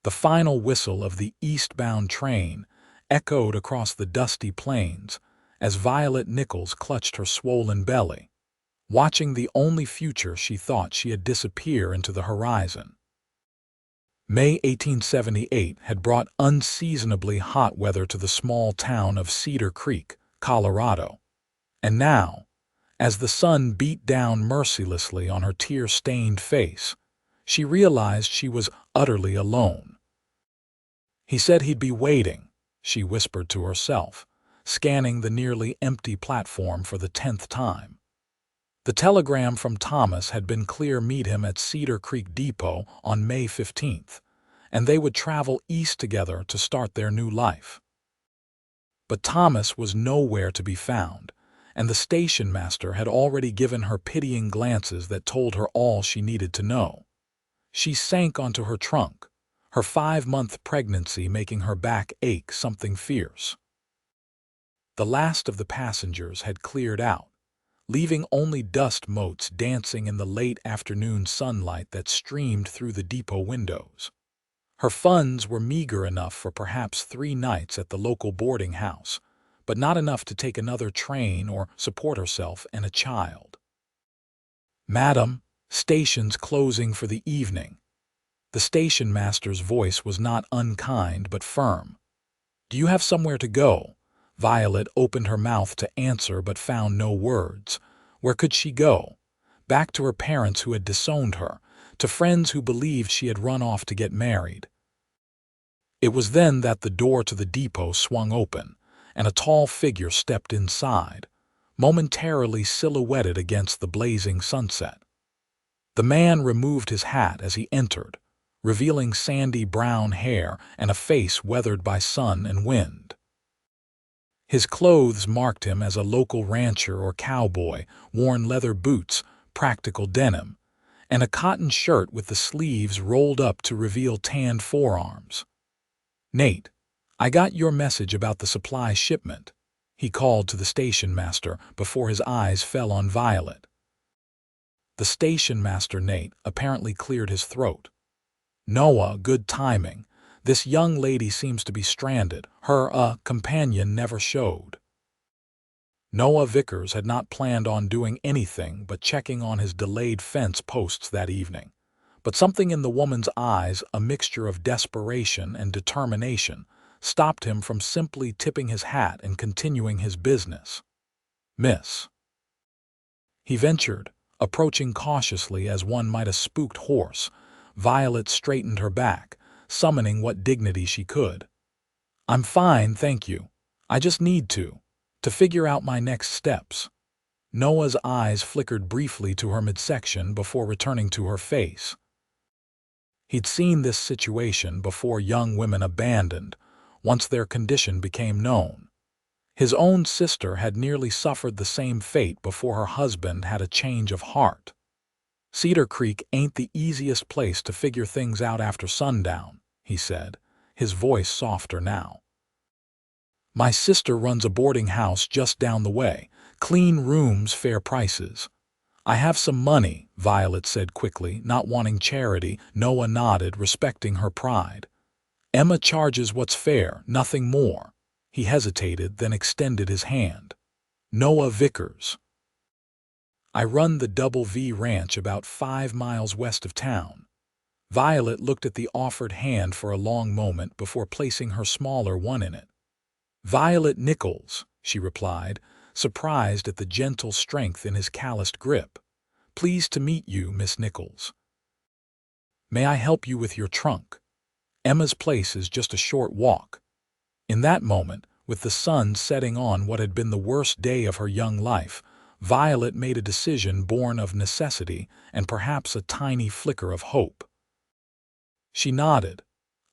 The final whistle of the eastbound train echoed across the dusty plains as Violet Nichols clutched her swollen belly, watching the only future she thought she had disappear into the horizon. May 1878 had brought unseasonably hot weather to the small town of Cedar Creek, Colorado. And now, as the sun beat down mercilessly on her tear-stained face, she realized she was utterly alone. "He said he'd be waiting," she whispered to herself, scanning the nearly empty platform for the 10th time. The telegram from Thomas had been clear: meet him at Cedar Creek Depot on May 15th, and they would travel east together to start their new life. But Thomas was nowhere to be found, and the station master had already given her pitying glances that told her all she needed to know. She sank onto her trunk, her 5-month pregnancy making her back ache something fierce. The last of the passengers had cleared out, leaving only dust motes dancing in the late afternoon sunlight that streamed through the depot windows. Her funds were meager enough for perhaps 3 nights at the local boarding house, but not enough to take another train or support herself and a child. "Madam, station's closing for the evening." The station master's voice was not unkind but firm. "Do you have somewhere to go?" Violet opened her mouth to answer but found no words. Where could she go? Back to her parents who had disowned her, to friends who believed she had run off to get married. It was then that the door to the depot swung open, and a tall figure stepped inside, momentarily silhouetted against the blazing sunset. The man removed his hat as he entered, revealing sandy brown hair and a face weathered by sun and wind. His clothes marked him as a local rancher or cowboy, worn leather boots, practical denim, and a cotton shirt with the sleeves rolled up to reveal tanned forearms. "Nate, I got your message about the supply shipment," he called to the station master before his eyes fell on Violet. The station master, Nate, apparently cleared his throat. "Noah, good timing. This young lady seems to be stranded. Her companion never showed." Noah Vickers had not planned on doing anything but checking on his delayed fence posts that evening. But something in the woman's eyes, a mixture of desperation and determination, stopped him from simply tipping his hat and continuing his business. "Miss," he ventured, approaching cautiously as one might a spooked horse. Violet straightened her back, summoning what dignity she could. "I'm fine, thank you. I just need to figure out my next steps." Noah's eyes flickered briefly to her midsection before returning to her face. He'd seen this situation before: young women abandoned once their condition became known. His own sister had nearly suffered the same fate before her husband had a change of heart. "Cedar Creek ain't the easiest place to figure things out after sundown," he said, his voice softer now. "My sister runs a boarding house just down the way. Clean rooms, fair prices." "I have some money," Violet said quickly, not wanting charity. Noah nodded, respecting her pride. "Emma charges what's fair, nothing more." He hesitated, then extended his hand. "Noah Vickers. I run the Double V Ranch about 5 miles west of town." Violet looked at the offered hand for a long moment before placing her smaller one in it. "Violet Nichols," she replied, surprised at the gentle strength in his calloused grip. "Pleased to meet you, Miss Nichols. May I help you with your trunk? Emma's place is just a short walk." In that moment, with the sun setting on what had been the worst day of her young life, Violet made a decision born of necessity and perhaps a tiny flicker of hope. She nodded,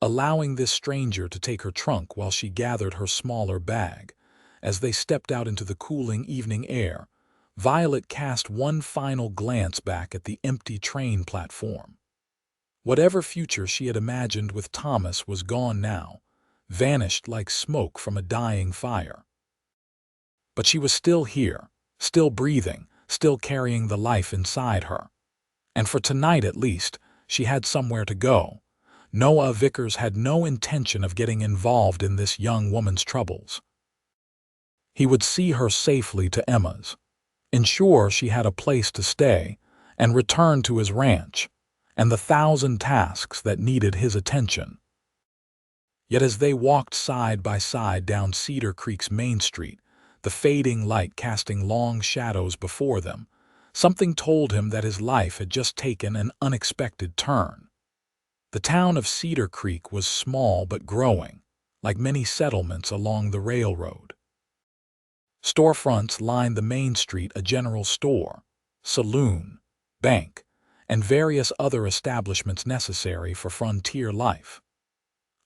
allowing this stranger to take her trunk while she gathered her smaller bag. As they stepped out into the cooling evening air, Violet cast one final glance back at the empty train platform. Whatever future she had imagined with Thomas was gone now, vanished like smoke from a dying fire. But she was still here, still breathing, still carrying the life inside her. And for tonight at least, she had somewhere to go. Noah Vickers had no intention of getting involved in this young woman's troubles. He would see her safely to Emma's, ensure she had a place to stay, and return to his ranch and the 1,000 tasks that needed his attention. Yet as they walked side by side down Cedar Creek's main street, the fading light casting long shadows before them, something told him that his life had just taken an unexpected turn. The town of Cedar Creek was small but growing, like many settlements along the railroad. Storefronts lined the main street, a general store, saloon, bank, and various other establishments necessary for frontier life.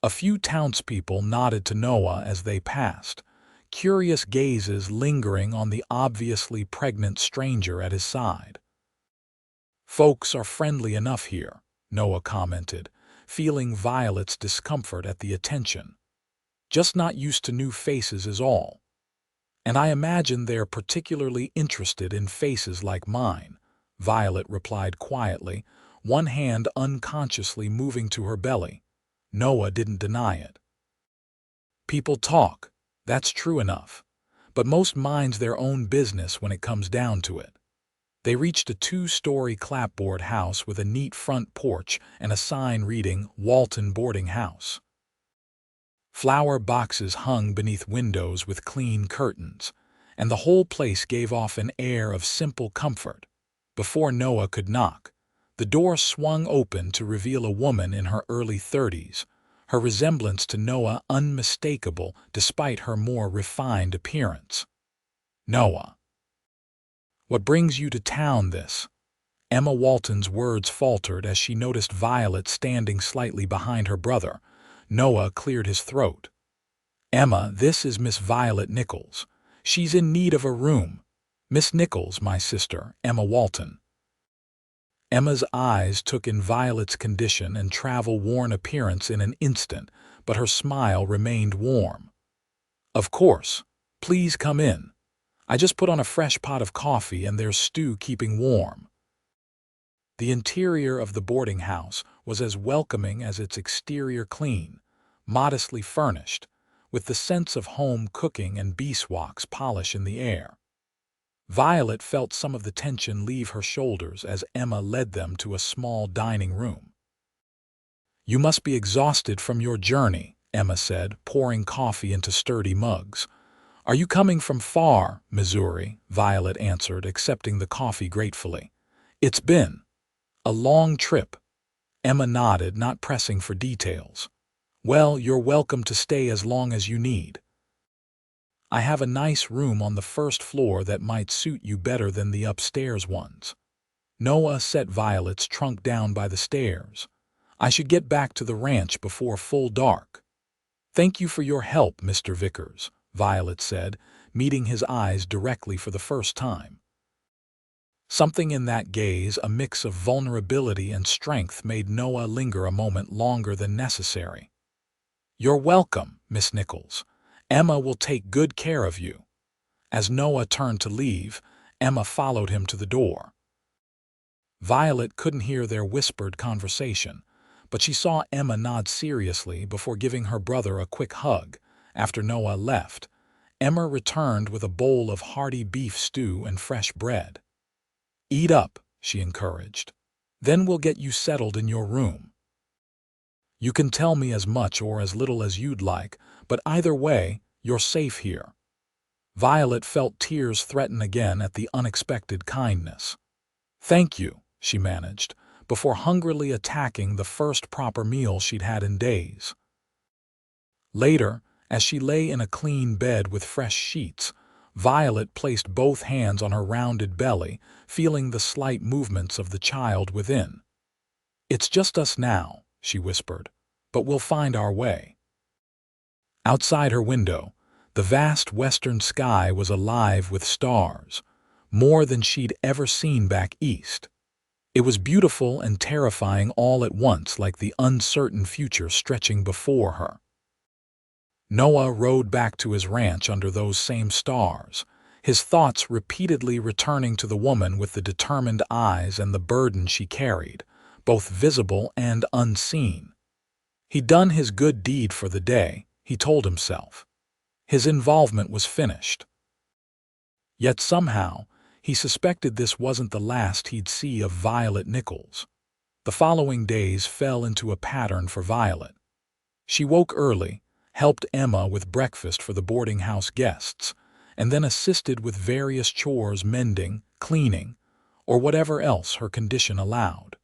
A few townspeople nodded to Noah as they passed, curious gazes lingering on the obviously pregnant stranger at his side. "Folks are friendly enough here," Noah commented, feeling Violet's discomfort at the attention. "Just not used to new faces is all. And I imagine they're particularly interested in faces like mine," Violet replied quietly, one hand unconsciously moving to her belly. Noah didn't deny it. "People talk, that's true enough, but most minds their own business when it comes down to it." They reached a 2-story clapboard house with a neat front porch and a sign reading Walton Boarding House. Flower boxes hung beneath windows with clean curtains, and the whole place gave off an air of simple comfort. Before Noah could knock, the door swung open to reveal a woman in her early 30s, her resemblance to Noah unmistakable despite her more refined appearance. "Noah, what brings you to town this?" Emma Walton's words faltered as she noticed Violet standing slightly behind her brother. Noah cleared his throat. "Emma, this is Miss Violet Nichols. She's in need of a room. Miss Nichols, my sister, Emma Walton." Emma's eyes took in Violet's condition and travel-worn appearance in an instant, but her smile remained warm. "Of course. Please come in. I just put on a fresh pot of coffee and there's stew keeping warm." The interior of the boarding house was as welcoming as its exterior clean, modestly furnished, with the sense of home cooking and beeswax polish in the air. Violet felt some of the tension leave her shoulders as Emma led them to a small dining room. "You must be exhausted from your journey," Emma said, pouring coffee into sturdy mugs. "Are you coming from far, Missouri?" Violet answered, accepting the coffee gratefully. "It's been a long trip." Emma nodded, not pressing for details. "Well, you're welcome to stay as long as you need. I have a nice room on the first floor that might suit you better than the upstairs ones." Noah set Violet's trunk down by the stairs. "I should get back to the ranch before full dark." "Thank you for your help, Mr. Vickers," Violet said, meeting his eyes directly for the first time. Something in that gaze, a mix of vulnerability and strength, made Noah linger a moment longer than necessary. "You're welcome, Miss Nichols. Emma will take good care of you." As Noah turned to leave, Emma followed him to the door. Violet couldn't hear their whispered conversation, but she saw Emma nod seriously before giving her brother a quick hug. After Noah left, Emma returned with a bowl of hearty beef stew and fresh bread. "Eat up," she encouraged. "Then we'll get you settled in your room. You can tell me as much or as little as you'd like, but either way, you're safe here." Violet felt tears threaten again at the unexpected kindness. "Thank you," she managed, before hungrily attacking the first proper meal she'd had in days. Later, as she lay in a clean bed with fresh sheets, Violet placed both hands on her rounded belly, feeling the slight movements of the child within. "It's just us now," she whispered, "but we'll find our way." Outside her window, the vast western sky was alive with stars, more than she'd ever seen back east. It was beautiful and terrifying all at once, like the uncertain future stretching before her. Noah rode back to his ranch under those same stars, his thoughts repeatedly returning to the woman with the determined eyes and the burden she carried, both visible and unseen. He'd done his good deed for the day, he told himself. His involvement was finished. Yet somehow, he suspected this wasn't the last he'd see of Violet Nichols. The following days fell into a pattern for Violet. She woke early, helped Emma with breakfast for the boarding house guests, and then assisted with various chores, mending, cleaning, or whatever else her condition allowed.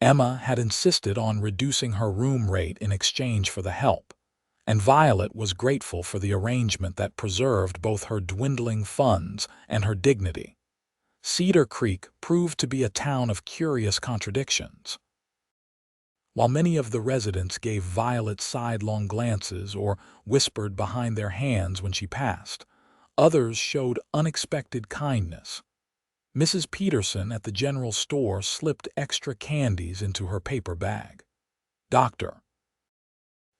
Emma had insisted on reducing her room rate in exchange for the help, and Violet was grateful for the arrangement that preserved both her dwindling funds and her dignity. Cedar Creek proved to be a town of curious contradictions. While many of the residents gave Violet sidelong glances or whispered behind their hands when she passed, others showed unexpected kindness. Mrs. Peterson at the general store slipped extra candies into her paper bag. Dr.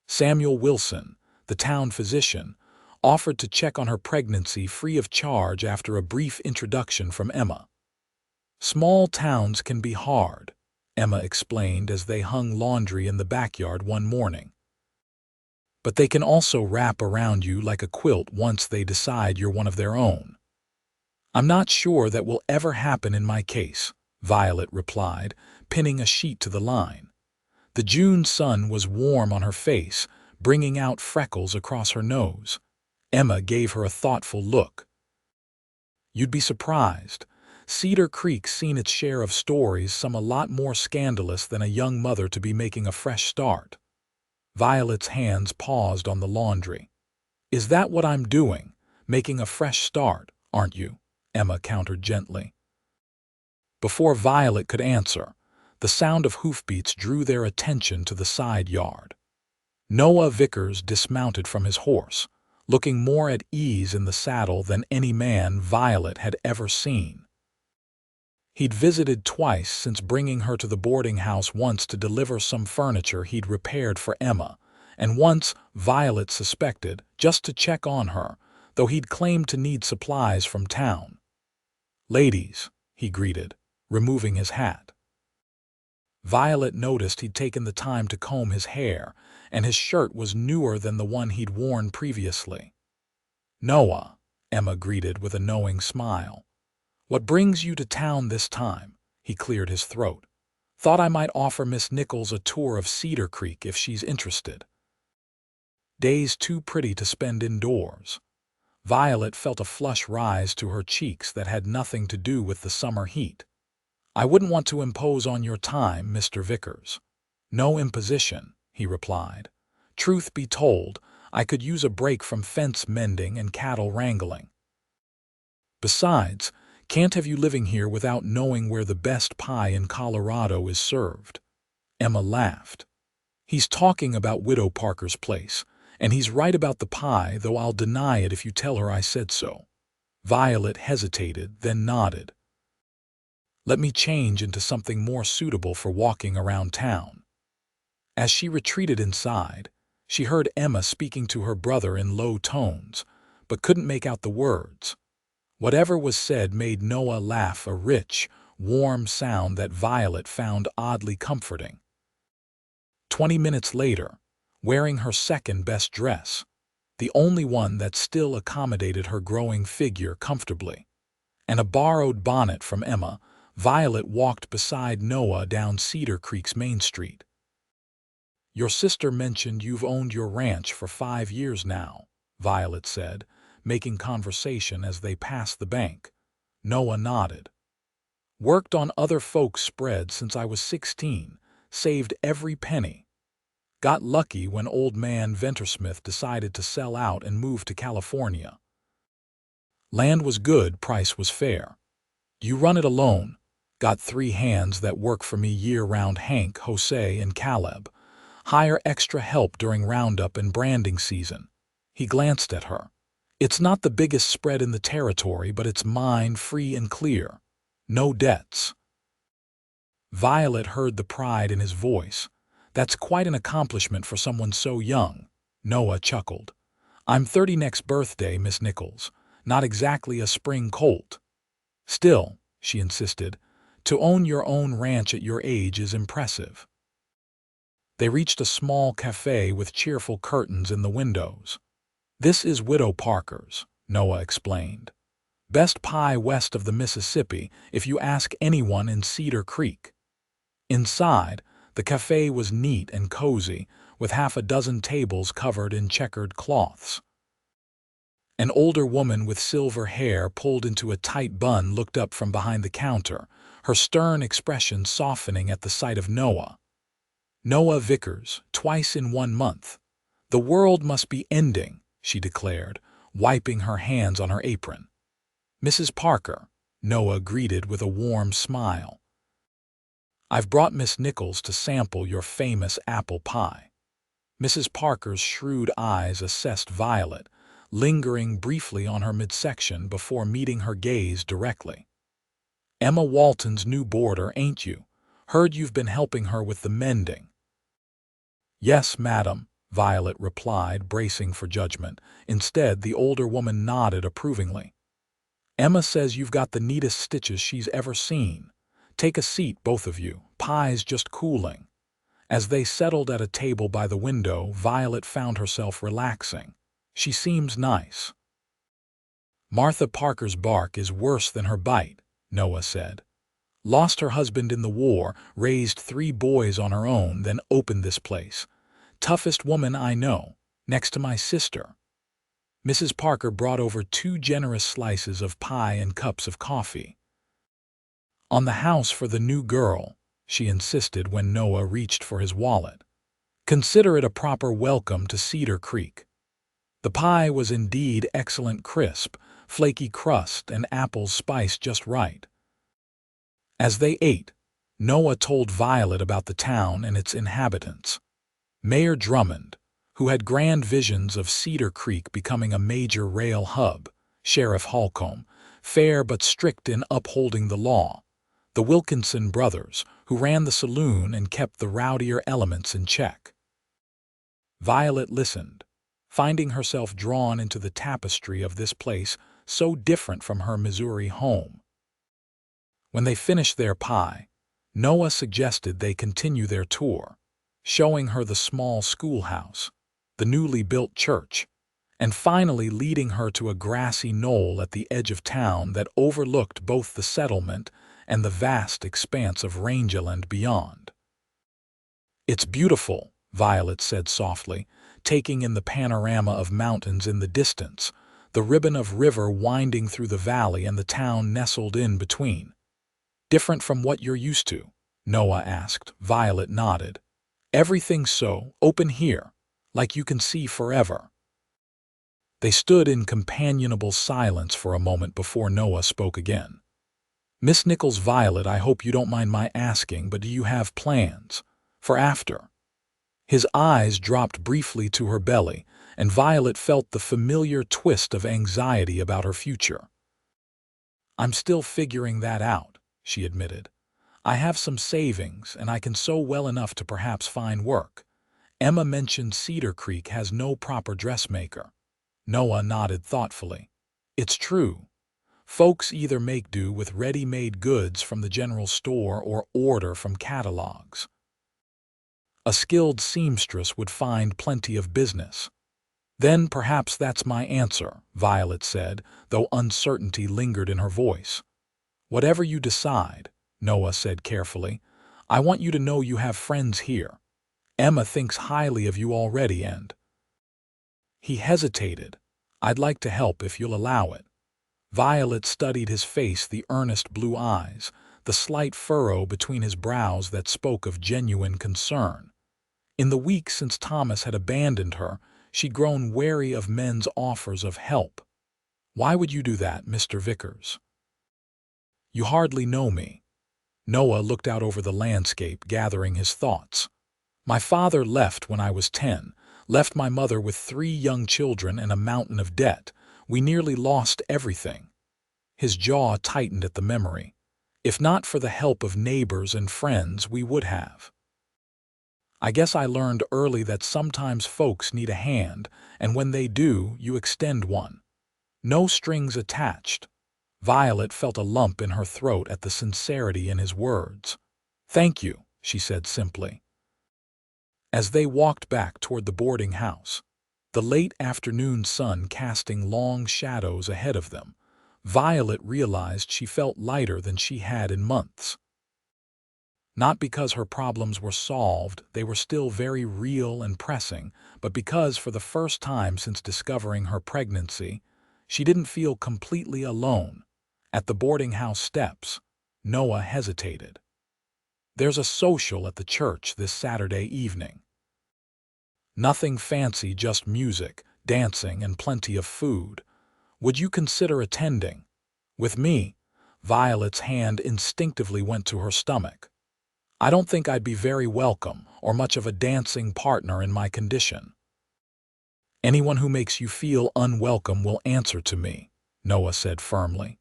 Samuel Wilson, the town physician, offered to check on her pregnancy free of charge after a brief introduction from Emma. "Small towns can be hard," Emma explained as they hung laundry in the backyard one morning. "But they can also wrap around you like a quilt once they decide you're one of their own." "I'm not sure that will ever happen in my case," Violet replied, pinning a sheet to the line. The June sun was warm on her face, bringing out freckles across her nose. Emma gave her a thoughtful look. "You'd be surprised. Cedar Creek's seen its share of stories, some a lot more scandalous than a young mother to be making a fresh start." Violet's hands paused on the laundry. "Is that what I'm doing? Making a fresh start, aren't you?" Emma countered gently. Before Violet could answer, the sound of hoofbeats drew their attention to the side yard. Noah Vickers dismounted from his horse, looking more at ease in the saddle than any man Violet had ever seen. He'd visited twice since bringing her to the boarding house, once to deliver some furniture he'd repaired for Emma, and once, Violet suspected, just to check on her, though he'd claimed to need supplies from town. "Ladies," he greeted, removing his hat. Violet noticed he'd taken the time to comb his hair, and his shirt was newer than the one he'd worn previously. "Noah," Emma greeted with a knowing smile. "What brings you to town this time?" He cleared his throat. "Thought I might offer Miss Nichols a tour of Cedar Creek if she's interested." Days too pretty to spend indoors. Violet felt a flush rise to her cheeks that had nothing to do with the summer heat. "I wouldn't want to impose on your time, Mr. Vickers." "No imposition," he replied. "Truth be told, I could use a break from fence mending and cattle wrangling. Besides, can't have you living here without knowing where the best pie in Colorado is served." Emma laughed. "He's talking about Widow Parker's place, and he's right about the pie, though I'll deny it if you tell her I said so." Violet hesitated, then nodded. "Let me change into something more suitable for walking around town." As she retreated inside, she heard Emma speaking to her brother in low tones, but couldn't make out the words. Whatever was said made Noah laugh, a rich, warm sound that Violet found oddly comforting. 20 minutes later, wearing her second-best dress, the only one that still accommodated her growing figure comfortably, and a borrowed bonnet from Emma, Violet walked beside Noah down Cedar Creek's Main Street. "Your sister mentioned you've owned your ranch for 5 years now," Violet said, making conversation as they passed the bank. Noah nodded. "Worked on other folks' spreads since I was 16, saved every penny. Got lucky when old man Ventersmith decided to sell out and move to California. Land was good, price was fair. You run it alone. Got 3 hands that work for me year-round, Hank, Jose, and Caleb. Hire extra help during roundup and branding season." He glanced at her. "It's not the biggest spread in the territory, but it's mine, free and clear. No debts." Violet heard the pride in his voice. "That's quite an accomplishment for someone so young." Noah chuckled. "I'm 30 next birthday, Miss Nichols. Not exactly a spring colt." "Still," she insisted, "to own your own ranch at your age is impressive." They reached a small cafe with cheerful curtains in the windows. "This is Widow Parker's," Noah explained. "Best pie west of the Mississippi if you ask anyone in Cedar Creek." Inside, the cafe was neat and cozy, with half a dozen tables covered in checkered cloths. An older woman with silver hair pulled into a tight bun looked up from behind the counter, her stern expression softening at the sight of Noah. "Noah Vickers, twice in 1 month. The world must be ending," she declared, wiping her hands on her apron. "Mrs. Parker," Noah greeted with a warm smile. "I've brought Miss Nichols to sample your famous apple pie." Mrs. Parker's shrewd eyes assessed Violet, lingering briefly on her midsection before meeting her gaze directly. "Emma Walton's new boarder, ain't you? Heard you've been helping her with the mending." "Yes, madam," Violet replied, bracing for judgment. Instead, the older woman nodded approvingly. "Emma says you've got the neatest stitches she's ever seen. Take a seat, both of you. Pie's just cooling." As they settled at a table by the window, Violet found herself relaxing. "She seems nice." "Martha Parker's bark is worse than her bite," Noah said. "Lost her husband in the war, raised 3 boys on her own, then opened this place. Toughest woman I know, next to my sister." Mrs. Parker brought over 2 generous slices of pie and cups of coffee. "On the house for the new girl," she insisted when Noah reached for his wallet. "Consider it a proper welcome to Cedar Creek." The pie was indeed excellent, crisp, flaky crust and apples spiced just right. As they ate, Noah told Violet about the town and its inhabitants. Mayor Drummond, who had grand visions of Cedar Creek becoming a major rail hub; Sheriff Holcomb, fair but strict in upholding the law; the Wilkinson brothers, who ran the saloon and kept the rowdier elements in check. Violet listened, finding herself drawn into the tapestry of this place so different from her Missouri home. When they finished their pie, Noah suggested they continue their tour, showing her the small schoolhouse, the newly built church, and finally leading her to a grassy knoll at the edge of town that overlooked both the settlement and the vast expanse of rangeland beyond. "It's beautiful," Violet said softly, taking in the panorama of mountains in the distance, the ribbon of river winding through the valley and the town nestled in between. "Different from what you're used to?" Noah asked. Violet nodded. "Everything's so open here, like you can see forever." They stood in companionable silence for a moment before Noah spoke again. "Miss Nichols, Violet, I hope you don't mind my asking, but do you have plans for after?" His eyes dropped briefly to her belly, and Violet felt the familiar twist of anxiety about her future. "I'm still figuring that out," she admitted. "I have some savings, and I can sew well enough to perhaps find work. Emma mentioned Cedar Creek has no proper dressmaker." Noah nodded thoughtfully. "It's true. Folks either make do with ready-made goods from the general store or order from catalogs. A skilled seamstress would find plenty of business." "Then perhaps that's my answer," Violet said, though uncertainty lingered in her voice. "Whatever you decide," Noah said carefully, "I want you to know you have friends here. Emma thinks highly of you already and—" He hesitated. "I'd like to help if you'll allow it." Violet studied his face, the earnest blue eyes, the slight furrow between his brows that spoke of genuine concern. In the weeks since Thomas had abandoned her, she'd grown wary of men's offers of help. "Why would you do that, Mr. Vickers?" "You hardly know me." Noah looked out over the landscape, gathering his thoughts. "My father left when I was 10, left my mother with 3 young children and a mountain of debt. We nearly lost everything." His jaw tightened at the memory. "If not for the help of neighbors and friends, we would have. I guess I learned early that sometimes folks need a hand, and when they do, you extend one. No strings attached." Violet felt a lump in her throat at the sincerity in his words. "Thank you," she said simply. As they walked back toward the boarding house, the late afternoon sun casting long shadows ahead of them, Violet realized she felt lighter than she had in months. Not because her problems were solved, they were still very real and pressing, but because for the first time since discovering her pregnancy, she didn't feel completely alone. At the boarding house steps, Noah hesitated. "There's a social at the church this Saturday evening. Nothing fancy, just music, dancing, and plenty of food. Would you consider attending?" "With me?" Violet's hand instinctively went to her stomach. "I don't think I'd be very welcome or much of a dancing partner in my condition." "Anyone who makes you feel unwelcome will answer to me," Noah said firmly.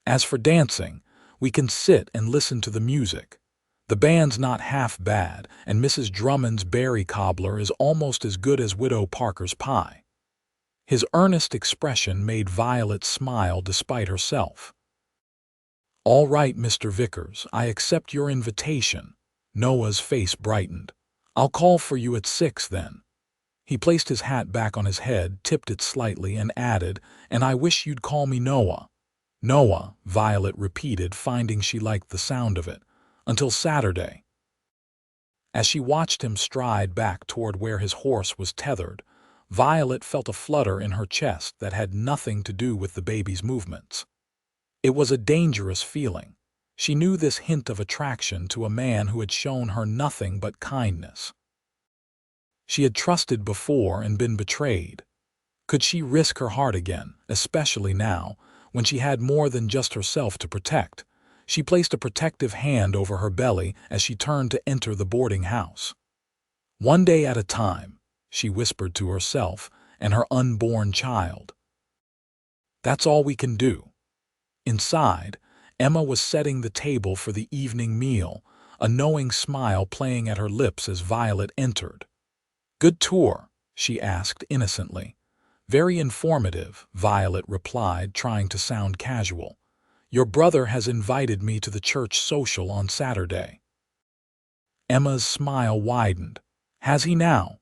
"As for dancing, we can sit and listen to the music. The band's not half bad, and Mrs. Drummond's berry cobbler is almost as good as Widow Parker's pie." His earnest expression made Violet smile despite herself. "All right, Mr. Vickers, I accept your invitation." Noah's face brightened. "I'll call for you at 6 then." He placed his hat back on his head, tipped it slightly, and added, "And I wish you'd call me Noah." "Noah," Violet repeated, finding she liked the sound of it. "Until Saturday." As she watched him stride back toward where his horse was tethered, Violet felt a flutter in her chest that had nothing to do with the baby's movements. It was a dangerous feeling. She knew this hint of attraction to a man who had shown her nothing but kindness. She had trusted before and been betrayed. Could she risk her heart again, especially now, when she had more than just herself to protect? She placed a protective hand over her belly as she turned to enter the boarding house. "One day at a time," she whispered to herself and her unborn child. "That's all we can do." Inside, Emma was setting the table for the evening meal, a knowing smile playing at her lips as Violet entered. "Good tour?" she asked innocently. "Very informative," Violet replied, trying to sound casual. "Your brother has invited me to the church social on Saturday." Emma's smile widened. "Has he now?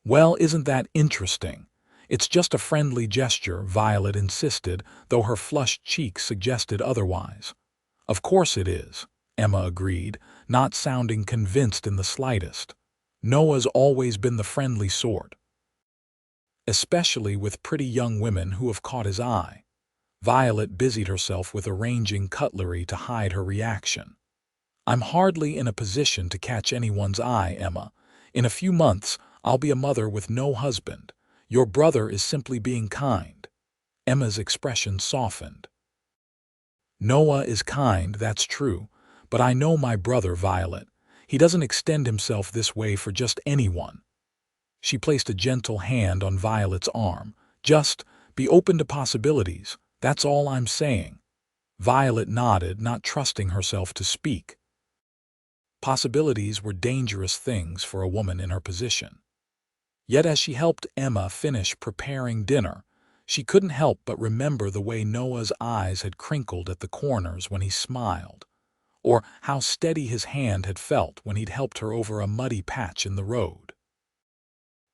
Well, isn't that interesting?" "It's just a friendly gesture," Violet insisted, though her flushed cheeks suggested otherwise. "Of course it is," Emma agreed, not sounding convinced in the slightest. "Noah's always been the friendly sort. Especially with pretty young women who have caught his eye." Violet busied herself with arranging cutlery to hide her reaction. "I'm hardly in a position to catch anyone's eye, Emma. In a few months, I'll be a mother with no husband. Your brother is simply being kind." Emma's expression softened. "Noah is kind, that's true, but I know my brother, Violet. He doesn't extend himself this way for just anyone." She placed a gentle hand on Violet's arm. "Just be open to possibilities, that's all I'm saying." Violet nodded, not trusting herself to speak. Possibilities were dangerous things for a woman in her position. Yet as she helped Emma finish preparing dinner, she couldn't help but remember the way Noah's eyes had crinkled at the corners when he smiled, or how steady his hand had felt when he'd helped her over a muddy patch in the road.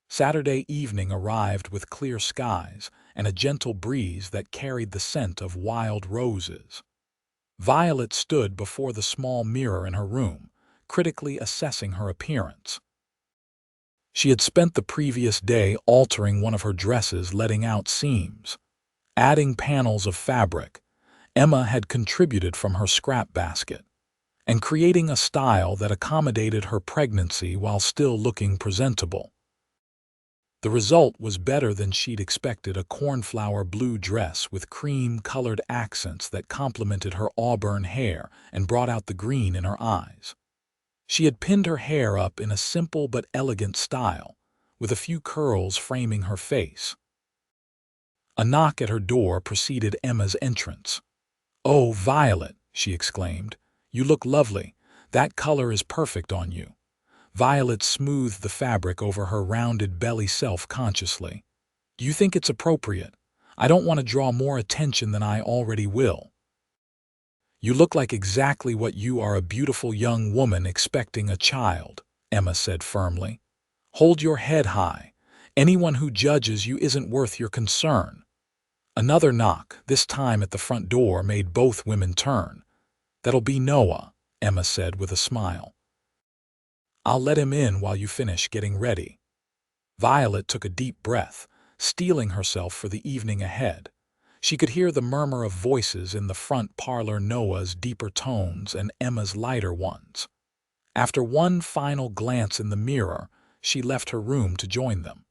Saturday evening arrived with clear skies and a gentle breeze that carried the scent of wild roses. Violet stood before the small mirror in her room, critically assessing her appearance. She had spent the previous day altering one of her dresses, letting out seams, adding panels of fabric Emma had contributed from her scrap basket, and creating a style that accommodated her pregnancy while still looking presentable. The result was better than she'd expected, a cornflower blue dress with cream-colored accents that complemented her auburn hair and brought out the green in her eyes. She had pinned her hair up in a simple but elegant style, with a few curls framing her face. A knock at her door preceded Emma's entrance. "Oh, Violet," she exclaimed, "you look lovely. That color is perfect on you." Violet smoothed the fabric over her rounded belly self-consciously. "Do you think it's appropriate? I don't want to draw more attention than I already will." "You look like exactly what you are, a beautiful young woman expecting a child," Emma said firmly. Hold your head high. Anyone who judges you isn't worth your concern." Another knock, this time at the front door, made both women turn. "That'll be Noah," Emma said with a smile. "I'll let him in while you finish getting ready." Violet took a deep breath, steeling herself for the evening ahead. She could hear the murmur of voices in the front parlor, Noah's deeper tones and Emma's lighter ones. After one final glance in the mirror, she left her room to join them.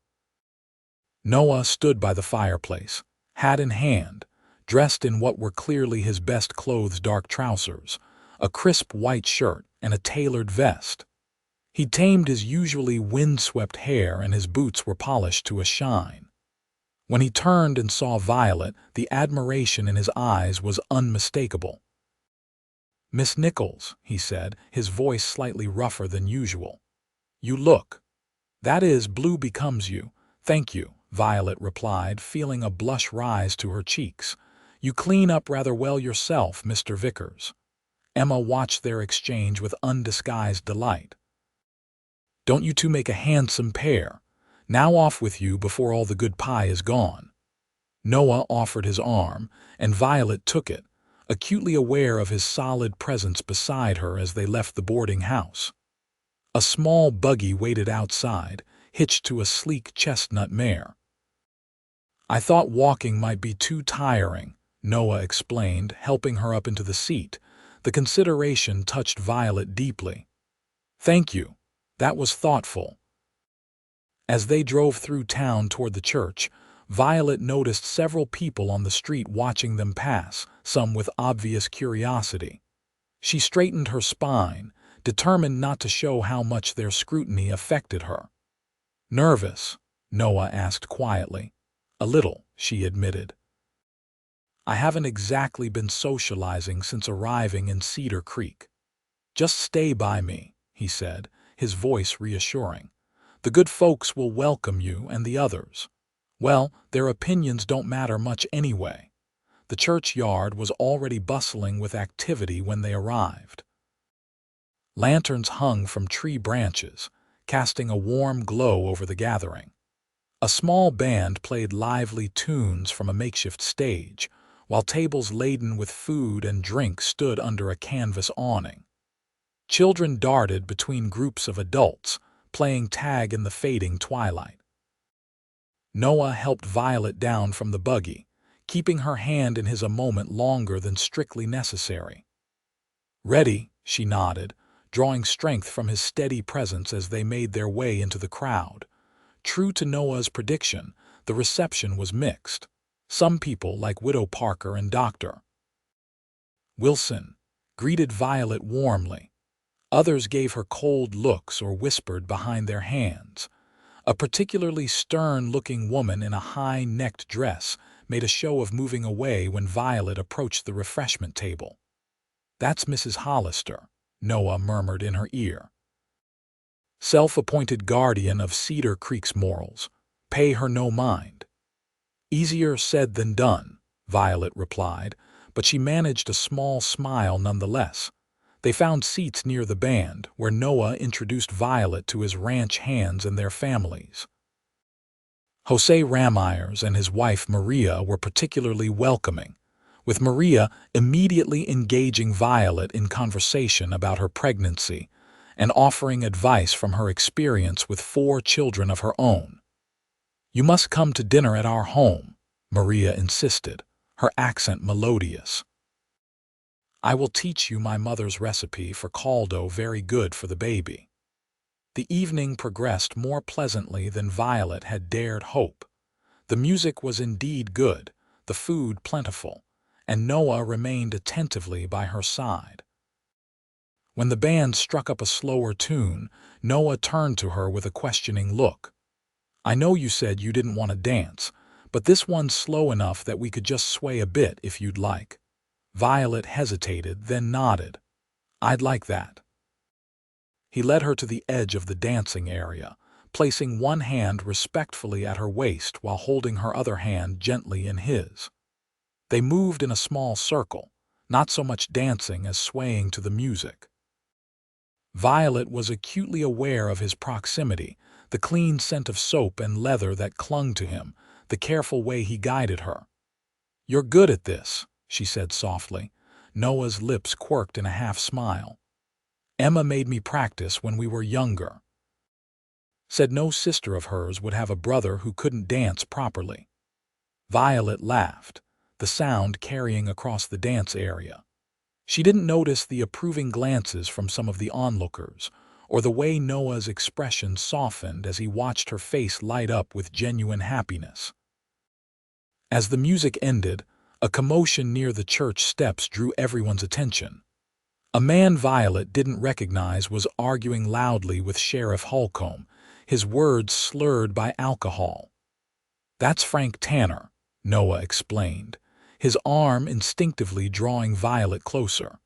Noah stood by the fireplace, hat in hand, dressed in what were clearly his best clothes: dark trousers, a crisp white shirt, and a tailored vest. He tamed his usually windswept hair, and his boots were polished to a shine. When he turned and saw Violet, the admiration in his eyes was unmistakable. "Miss Nichols," he said, his voice slightly rougher than usual. "You look. That is, blue becomes you." "Thank you," Violet replied, feeling a blush rise to her cheeks. "You clean up rather well yourself, Mr. Vickers." Emma watched their exchange with undisguised delight. "Don't you two make a handsome pair? Now off with you before all the good pie is gone." Noah offered his arm, and Violet took it, acutely aware of his solid presence beside her as they left the boarding house. A small buggy waited outside, hitched to a sleek chestnut mare. "I thought walking might be too tiring," Noah explained, helping her up into the seat. The consideration touched Violet deeply. "Thank you. That was thoughtful." As they drove through town toward the church, Violet noticed several people on the street watching them pass, some with obvious curiosity. She straightened her spine, determined not to show how much their scrutiny affected her. "Nervous?" Noah asked quietly. "A little," she admitted. "I haven't exactly been socializing since arriving in Cedar Creek." "Just stay by me," he said, his voice reassuring. "The good folks will welcome you, and the others, well, their opinions don't matter much anyway." The churchyard was already bustling with activity when they arrived. Lanterns hung from tree branches, casting a warm glow over the gathering. A small band played lively tunes from a makeshift stage, while tables laden with food and drink stood under a canvas awning. Children darted between groups of adults, playing tag in the fading twilight. Noah helped Violet down from the buggy, keeping her hand in his a moment longer than strictly necessary. "Ready," she nodded, drawing strength from his steady presence as they made their way into the crowd. True to Noah's prediction, the reception was mixed. Some people, like Widow Parker and Dr. Wilson, greeted Violet warmly. Others gave her cold looks or whispered behind their hands. A particularly stern-looking woman in a high-necked dress made a show of moving away when Violet approached the refreshment table. "That's Mrs. Hollister," Noah murmured in her ear. "Self-appointed guardian of Cedar Creek's morals. Pay her no mind." "Easier said than done," Violet replied, but she managed a small smile nonetheless. They found seats near the band, where Noah introduced Violet to his ranch hands and their families. Jose Ramires and his wife Maria were particularly welcoming, with Maria immediately engaging Violet in conversation about her pregnancy and offering advice from her experience with 4 children of her own. "You must come to dinner at our home," Maria insisted, her accent melodious. "I will teach you my mother's recipe for caldo, very good for the baby." The evening progressed more pleasantly than Violet had dared hope. The music was indeed good, the food plentiful, and Noah remained attentively by her side. When the band struck up a slower tune, Noah turned to her with a questioning look. "I know you said you didn't want to dance, but this one's slow enough that we could just sway a bit if you'd like." Violet hesitated, then nodded. "I'd like that." He led her to the edge of the dancing area, placing one hand respectfully at her waist while holding her other hand gently in his. They moved in a small circle, not so much dancing as swaying to the music. Violet was acutely aware of his proximity, the clean scent of soap and leather that clung to him, the careful way he guided her. "You're good at this," she said softly. Noah's lips quirked in a half-smile. "Emma made me practice when we were younger. Said no sister of hers would have a brother who couldn't dance properly." Violet laughed, the sound carrying across the dance area. She didn't notice the approving glances from some of the onlookers, or the way Noah's expression softened as he watched her face light up with genuine happiness. As the music ended, a commotion near the church steps drew everyone's attention. A man Violet didn't recognize was arguing loudly with Sheriff Holcomb, his words slurred by alcohol. "That's Frank Tanner," Noah explained, his arm instinctively drawing Violet closer.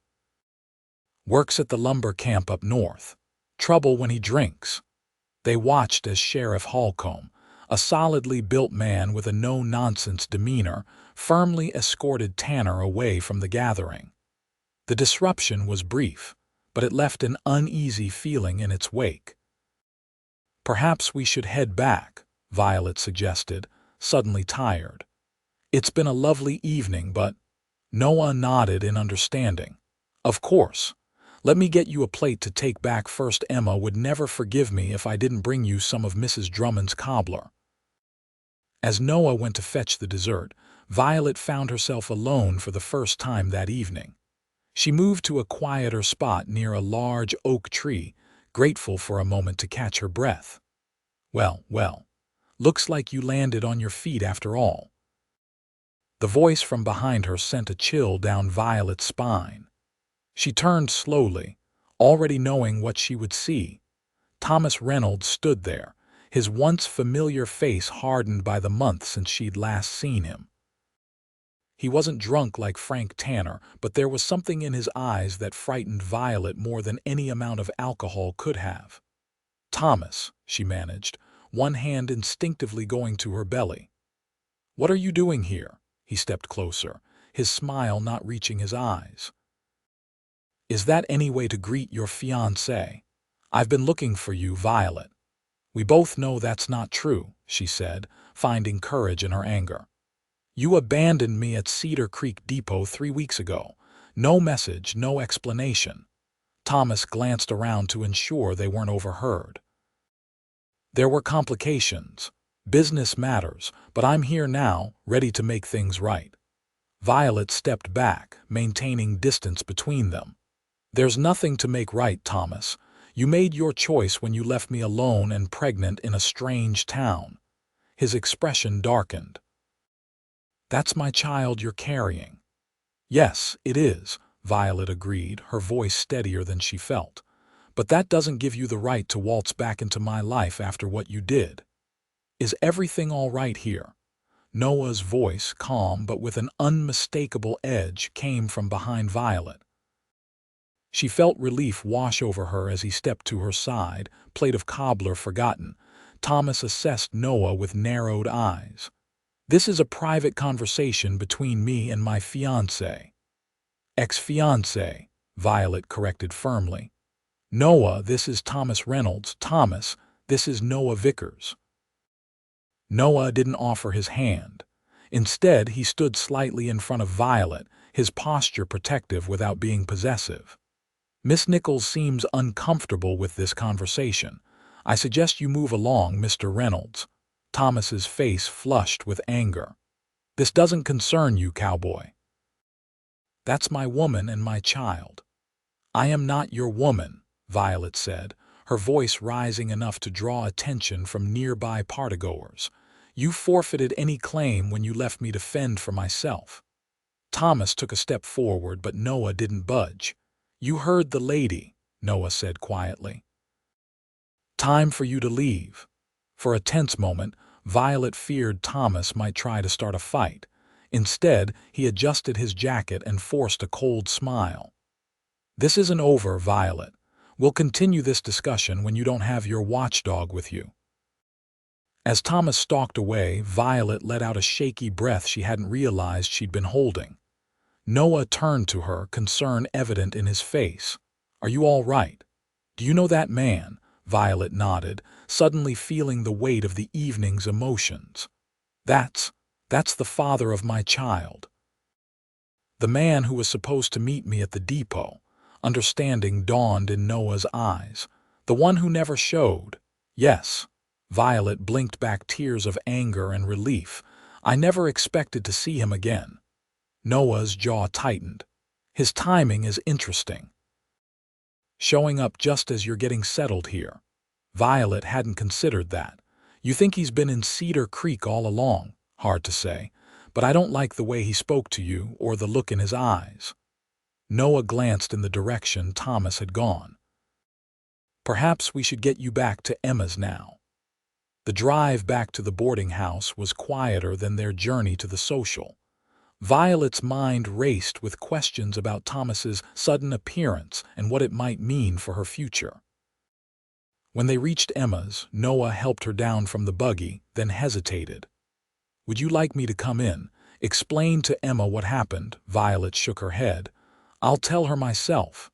"Works at the lumber camp up north. Trouble when he drinks." They watched as Sheriff Holcomb, a solidly built man with a no-nonsense demeanor, firmly escorted Tanner away from the gathering. The disruption was brief, but it left an uneasy feeling in its wake. "Perhaps we should head back," Violet suggested, suddenly tired. "It's been a lovely evening, but—" Noah nodded in understanding. "Of course. Let me get you a plate to take back first. Emma would never forgive me if I didn't bring you some of Mrs. Drummond's cobbler." As Noah went to fetch the dessert, Violet found herself alone for the first time that evening. She moved to a quieter spot near a large oak tree, grateful for a moment to catch her breath. Well, looks like you landed on your feet after all." The voice from behind her sent a chill down Violet's spine. She turned slowly, already knowing what she would see. Thomas Reynolds stood there, his once familiar face hardened by the month since she'd last seen him. He wasn't drunk like Frank Tanner, but there was something in his eyes that frightened Violet more than any amount of alcohol could have. "Thomas," she managed, one hand instinctively going to her belly. "What are you doing here?" He stepped closer, his smile not reaching his eyes. "Is that any way to greet your fiancé? I've been looking for you, Violet." "We both know that's not true," she said, finding courage in her anger. "You abandoned me at Cedar Creek Depot 3 weeks ago. No message, no explanation." Thomas glanced around to ensure they weren't overheard. "There were complications. Business matters, but I'm here now, ready to make things right." Violet stepped back, maintaining distance between them. "There's nothing to make right, Thomas. You made your choice when you left me alone and pregnant in a strange town." His expression darkened. "That's my child you're carrying." "Yes, it is," Violet agreed, her voice steadier than she felt. "But that doesn't give you the right to waltz back into my life after what you did." "Is everything all right here?" Noah's voice, calm but with an unmistakable edge, came from behind Violet. She felt relief wash over her as he stepped to her side, plate of cobbler forgotten. Thomas assessed Noah with narrowed eyes. "This is a private conversation between me and my fiancé." "Ex-fiancé," Violet corrected firmly. "Noah, this is Thomas Reynolds. Thomas, this is Noah Vickers." Noah didn't offer his hand. Instead, he stood slightly in front of Violet, his posture protective without being possessive. "Miss Nichols seems uncomfortable with this conversation. I suggest you move along, Mr. Reynolds." Thomas's face flushed with anger. "This doesn't concern you, Cowboy." "That's my woman and my child." "I am not your woman," Violet said, her voice rising enough to draw attention from nearby partygoers. "You forfeited any claim when you left me to fend for myself." Thomas took a step forward, but Noah didn't budge. "You heard the lady," Noah said quietly. "Time for you to leave." For a tense moment, Violet feared Thomas might try to start a fight. Instead, he adjusted his jacket and forced a cold smile. "This isn't over, Violet. We'll continue this discussion when you don't have your watchdog with you." As Thomas stalked away, Violet let out a shaky breath she hadn't realized she'd been holding. Noah turned to her, concern evident in his face. "Are you all right? Do you know that man?" Violet nodded, suddenly feeling the weight of the evening's emotions. That's the father of my child. The man who was supposed to meet me at the depot. Understanding dawned in Noah's eyes. The one who never showed. Yes. Violet blinked back tears of anger and relief. I never expected to see him again. Noah's jaw tightened. His timing is interesting. Showing up just as you're getting settled here. Violet hadn't considered that. You think he's been in Cedar Creek all along? Hard to say, but I don't like the way he spoke to you or the look in his eyes. Noah glanced in the direction Thomas had gone. Perhaps we should get you back to Emma's now. The drive back to the boarding house was quieter than their journey to the social. Violet's mind raced with questions about Thomas's sudden appearance and what it might mean for her future. When they reached Emma's, Noah helped her down from the buggy, then hesitated. Would you like me to come in? Explain to Emma what happened. Violet shook her head. I'll tell her myself.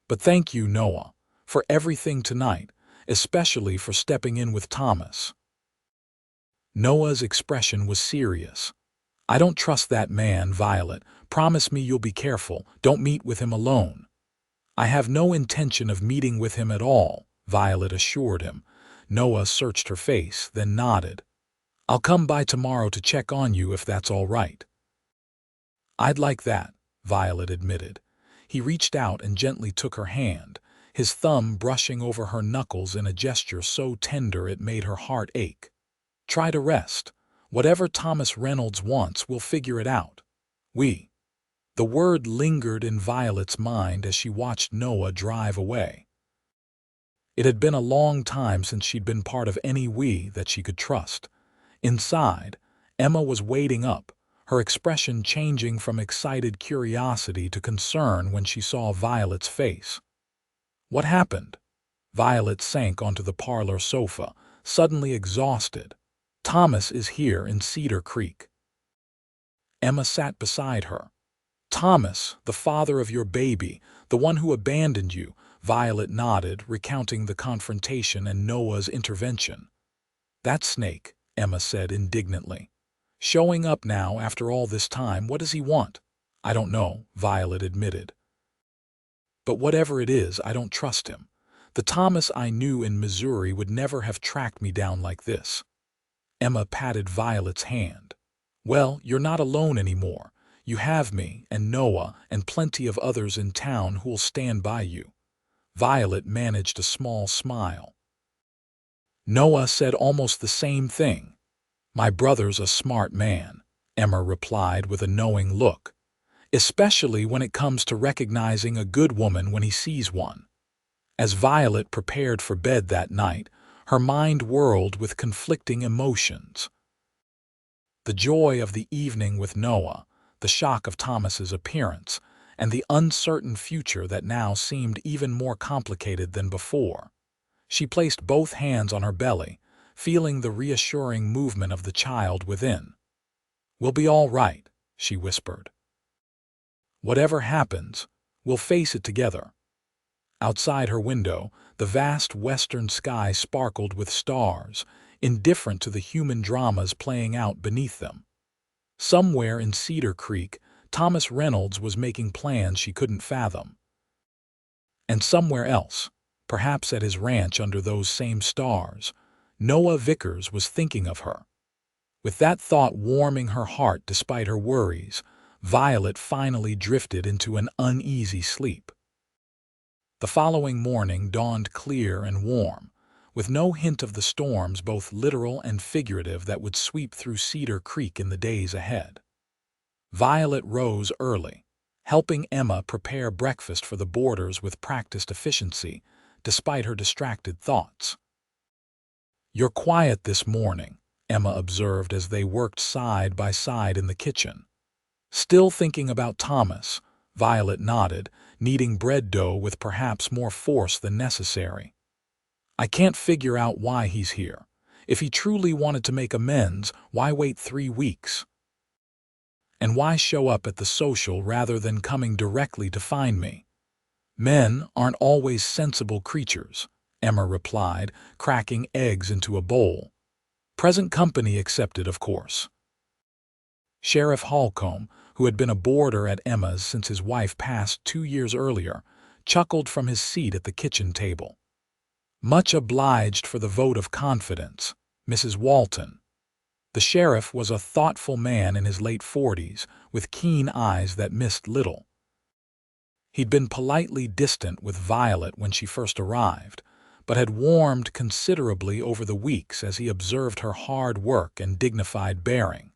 But thank you, Noah, for everything tonight, especially for stepping in with Thomas. Noah's expression was serious. I don't trust that man, Violet. Promise me you'll be careful. Don't meet with him alone. I have no intention of meeting with him at all, Violet assured him. Noah searched her face, then nodded. I'll come by tomorrow to check on you if that's all right. I'd like that, Violet admitted. He reached out and gently took her hand, his thumb brushing over her knuckles in a gesture so tender it made her heart ache. Try to rest. Whatever Thomas Reynolds wants, we'll figure it out. The word lingered in Violet's mind as she watched Noah drive away. It had been a long time since she'd been part of any we that she could trust. Inside, Emma was waiting up, her expression changing from excited curiosity to concern when she saw Violet's face. What happened? Violet sank onto the parlor sofa, suddenly exhausted. Thomas is here in Cedar Creek. Emma sat beside her. Thomas, the father of your baby, the one who abandoned you, Violet nodded, recounting the confrontation and Noah's intervention. That snake, Emma said indignantly. Showing up now after all this time, what does he want? I don't know, Violet admitted. But whatever it is, I don't trust him. The Thomas I knew in Missouri would never have tracked me down like this. Emma patted Violet's hand. Well, you're not alone anymore. You have me and Noah and plenty of others in town who'll stand by you. Violet managed a small smile. Noah said almost the same thing. My brother's a smart man, Emma replied with a knowing look, especially when it comes to recognizing a good woman when he sees one. As Violet prepared for bed that night, her mind whirled with conflicting emotions. The joy of the evening with Noah, the shock of Thomas's appearance, and the uncertain future that now seemed even more complicated than before. She placed both hands on her belly, feeling the reassuring movement of the child within. We'll be all right, she whispered. Whatever happens, we'll face it together. Outside her window, the vast western sky sparkled with stars, indifferent to the human dramas playing out beneath them. Somewhere in Cedar Creek, Thomas Reynolds was making plans she couldn't fathom. And somewhere else, perhaps at his ranch under those same stars, Noah Vickers was thinking of her. With that thought warming her heart despite her worries, Violet finally drifted into an uneasy sleep. The following morning dawned clear and warm, with no hint of the storms, both literal and figurative, that would sweep through Cedar Creek in the days ahead. Violet rose early, helping Emma prepare breakfast for the boarders with practiced efficiency, despite her distracted thoughts. You're quiet this morning, Emma observed as they worked side by side in the kitchen. Still thinking about Thomas, Violet nodded, kneading bread dough with perhaps more force than necessary. I can't figure out why he's here. If he truly wanted to make amends, why wait 3 weeks? And why show up at the social rather than coming directly to find me? Men aren't always sensible creatures, Emma replied, cracking eggs into a bowl. Present company accepted, of course. Sheriff Holcomb, who had been a boarder at Emma's since his wife passed 2 years earlier, chuckled from his seat at the kitchen table. Much obliged for the vote of confidence, Mrs. Walton. The sheriff was a thoughtful man in his late 40s, with keen eyes that missed little. He'd been politely distant with Violet when she first arrived, but had warmed considerably over the weeks as he observed her hard work and dignified bearing.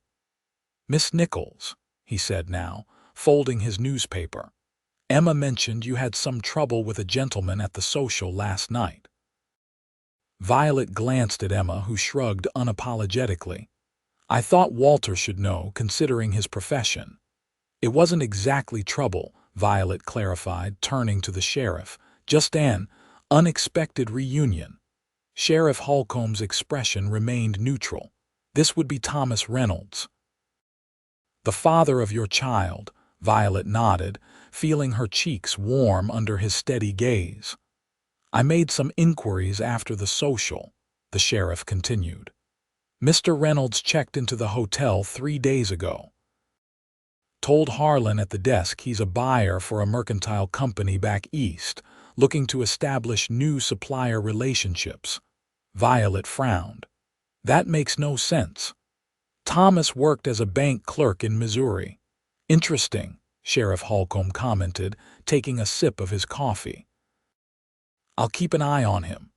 "Miss Nichols," he said now, folding his newspaper, "Emma mentioned you had some trouble with a gentleman at the social last night." Violet glanced at Emma, who shrugged unapologetically. "I thought Walter should know, considering his profession." "It wasn't exactly trouble," Violet clarified, turning to the sheriff. "Just an unexpected reunion." Sheriff Holcomb's expression remained neutral. "This would be Thomas Reynolds." "The father of your child," Violet nodded, feeling her cheeks warm under his steady gaze. "I made some inquiries after the social," the sheriff continued. "Mr. Reynolds checked into the hotel 3 days ago. Told Harlan at the desk he's a buyer for a mercantile company back east, looking to establish new supplier relationships." Violet frowned. "That makes no sense. Thomas worked as a bank clerk in Missouri." "Interesting," Sheriff Holcomb commented, taking a sip of his coffee. "I'll keep an eye on him.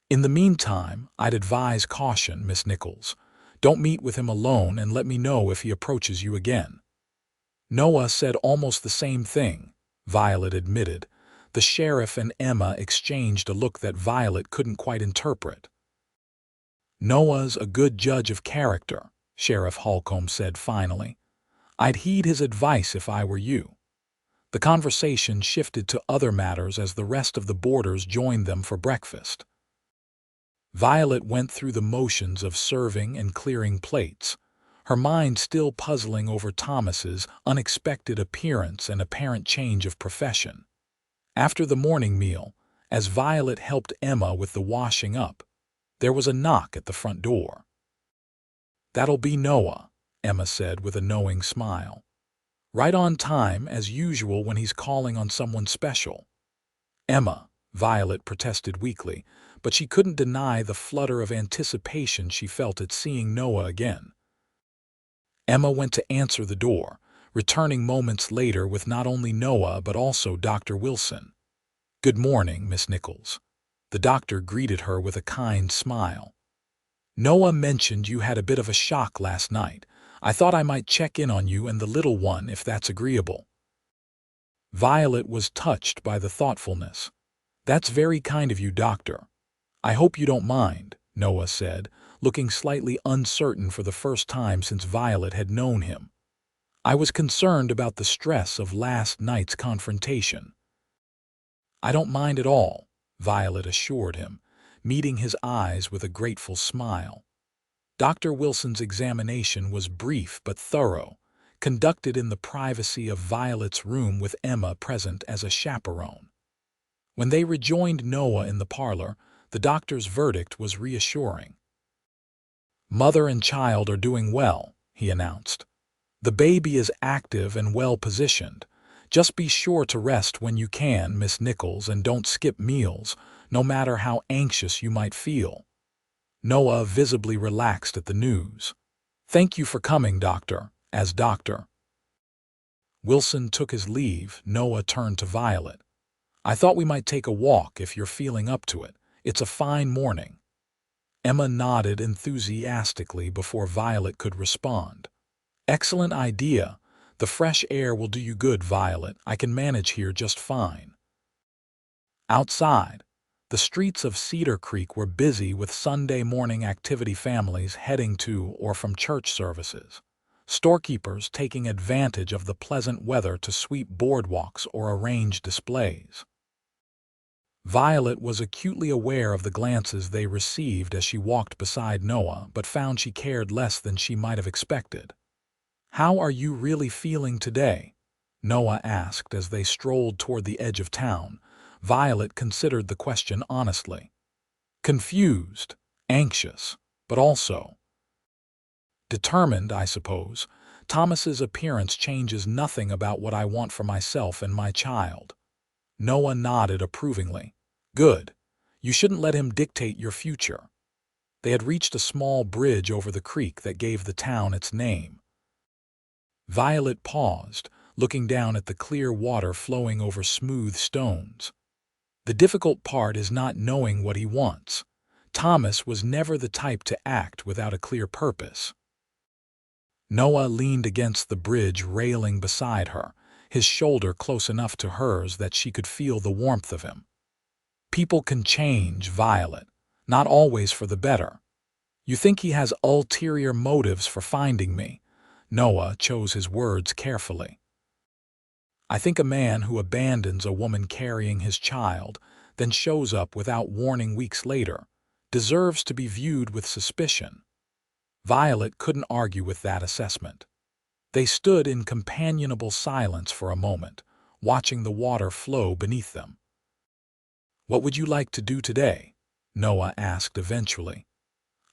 In the meantime, I'd advise caution, Miss Nichols. Don't meet with him alone and let me know if he approaches you again." "Noah said almost the same thing," Violet admitted. The sheriff and Emma exchanged a look that Violet couldn't quite interpret. "Noah's a good judge of character," Sheriff Holcomb said finally. "I'd heed his advice if I were you." The conversation shifted to other matters as the rest of the boarders joined them for breakfast. Violet went through the motions of serving and clearing plates, her mind still puzzling over Thomas's unexpected appearance and apparent change of profession. After the morning meal, as Violet helped Emma with the washing up, there was a knock at the front door. "That'll be Noah," Emma said with a knowing smile. "Right on time, as usual when he's calling on someone special." "Emma," Violet protested weakly, but she couldn't deny the flutter of anticipation she felt at seeing Noah again. Emma went to answer the door, returning moments later with not only Noah but also Dr. Wilson. "Good morning, Miss Nichols." The doctor greeted her with a kind smile. "Noah mentioned you had a bit of a shock last night. I thought I might check in on you and the little one if that's agreeable." Violet was touched by the thoughtfulness. "That's very kind of you, doctor. I hope you don't mind," Noah said, looking slightly uncertain for the first time since Violet had known him. "I was concerned about the stress of last night's confrontation." "I don't mind at all," Violet assured him, meeting his eyes with a grateful smile. Dr. Wilson's examination was brief but thorough, conducted in the privacy of Violet's room with Emma present as a chaperone. When they rejoined Noah in the parlor, the doctor's verdict was reassuring. "Mother and child are doing well," he announced. "The baby is active and well-positioned. Just be sure to rest when you can, Miss Nichols, and don't skip meals, no matter how anxious you might feel." Noah visibly relaxed at the news. "Thank you for coming, Doctor." As Dr. Wilson took his leave, Noah turned to Violet. "I thought we might take a walk if you're feeling up to it. It's a fine morning." Emma nodded enthusiastically before Violet could respond. "Excellent idea. The fresh air will do you good, Violet. I can manage here just fine." Outside, the streets of Cedar Creek were busy with Sunday morning activity, families heading to or from church services, storekeepers taking advantage of the pleasant weather to sweep boardwalks or arrange displays. Violet was acutely aware of the glances they received as she walked beside Noah, but found she cared less than she might have expected. "How are you really feeling today?" Noah asked as they strolled toward the edge of town. Violet considered the question honestly. Confused, anxious, but also determined, I suppose. Thomas's appearance changes nothing about what I want for myself and my child. Noah nodded approvingly. Good. You shouldn't let him dictate your future. They had reached a small bridge over the creek that gave the town its name. Violet paused, looking down at the clear water flowing over smooth stones. The difficult part is not knowing what he wants. Thomas was never the type to act without a clear purpose. Noah leaned against the bridge railing beside her, his shoulder close enough to hers that she could feel the warmth of him. People can change, Violet, not always for the better. You think he has ulterior motives for finding me? Noah chose his words carefully. I think a man who abandons a woman carrying his child, then shows up without warning weeks later, deserves to be viewed with suspicion. Violet couldn't argue with that assessment. They stood in companionable silence for a moment, watching the water flow beneath them. What would you like to do today? Noah asked eventually.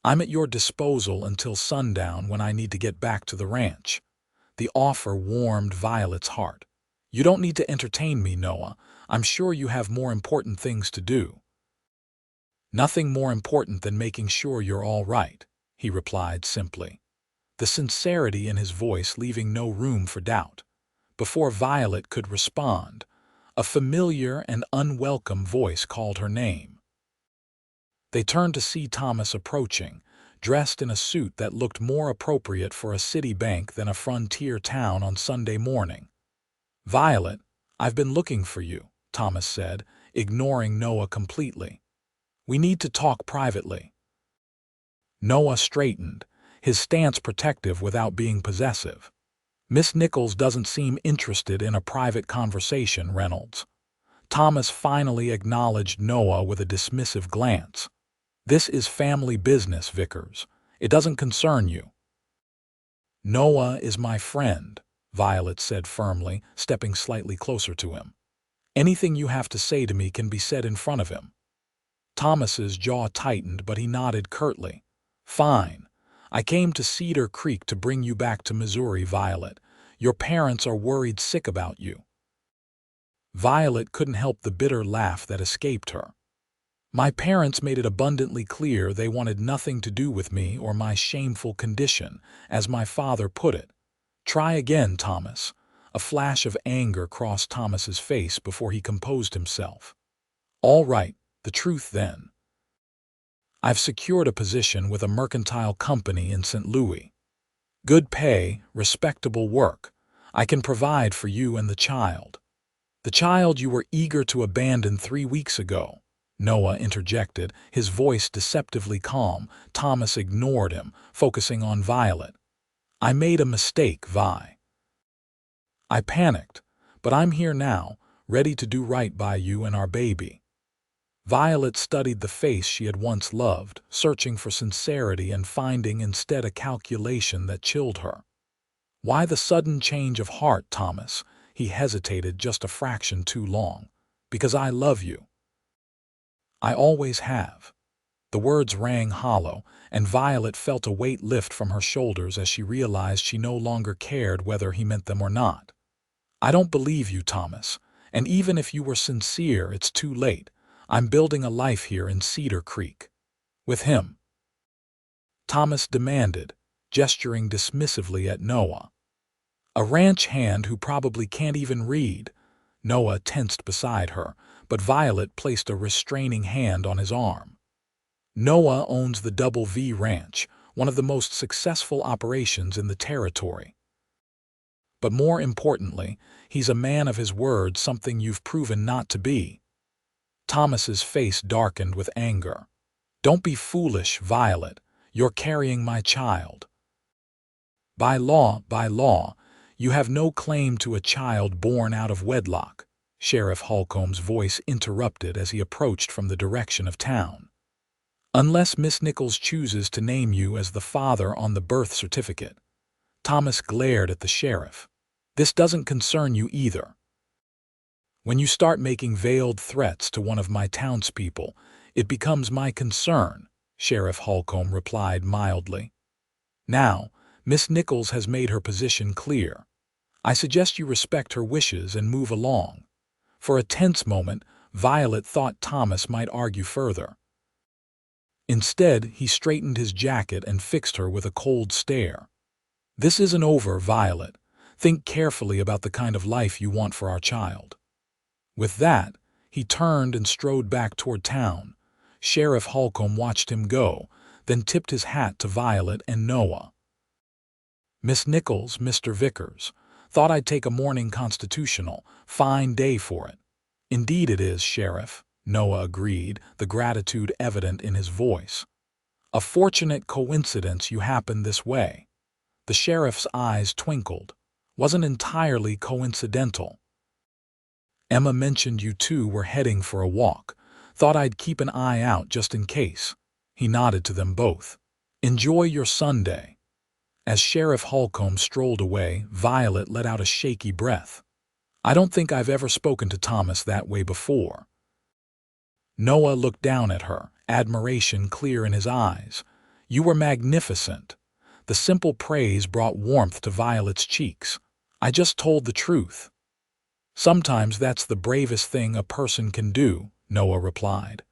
I'm at your disposal until sundown when I need to get back to the ranch. The offer warmed Violet's heart. You don't need to entertain me, Noah. I'm sure you have more important things to do. Nothing more important than making sure you're all right, he replied simply, the sincerity in his voice leaving no room for doubt. Before Violet could respond, a familiar and unwelcome voice called her name. They turned to see Thomas approaching, dressed in a suit that looked more appropriate for a city bank than a frontier town on Sunday morning. Violet, I've been looking for you, Thomas said, ignoring Noah completely. We need to talk privately. Noah straightened, his stance protective without being possessive. Miss Nichols doesn't seem interested in a private conversation, Reynolds. Thomas finally acknowledged Noah with a dismissive glance. This is family business, Vickers. It doesn't concern you. Noah is my friend, Violet said firmly, stepping slightly closer to him. Anything you have to say to me can be said in front of him. Thomas's jaw tightened, but he nodded curtly. Fine. I came to Cedar Creek to bring you back to Missouri, Violet. Your parents are worried sick about you. Violet couldn't help the bitter laugh that escaped her. My parents made it abundantly clear they wanted nothing to do with me or my shameful condition, as my father put it. Try again, Thomas. A flash of anger crossed Thomas's face before he composed himself. All right, the truth then. I've secured a position with a mercantile company in St. Louis. Good pay, respectable work. I can provide for you and the child. The child you were eager to abandon 3 weeks ago, Noah interjected, his voice deceptively calm. Thomas ignored him, focusing on Violet. I made a mistake, Vi. I panicked, but I'm here now, ready to do right by you and our baby. Violet studied the face she had once loved, searching for sincerity and finding instead a calculation that chilled her. Why the sudden change of heart, Thomas? He hesitated just a fraction too long. Because I love you. I always have. The words rang hollow, and Violet felt a weight lift from her shoulders as she realized she no longer cared whether he meant them or not. I don't believe you, Thomas, and even if you were sincere, it's too late. I'm building a life here in Cedar Creek. With him. Thomas demanded, gesturing dismissively at Noah. A ranch hand who probably can't even read. Noah tensed beside her, but Violet placed a restraining hand on his arm. Noah owns the Double V Ranch, one of the most successful operations in the territory. But more importantly, he's a man of his word, something you've proven not to be. Thomas's face darkened with anger. Don't be foolish, Violet. You're carrying my child. By law, you have no claim to a child born out of wedlock, Sheriff Holcomb's voice interrupted as he approached from the direction of town. Unless Miss Nichols chooses to name you as the father on the birth certificate. Thomas glared at the sheriff. This doesn't concern you either. When you start making veiled threats to one of my townspeople, It becomes my concern, Sheriff Holcomb replied mildly. Now, Miss Nichols has made her position clear. I suggest you respect her wishes and move along. For a tense moment, Violet thought Thomas might argue further. Instead, he straightened his jacket and fixed her with a cold stare. This isn't over, Violet. Think carefully about the kind of life you want for our child. With that, he turned and strode back toward town. Sheriff Holcomb watched him go, then tipped his hat to Violet and Noah. Miss Nichols, Mr. Vickers, thought I'd take a morning constitutional. Fine day for it. Indeed it is, Sheriff, Noah agreed, the gratitude evident in his voice. A fortunate coincidence you happened this way. The sheriff's eyes twinkled. Wasn't entirely coincidental. Emma mentioned you two were heading for a walk. Thought I'd keep an eye out just in case. He nodded to them both. Enjoy your Sunday. As Sheriff Holcomb strolled away, Violet let out a shaky breath. I don't think I've ever spoken to Thomas that way before. Noah looked down at her, admiration clear in his eyes. You were magnificent. The simple praise brought warmth to Violet's cheeks. I just told the truth. Sometimes that's the bravest thing a person can do, Noah replied.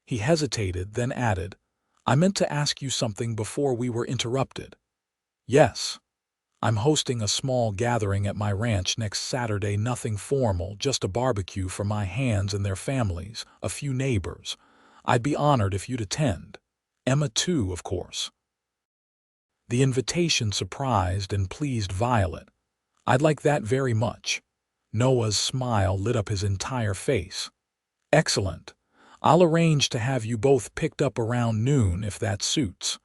He hesitated, then added, I meant to ask you something before we were interrupted. Yes. I'm hosting a small gathering at my ranch next Saturday, nothing formal, just a barbecue for my hands and their families, a few neighbors. I'd be honored if you'd attend. Emma too, of course. The invitation surprised and pleased Violet. I'd like that very much. Noah's smile lit up his entire face. Excellent. I'll arrange to have you both picked up around noon if that suits.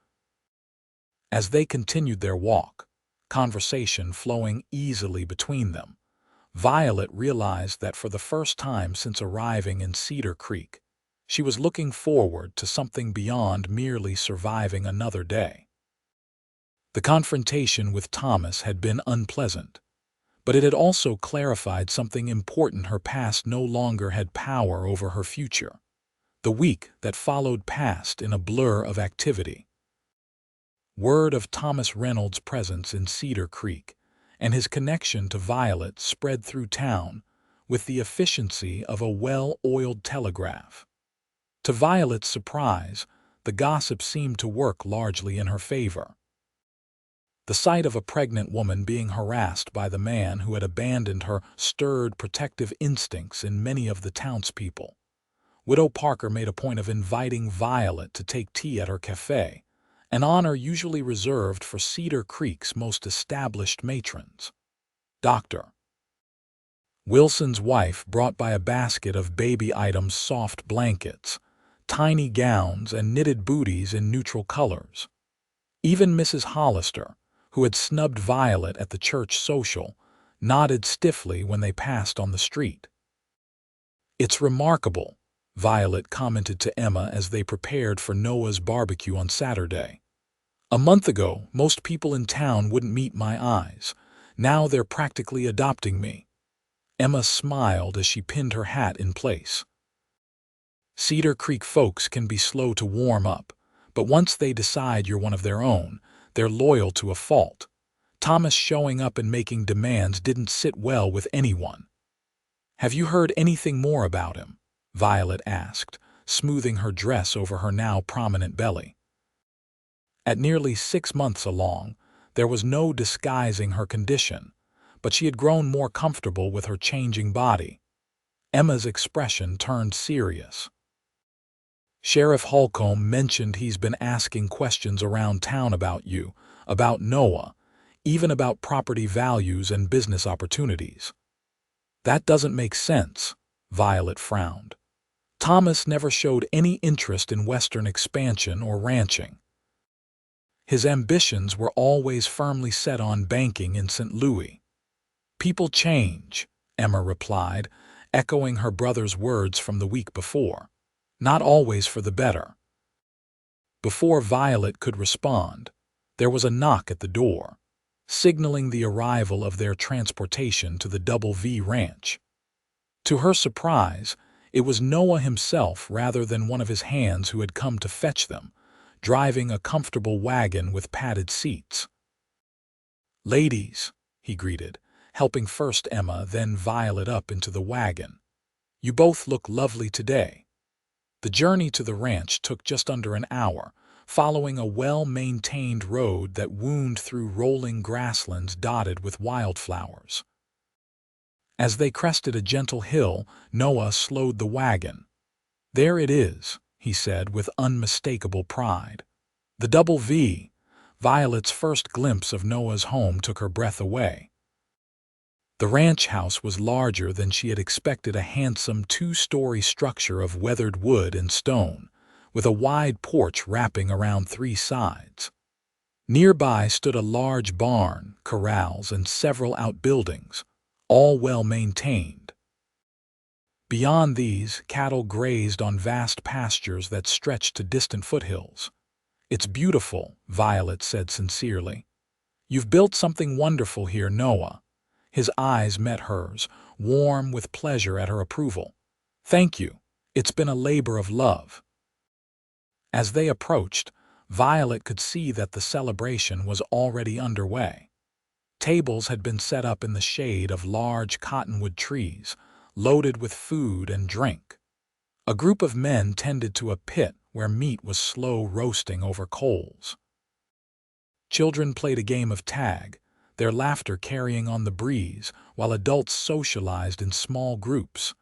As they continued their walk, conversation flowing easily between them, Violet realized that for the first time since arriving in Cedar Creek, she was looking forward to something beyond merely surviving another day. The confrontation with Thomas had been unpleasant, but it had also clarified something important. Her past no longer had power over her future. The week that followed passed in a blur of activity. Word of Thomas Reynolds' presence in Cedar Creek and his connection to Violet spread through town with the efficiency of a well-oiled telegraph. To Violet's surprise, the gossip seemed to work largely in her favor. The sight of a pregnant woman being harassed by the man who had abandoned her stirred protective instincts in many of the townspeople. Widow Parker made a point of inviting Violet to take tea at her cafe, an honor usually reserved for Cedar Creek's most established matrons. Dr. Wilson's wife brought by a basket of baby items, soft blankets, tiny gowns, and knitted booties in neutral colors. Even Mrs. Hollister, who had snubbed Violet at the church social, nodded stiffly when they passed on the street. It's remarkable, Violet commented to Emma as they prepared for Noah's barbecue on Saturday. A month ago, most people in town wouldn't meet my eyes. Now they're practically adopting me. Emma smiled as she pinned her hat in place. Cedar Creek folks can be slow to warm up, but once they decide you're one of their own, they're loyal to a fault. Thomas showing up and making demands didn't sit well with anyone. Have you heard anything more about him? Violet asked, smoothing her dress over her now prominent belly. At nearly 6 months along, there was no disguising her condition, but she had grown more comfortable with her changing body. Emma's expression turned serious. Sheriff Holcomb mentioned he's been asking questions around town about you, about Noah, even about property values and business opportunities. That doesn't make sense, Violet frowned. Thomas never showed any interest in Western expansion or ranching. His ambitions were always firmly set on banking in St. Louis. People change, Emma replied, echoing her brother's words from the week before. Not always for the better. Before Violet could respond, there was a knock at the door, signaling the arrival of their transportation to the Double V Ranch. To her surprise, It was Noah himself rather than one of his hands who had come to fetch them, driving a comfortable wagon with padded seats. "Ladies," he greeted, helping first Emma, then Violet up into the wagon. "You both look lovely today." The journey to the ranch took just under an hour, following a well-maintained road that wound through rolling grasslands dotted with wildflowers. As they crested a gentle hill, Noah slowed the wagon. "There it is," he said with unmistakable pride. "The double V." Violet's first glimpse of Noah's home took her breath away. The ranch house was larger than she had expected, a handsome two-story structure of weathered wood and stone, with a wide porch wrapping around three sides. Nearby stood a large barn, corrals, and several outbuildings, all well maintained. Beyond these, cattle grazed on vast pastures that stretched to distant foothills. "It's beautiful," Violet said sincerely. "You've built something wonderful here, Noah." His eyes met hers, warm with pleasure at her approval. "Thank you. It's been a labor of love." As they approached, Violet could see that the celebration was already underway. Tables had been set up in the shade of large cottonwood trees, loaded with food and drink. A group of men tended to a pit where meat was slow roasting over coals. Children played a game of tag, their laughter carrying on the breeze, while adults socialized in small groups.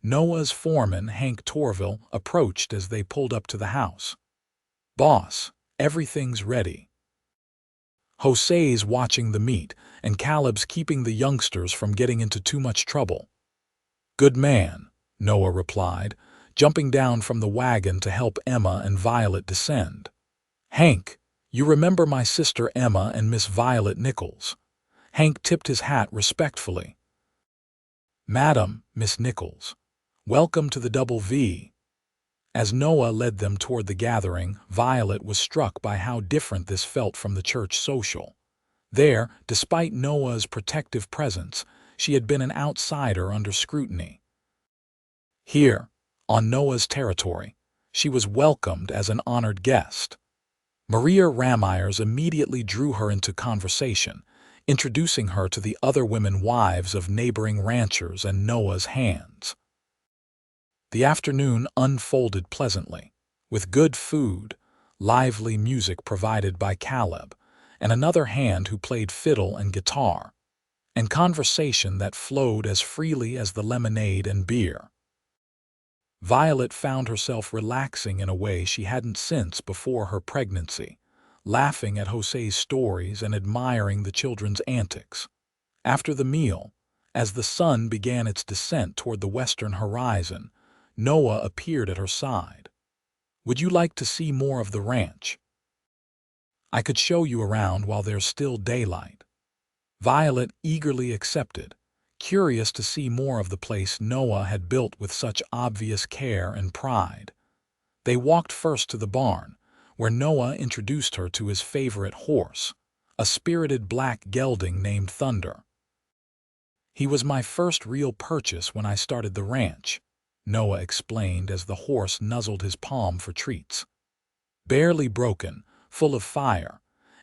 Noah's foreman, Hank Torville, approached as they pulled up to the house. "Boss, everything's ready." Jose's watching the meat, and Caleb's keeping the youngsters from getting into too much trouble. "Good man," Noah replied, jumping down from the wagon to help Emma and Violet descend. "Hank, you remember my sister Emma and Miss Violet Nichols?" Hank tipped his hat respectfully. "Madam, Miss Nichols, welcome to the Double V." As Noah led them toward the gathering, Violet was struck by how different this felt from the church social. There, despite Noah's protective presence, she had been an outsider under scrutiny. Here, on Noah's territory, she was welcomed as an honored guest. Maria Ramires immediately drew her into conversation, introducing her to the other women wives of neighboring ranchers and Noah's hands. The afternoon unfolded pleasantly, with good food, lively music provided by Caleb, and another hand who played fiddle and guitar, and conversation that flowed as freely as the lemonade and beer. Violet found herself relaxing in a way she hadn't since before her pregnancy, laughing at Jose's stories and admiring the children's antics. After the meal, as the sun began its descent toward the western horizon, Noah appeared at her side. "Would you like to see more of the ranch? I could show you around while there's still daylight." Violet eagerly accepted, curious to see more of the place Noah had built with such obvious care and pride. They walked first to the barn, where Noah introduced her to his favorite horse, a spirited black gelding named Thunder. "He was my first real purchase when I started the ranch," Noah explained as the horse nuzzled his palm for treats. "Barely broken, full of fire.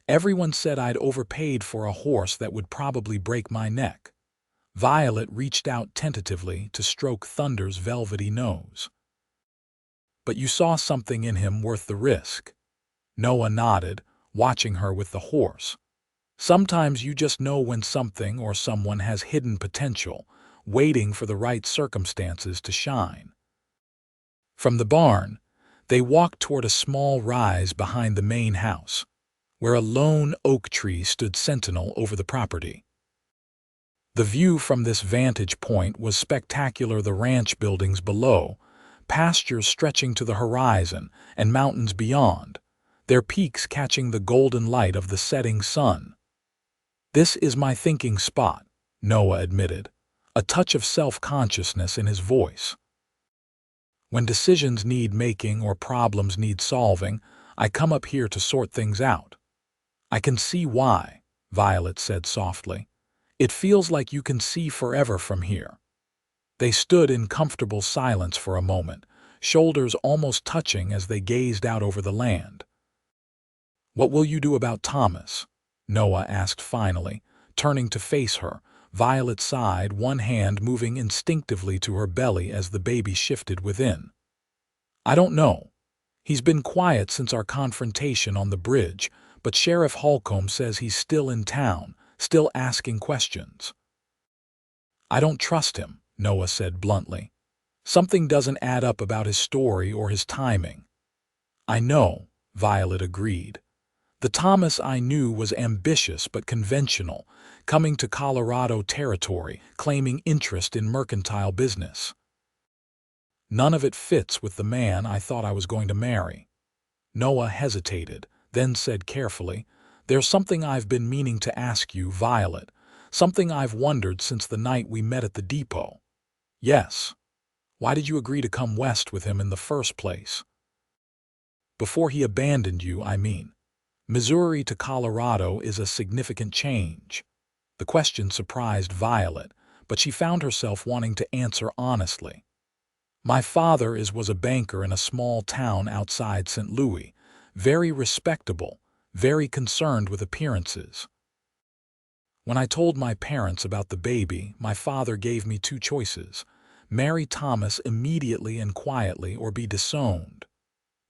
Everyone said I'd overpaid for a horse that would probably break my neck." Violet reached out tentatively to stroke Thunder's velvety nose. "But you saw something in him worth the risk." Noah nodded, watching her with the horse. "Sometimes you just know when something or someone has hidden potential, waiting for the right circumstances to shine." From the barn, they walked toward a small rise behind the main house, where a lone oak tree stood sentinel over the property. The view from this vantage point was spectacular. The ranch buildings below, pastures stretching to the horizon, and mountains beyond, their peaks catching the golden light of the setting sun. "This is my thinking spot," Noah admitted, a touch of self-consciousness in his voice. "When decisions need making or problems need solving, I come up here to sort things out." "I can see why," Violet said softly. "It feels like you can see forever from here." They stood in comfortable silence for a moment, shoulders almost touching as they gazed out over the land. "What will you do about Thomas?" Noah asked finally, turning to face her. Violet sighed, one hand moving instinctively to her belly as the baby shifted within. "I don't know. He's been quiet since our confrontation on the bridge, but Sheriff Holcomb says he's still in town, still asking questions." "I don't trust him," Noah said bluntly. "Something doesn't add up about his story or his timing." "I know," Violet agreed. "The Thomas I knew was ambitious but conventional, coming to Colorado territory, claiming interest in mercantile business. None of it fits with the man I thought I was going to marry." Noah hesitated, then said carefully, "There's something I've been meaning to ask you, Violet, something I've wondered since the night we met at the depot." "Yes. Why did you agree to come west with him in the first place?" "Before he abandoned you, I mean. Missouri to Colorado is a significant change." The question surprised Violet, but she found herself wanting to answer honestly. "My father was a banker in a small town outside St. Louis, very respectable, very concerned with appearances. When I told my parents about the baby, my father gave me two choices: marry Thomas immediately and quietly or be disowned."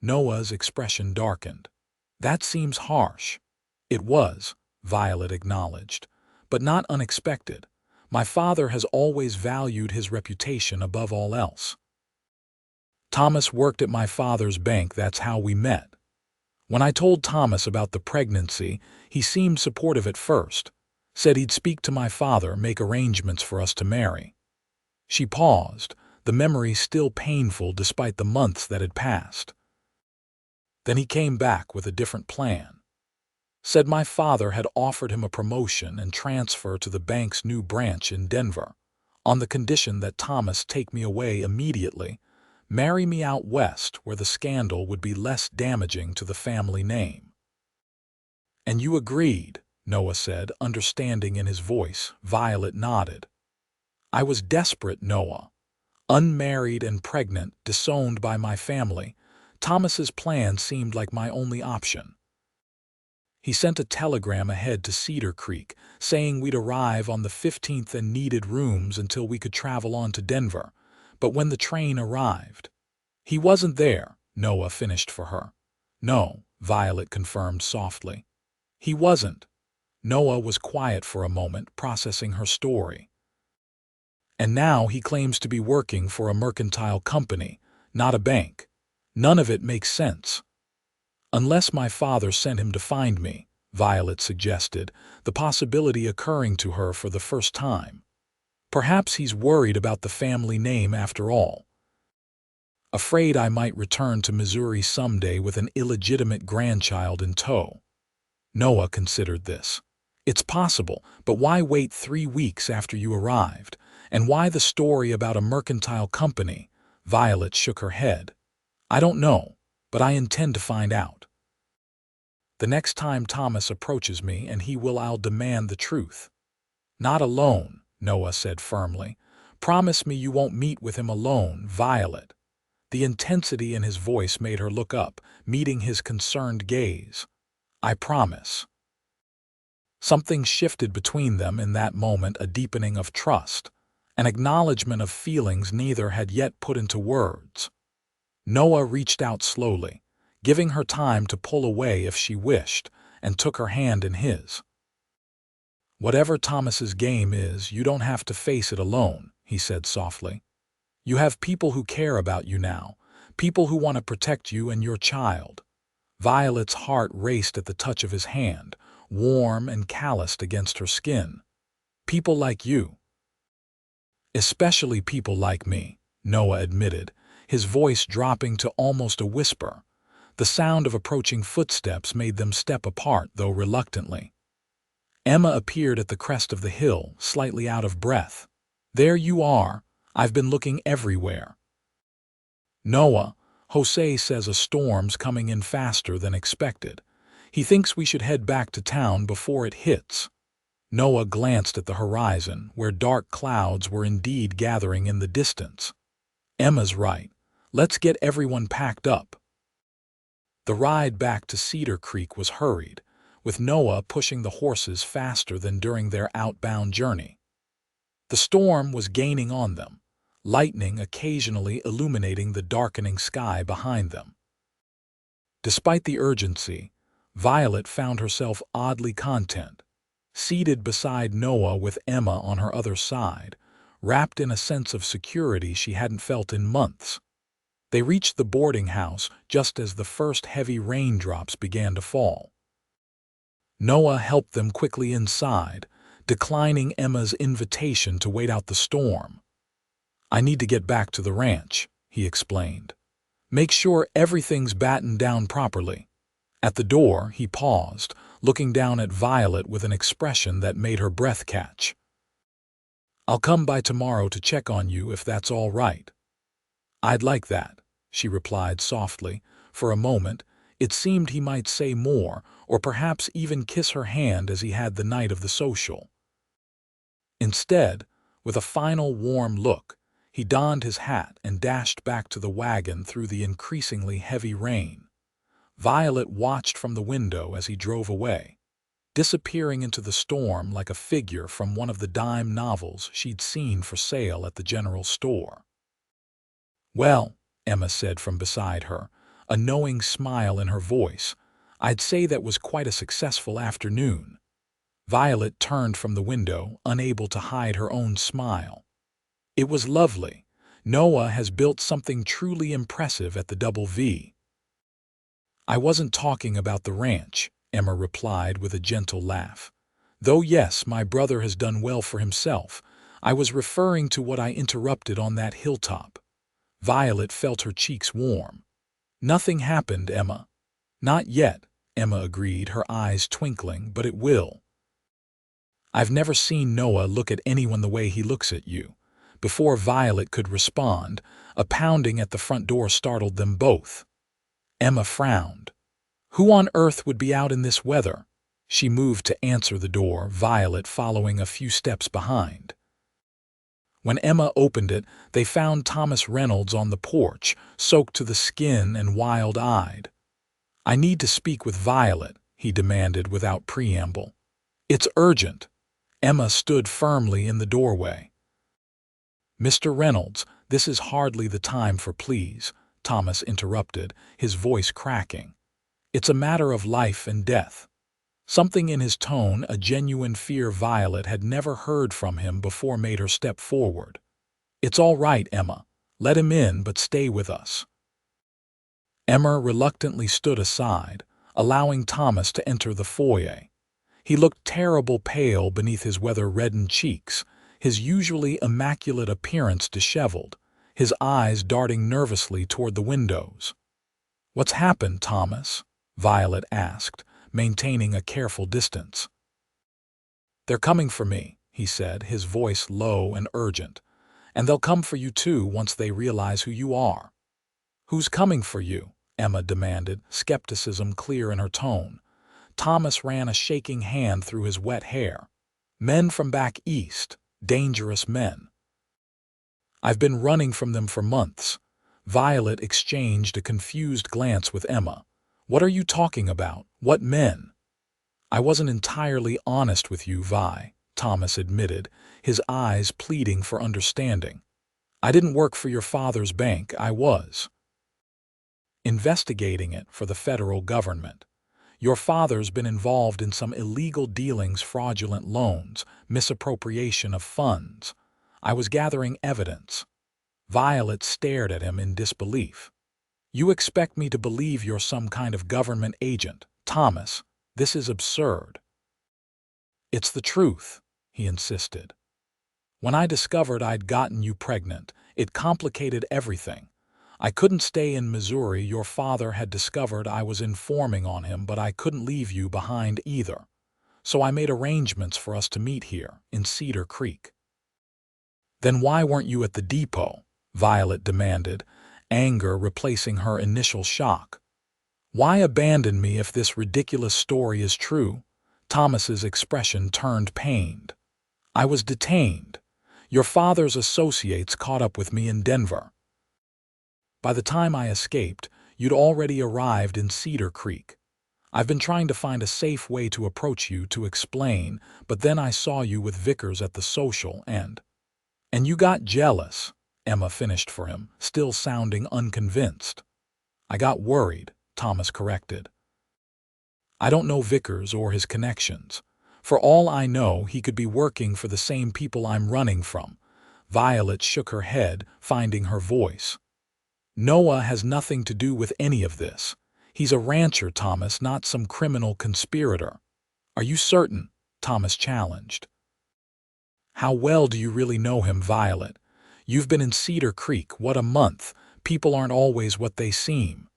Noah's expression darkened. "That seems harsh." "It was," Violet acknowledged, "but not unexpected. My father has always valued his reputation above all else. Thomas worked at my father's bank, that's how we met. When I told Thomas about the pregnancy, he seemed supportive at first, said he'd speak to my father, make arrangements for us to marry." She paused, the memory still painful despite the months that had passed. "Then he came back with a different plan. Said my father had offered him a promotion and transfer to the bank's new branch in Denver, on the condition that Thomas take me away immediately, marry me out west where the scandal would be less damaging to the family name." "And you agreed," Noah said, understanding in his voice. Violet nodded. "I was desperate, Noah. Unmarried and pregnant, disowned by my family, Thomas's plan seemed like my only option. He sent a telegram ahead to Cedar Creek, saying we'd arrive on the 15th and needed rooms until we could travel on to Denver. But when the train arrived, he wasn't there," Noah finished for her. "No," Violet confirmed softly. "He wasn't." Noah was quiet for a moment, processing her story. "And now he claims to be working for a mercantile company, not a bank. None of it makes sense." "Unless my father sent him to find me," Violet suggested, the possibility occurring to her for the first time. "Perhaps he's worried about the family name after all. Afraid I might return to Missouri someday with an illegitimate grandchild in tow." Noah considered this. "It's possible, but why wait 3 weeks after you arrived? And why the story about a mercantile company?" Violet shook her head. "I don't know, but I intend to find out. The next time Thomas approaches me, and I'll demand the truth." "Not alone," Noah said firmly. "Promise me you won't meet with him alone, Violet." The intensity in his voice made her look up, meeting his concerned gaze. "I promise." Something shifted between them in that moment, a deepening of trust, an acknowledgement of feelings neither had yet put into words. Noah reached out slowly, giving her time to pull away if she wished, and took her hand in his. "Whatever Thomas's game is, you don't have to face it alone," he said softly. "You have people who care about you now, people who want to protect you and your child." Violet's heart raced at the touch of his hand, warm and calloused against her skin. "People like you." "Especially people like me," Noah admitted, his voice dropping to almost a whisper. The sound of approaching footsteps made them step apart, though reluctantly. Emma appeared at the crest of the hill, slightly out of breath. "There you are. I've been looking everywhere." "Noah, Jose says a storm's coming in faster than expected. He thinks we should head back to town before it hits." Noah glanced at the horizon, where dark clouds were indeed gathering in the distance. Emma's right. Let's get everyone packed up. The ride back to Cedar Creek was hurried, with Noah pushing the horses faster than during their outbound journey. The storm was gaining on them, lightning occasionally illuminating the darkening sky behind them. Despite the urgency, Violet found herself oddly content, seated beside Noah with Emma on her other side, wrapped in a sense of security she hadn't felt in months. They reached the boarding house just as the first heavy raindrops began to fall. Noah helped them quickly inside, declining Emma's invitation to wait out the storm. "I need to get back to the ranch," he explained. "Make sure everything's battened down properly." At the door, he paused, looking down at Violet with an expression that made her breath catch. "I'll come by tomorrow to check on you if that's all right." "I'd like that," she replied softly. For a moment, it seemed he might say more, or perhaps even kiss her hand as he had the night of the social. Instead, with a final warm look, he donned his hat and dashed back to the wagon through the increasingly heavy rain. Violet watched from the window as he drove away, disappearing into the storm like a figure from one of the dime novels she'd seen for sale at the general store. "Well," Emma said from beside her, a knowing smile in her voice, "I'd say that was quite a successful afternoon." Violet turned from the window, unable to hide her own smile. "It was lovely. Noah has built something truly impressive at the Double V." "I wasn't talking about the ranch," Emma replied with a gentle laugh. "Though yes, my brother has done well for himself. I was referring to what I interrupted on that hilltop." Violet felt her cheeks warm. "Nothing happened, Emma." "Not yet," Emma agreed, her eyes twinkling, "but it will." "I've never seen Noah look at anyone the way he looks at you." Before Violet could respond, a pounding at the front door startled them both. Emma frowned. Who on earth would be out in this weather? She moved to answer the door, Violet following a few steps behind. When Emma opened it, they found Thomas Reynolds on the porch, soaked to the skin and wild-eyed. "I need to speak with Violet," he demanded without preamble. "It's urgent." Emma stood firmly in the doorway. "Mr. Reynolds, this is hardly the time for pleas," Thomas interrupted, his voice cracking. "It's a matter of life and death." Something in his tone, a genuine fear Violet had never heard from him before, made her step forward. "It's all right, Emma. Let him in, but stay with us." Emma reluctantly stood aside, allowing Thomas to enter the foyer. He looked terrible pale beneath his weather-reddened cheeks, his usually immaculate appearance disheveled, his eyes darting nervously toward the windows. "What's happened, Thomas?" Violet asked, maintaining a careful distance. "They're coming for me," he said, his voice low and urgent. "And they'll come for you too once they realize who you are." "Who's coming for you?" Emma demanded, skepticism clear in her tone. Thomas ran a shaking hand through his wet hair. "Men from back east. Dangerous men. I've been running from them for months." Violet exchanged a confused glance with Emma. "What are you talking about? What men?" "I wasn't entirely honest with you, Vi," Thomas admitted, his eyes pleading for understanding. "I didn't work for your father's bank. I was investigating it for the federal government. Your father's been involved in some illegal dealings, fraudulent loans, misappropriation of funds. I was gathering evidence." Violet stared at him in disbelief. "You expect me to believe you're some kind of government agent, Thomas? This is absurd." "It's the truth," he insisted. "When I discovered I'd gotten you pregnant, it complicated everything. I couldn't stay in Missouri. Your father had discovered I was informing on him, but I couldn't leave you behind either. So I made arrangements for us to meet here, in Cedar Creek." "Then why weren't you at the depot?" Violet demanded, anger replacing her initial shock. "Why abandon me if this ridiculous story is true?" Thomas's expression turned pained. I was detained. Your father's associates caught up with me in Denver. By the time I escaped, you'd already arrived in Cedar Creek. I've been trying to find a safe way to approach you to explain, but then I saw you with Vickers at the social and you got jealous, Emma finished for him, still sounding unconvinced. I got worried, Thomas corrected. I don't know Vickers or his connections. For all I know, he could be working for the same people I'm running from. Violet shook her head, finding her voice. Noah has nothing to do with any of this. He's a rancher, Thomas, not some criminal conspirator. Are you certain? Thomas challenged. How well do you really know him, Violet? You've been in Cedar Creek, what, a month? People aren't always what they seem.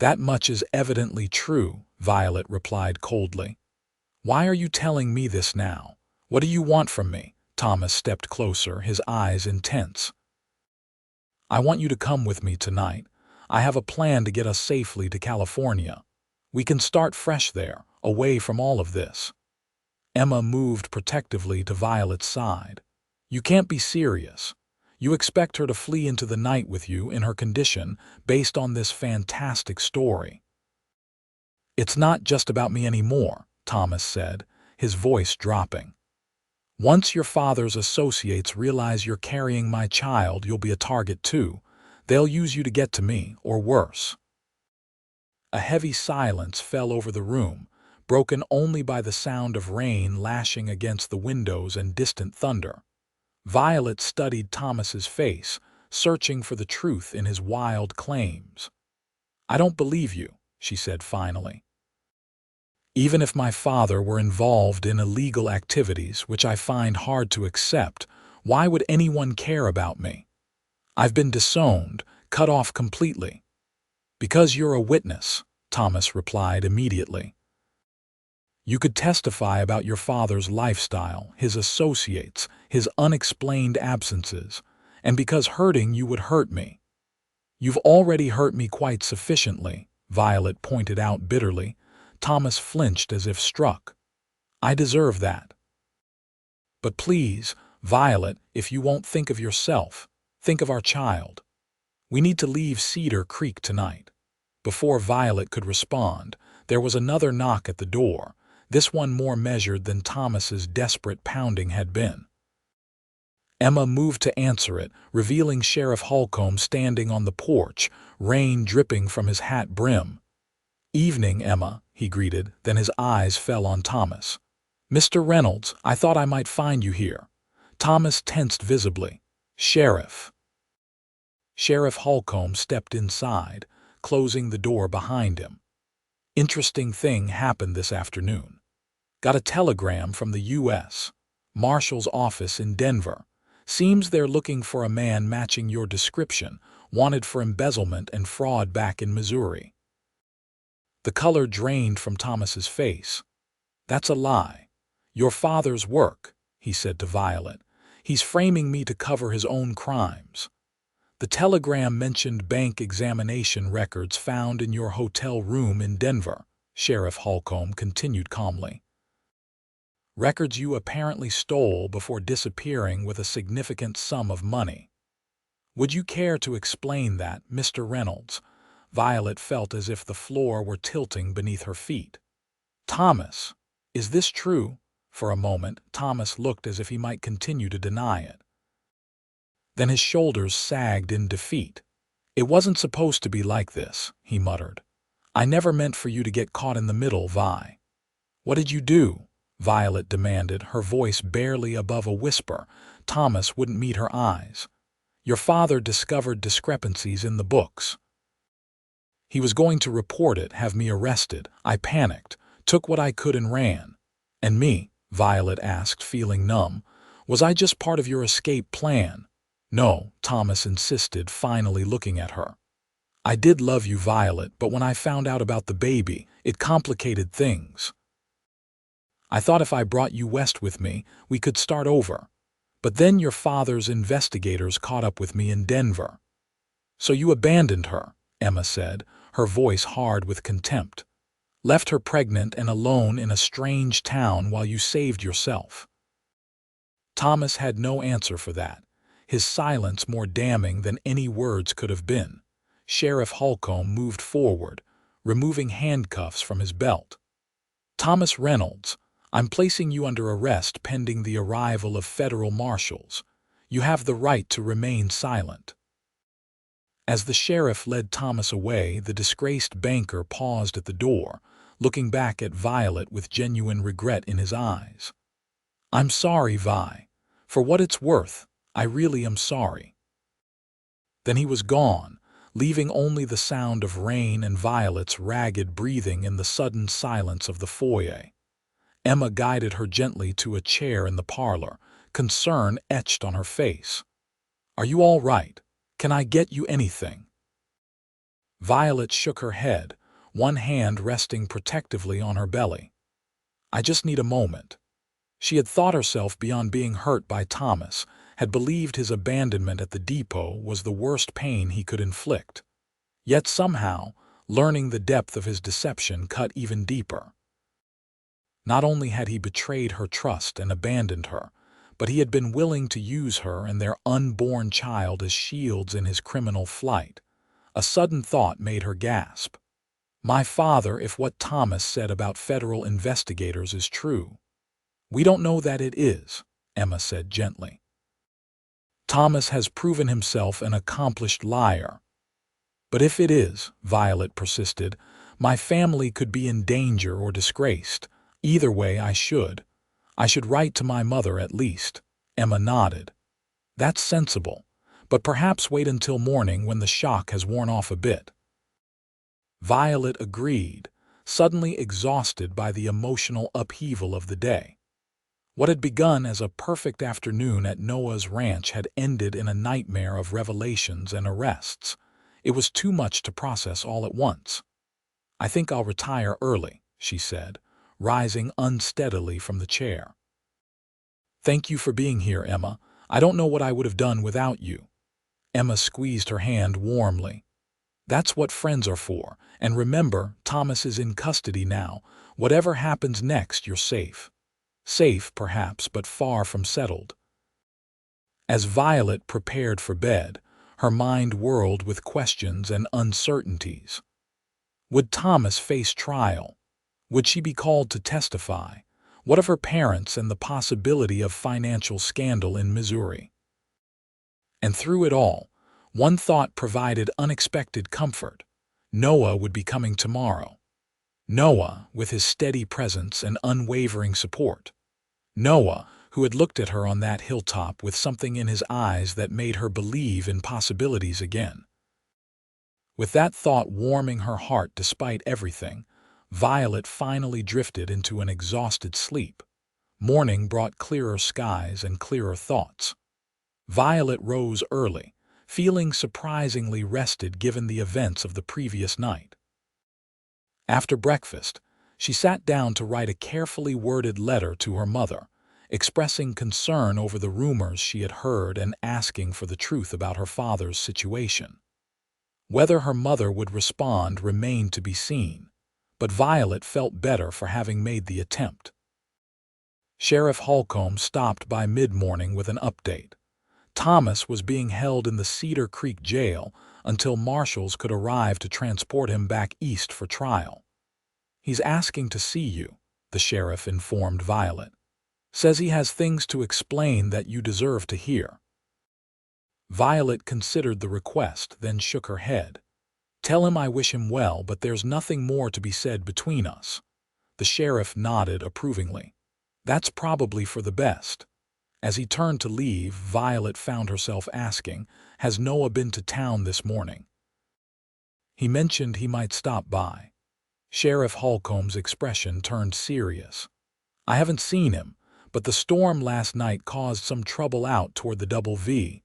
That much is evidently true, Violet replied coldly. Why are you telling me this now? What do you want from me? Thomas stepped closer, his eyes intense. I want you to come with me tonight. I have a plan to get us safely to California. We can start fresh there, away from all of this. Emma moved protectively to Violet's side. You can't be serious. You expect her to flee into the night with you in her condition based on this fantastic story. It's not just about me anymore, Thomas said, his voice dropping. Once your father's associates realize you're carrying my child, you'll be a target too. They'll use you to get to me, or worse. A heavy silence fell over the room, broken only by the sound of rain lashing against the windows and distant thunder. Violet studied Thomas's face, searching for the truth in his wild claims. I don't believe you, she said finally. Even if my father were involved in illegal activities, which I find hard to accept, why would anyone care about me? I've been disowned, cut off completely. Because you're a witness, Thomas replied immediately. You could testify about your father's lifestyle, his associates, his unexplained absences, and because hurting you would hurt me. You've already hurt me quite sufficiently, Violet pointed out bitterly. Thomas flinched as if struck. I deserve that. But please, Violet, if you won't think of yourself, think of our child. We need to leave Cedar Creek tonight. Before Violet could respond, there was another knock at the door, this one more measured than Thomas's desperate pounding had been. Emma moved to answer it, revealing Sheriff Holcomb standing on the porch, rain dripping from his hat brim. Evening, Emma, he greeted, then his eyes fell on Thomas. Mr. Reynolds, I thought I might find you here. Thomas tensed visibly. Sheriff. Sheriff Holcomb stepped inside, closing the door behind him. Interesting thing happened this afternoon. Got a telegram from the U.S. Marshal's office in Denver. Seems they're looking for a man matching your description, wanted for embezzlement and fraud back in Missouri. The color drained from Thomas's face. That's a lie. Your father's work, he said to Violet. He's framing me to cover his own crimes. The telegram mentioned bank examination records found in your hotel room in Denver, Sheriff Holcomb continued calmly. Records you apparently stole before disappearing with a significant sum of money. Would you care to explain that, Mr. Reynolds? Violet felt as if the floor were tilting beneath her feet. Thomas, is this true? For a moment, Thomas looked as if he might continue to deny it. Then his shoulders sagged in defeat. It wasn't supposed to be like this, he muttered. I never meant for you to get caught in the middle, Vi. What did you do? Violet demanded, her voice barely above a whisper. Thomas wouldn't meet her eyes. Your father discovered discrepancies in the books. He was going to report it, have me arrested. I panicked, took what I could and ran. And me? Violet asked, feeling numb. Was I just part of your escape plan? No, Thomas insisted, finally looking at her. I did love you, Violet, but when I found out about the baby, it complicated things. I thought if I brought you west with me, we could start over. But then your father's investigators caught up with me in Denver. So you abandoned her, Emma said, her voice hard with contempt. Left her pregnant and alone in a strange town while you saved yourself." Thomas had no answer for that, his silence more damning than any words could have been. Sheriff Holcomb moved forward, removing handcuffs from his belt. "Thomas Reynolds, I'm placing you under arrest pending the arrival of federal marshals. You have the right to remain silent." As the sheriff led Thomas away, the disgraced banker paused at the door, looking back at Violet with genuine regret in his eyes. "I'm sorry, Vi. For what it's worth, I really am sorry." Then he was gone, leaving only the sound of rain and Violet's ragged breathing in the sudden silence of the foyer. Emma guided her gently to a chair in the parlor, concern etched on her face. "Are you all right? Can I get you anything?" Violet shook her head, one hand resting protectively on her belly. "I just need a moment." She had thought herself beyond being hurt by Thomas, had believed his abandonment at the depot was the worst pain he could inflict. Yet somehow, learning the depth of his deception cut even deeper. Not only had he betrayed her trust and abandoned her, but he had been willing to use her and their unborn child as shields in his criminal flight. A sudden thought made her gasp. "My father, if what Thomas said about federal investigators is true." "We don't know that it is," Emma said gently. "Thomas has proven himself an accomplished liar." "But if it is," Violet persisted, "my family could be in danger or disgraced. Either way, I should write to my mother at least." Emma nodded. "That's sensible, but perhaps wait until morning when the shock has worn off a bit." Violet agreed, suddenly exhausted by the emotional upheaval of the day. What had begun as a perfect afternoon at Noah's ranch had ended in a nightmare of revelations and arrests. It was too much to process all at once. "I think I'll retire early," she said, rising unsteadily from the chair. "Thank you for being here, Emma. I don't know what I would have done without you." Emma squeezed her hand warmly. "That's what friends are for, and remember, Thomas is in custody now. Whatever happens next, you're safe." Safe, perhaps, but far from settled. As Violet prepared for bed, her mind whirled with questions and uncertainties. Would Thomas face trial? Would she be called to testify? What of her parents and the possibility of financial scandal in Missouri? And through it all, one thought provided unexpected comfort. Noah would be coming tomorrow. Noah, with his steady presence and unwavering support. Noah, who had looked at her on that hilltop with something in his eyes that made her believe in possibilities again. With that thought warming her heart despite everything, Violet finally drifted into an exhausted sleep. Morning brought clearer skies and clearer thoughts. Violet rose early, feeling surprisingly rested given the events of the previous night. After breakfast, she sat down to write a carefully worded letter to her mother, expressing concern over the rumors she had heard and asking for the truth about her father's situation. Whether her mother would respond remained to be seen, but Violet felt better for having made the attempt. Sheriff Holcomb stopped by mid-morning with an update. Thomas was being held in the Cedar Creek jail until marshals could arrive to transport him back east for trial. "He's asking to see you," the sheriff informed Violet. "Says he has things to explain that you deserve to hear." Violet considered the request, then shook her head. "Tell him I wish him well, but there's nothing more to be said between us." The sheriff nodded approvingly. "That's probably for the best." As he turned to leave, Violet found herself asking, "Has Noah been to town this morning?" "He mentioned he might stop by." Sheriff Holcomb's expression turned serious. "I haven't seen him, but the storm last night caused some trouble out toward the Double V.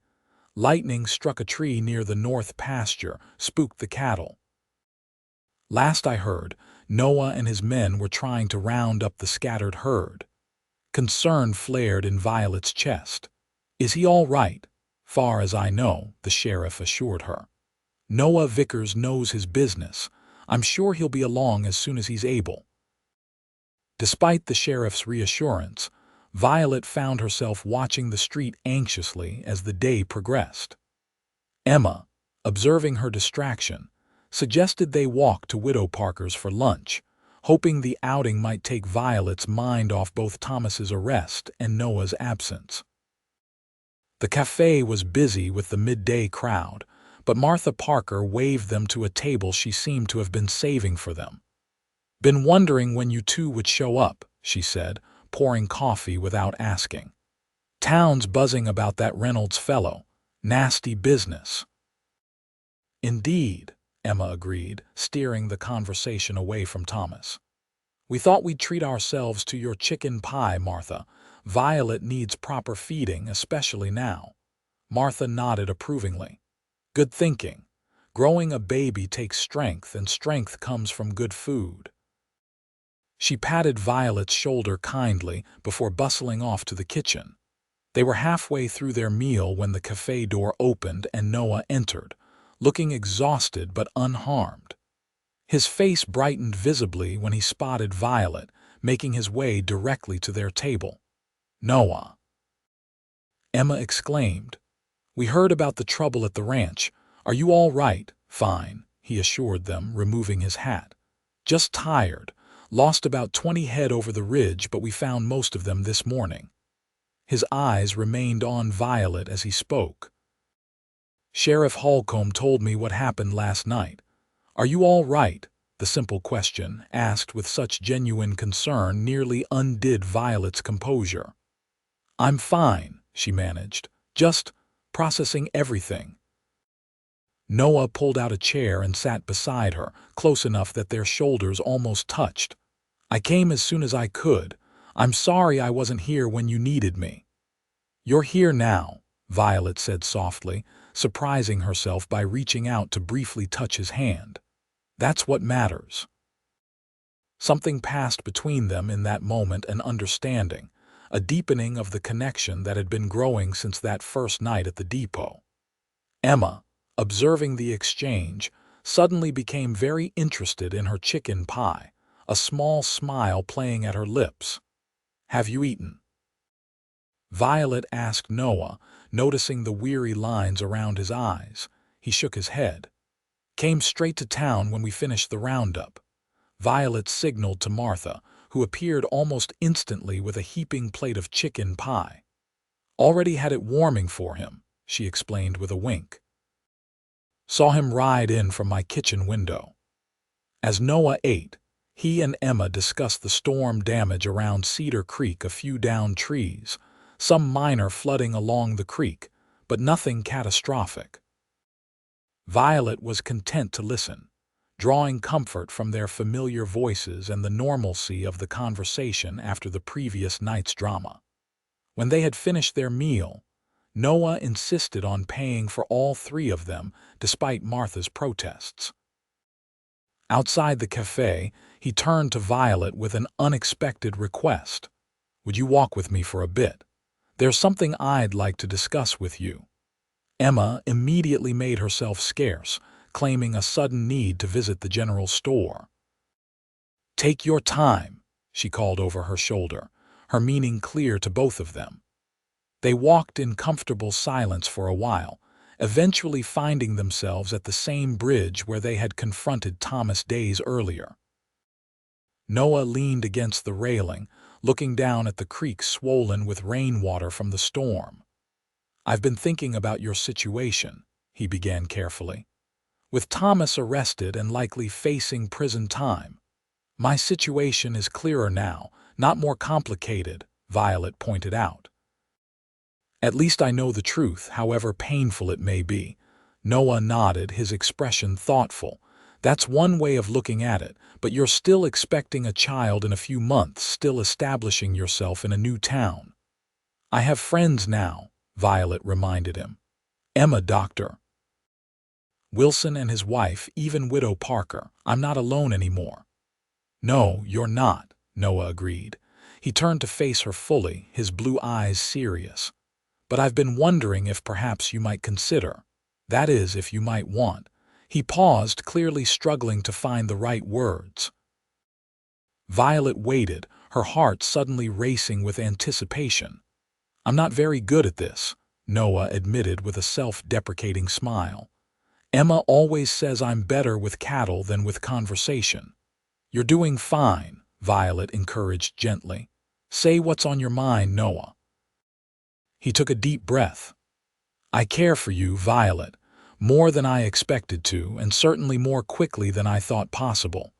Lightning struck a tree near the north pasture, spooked the cattle. Last I heard, Noah and his men were trying to round up the scattered herd." Concern flared in Violet's chest. "Is he all right?" "Far as I know," the sheriff assured her. "Noah Vickers knows his business. I'm sure he'll be along as soon as he's able." Despite the sheriff's reassurance, Violet found herself watching the street anxiously as the day progressed. Emma, observing her distraction, suggested they walk to Widow Parker's for lunch, hoping the outing might take Violet's mind off both Thomas's arrest and Noah's absence. The cafe was busy with the midday crowd, but Martha Parker waved them to a table she seemed to have been saving for them. "Been wondering when you two would show up," she said, pouring coffee without asking. "Town's buzzing about that Reynolds fellow. Nasty business." "Indeed," Emma agreed, steering the conversation away from Thomas. "We thought we'd treat ourselves to your chicken pie, Martha. Violet needs proper feeding, especially now." Martha nodded approvingly. "Good thinking. Growing a baby takes strength, and strength comes from good food." She patted Violet's shoulder kindly before bustling off to the kitchen. They were halfway through their meal when the cafe door opened and Noah entered, looking exhausted but unharmed. His face brightened visibly when he spotted Violet, making his way directly to their table. "Noah!" Emma exclaimed. "We heard about the trouble at the ranch. Are you all right?" "Fine," he assured them, removing his hat. "Just tired. Lost about 20 head over the ridge, but we found most of them this morning." His eyes remained on Violet as he spoke. "Sheriff Holcomb told me what happened last night. Are you all right?" The simple question, asked with such genuine concern, nearly undid Violet's composure. "I'm fine," she managed, "just processing everything." Noah pulled out a chair and sat beside her, close enough that their shoulders almost touched. "I came as soon as I could. I'm sorry I wasn't here when you needed me." "You're here now," Violet said softly, surprising herself by reaching out to briefly touch his hand. "That's what matters." Something passed between them in that moment, an understanding, a deepening of the connection that had been growing since that first night at the depot. Emma, observing the exchange, suddenly became very interested in her chicken pie, a small smile playing at her lips. "Have you eaten?" Violet asked Noah, noticing the weary lines around his eyes. He shook his head. "Came straight to town when we finished the roundup." Violet signaled to Martha, who appeared almost instantly with a heaping plate of chicken pie. "Already had it warming for him," she explained with a wink. "Saw him ride in from my kitchen window." As Noah ate, he and Emma discussed the storm damage around Cedar Creek, a few downed trees, some minor flooding along the creek, but nothing catastrophic. Violet was content to listen, drawing comfort from their familiar voices and the normalcy of the conversation after the previous night's drama. When they had finished their meal, Noah insisted on paying for all three of them, despite Martha's protests. Outside the cafe, he turned to Violet with an unexpected request. "Would you walk with me for a bit? There's something I'd like to discuss with you." Emma immediately made herself scarce, claiming a sudden need to visit the general store. "Take your time," she called over her shoulder, her meaning clear to both of them. They walked in comfortable silence for a while, eventually finding themselves at the same bridge where they had confronted Thomas days earlier. Noah leaned against the railing, looking down at the creek swollen with rainwater from the storm. "I've been thinking about your situation," he began carefully. "With Thomas arrested and likely facing prison time. My situation is clearer now, not more complicated," Violet pointed out. "At least I know the truth, however painful it may be." Noah nodded, his expression thoughtful. "That's one way of looking at it, but you're still expecting a child in a few months, still establishing yourself in a new town." "I have friends now," Violet reminded him. "Emma, Dr. Wilson and his wife, even Widow Parker. I'm not alone anymore." "No, you're not," Noah agreed. He turned to face her fully, his blue eyes serious. "But I've been wondering if perhaps you might consider, that is, if you might want." He paused, clearly struggling to find the right words. Violet waited, her heart suddenly racing with anticipation. "I'm not very good at this," Noah admitted with a self-deprecating smile. "Emma always says I'm better with cattle than with conversation." "You're doing fine," Violet encouraged gently. "Say what's on your mind, Noah." He took a deep breath. "I care for you, Violet, more than I expected to, and certainly more quickly than I thought possible.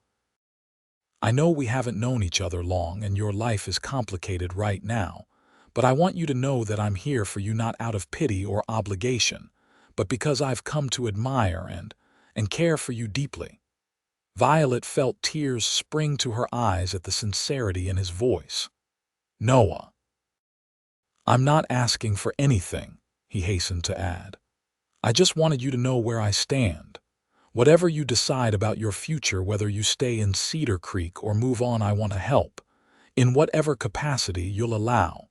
I know we haven't known each other long and your life is complicated right now, but I want you to know that I'm here for you not out of pity or obligation, but because I've come to admire and care for you deeply." Violet felt tears spring to her eyes at the sincerity in his voice. "Noah, I'm not asking for anything," he hastened to add. "I just wanted you to know where I stand. Whatever you decide about your future, whether you stay in Cedar Creek or move on, I want to help, in whatever capacity you'll allow."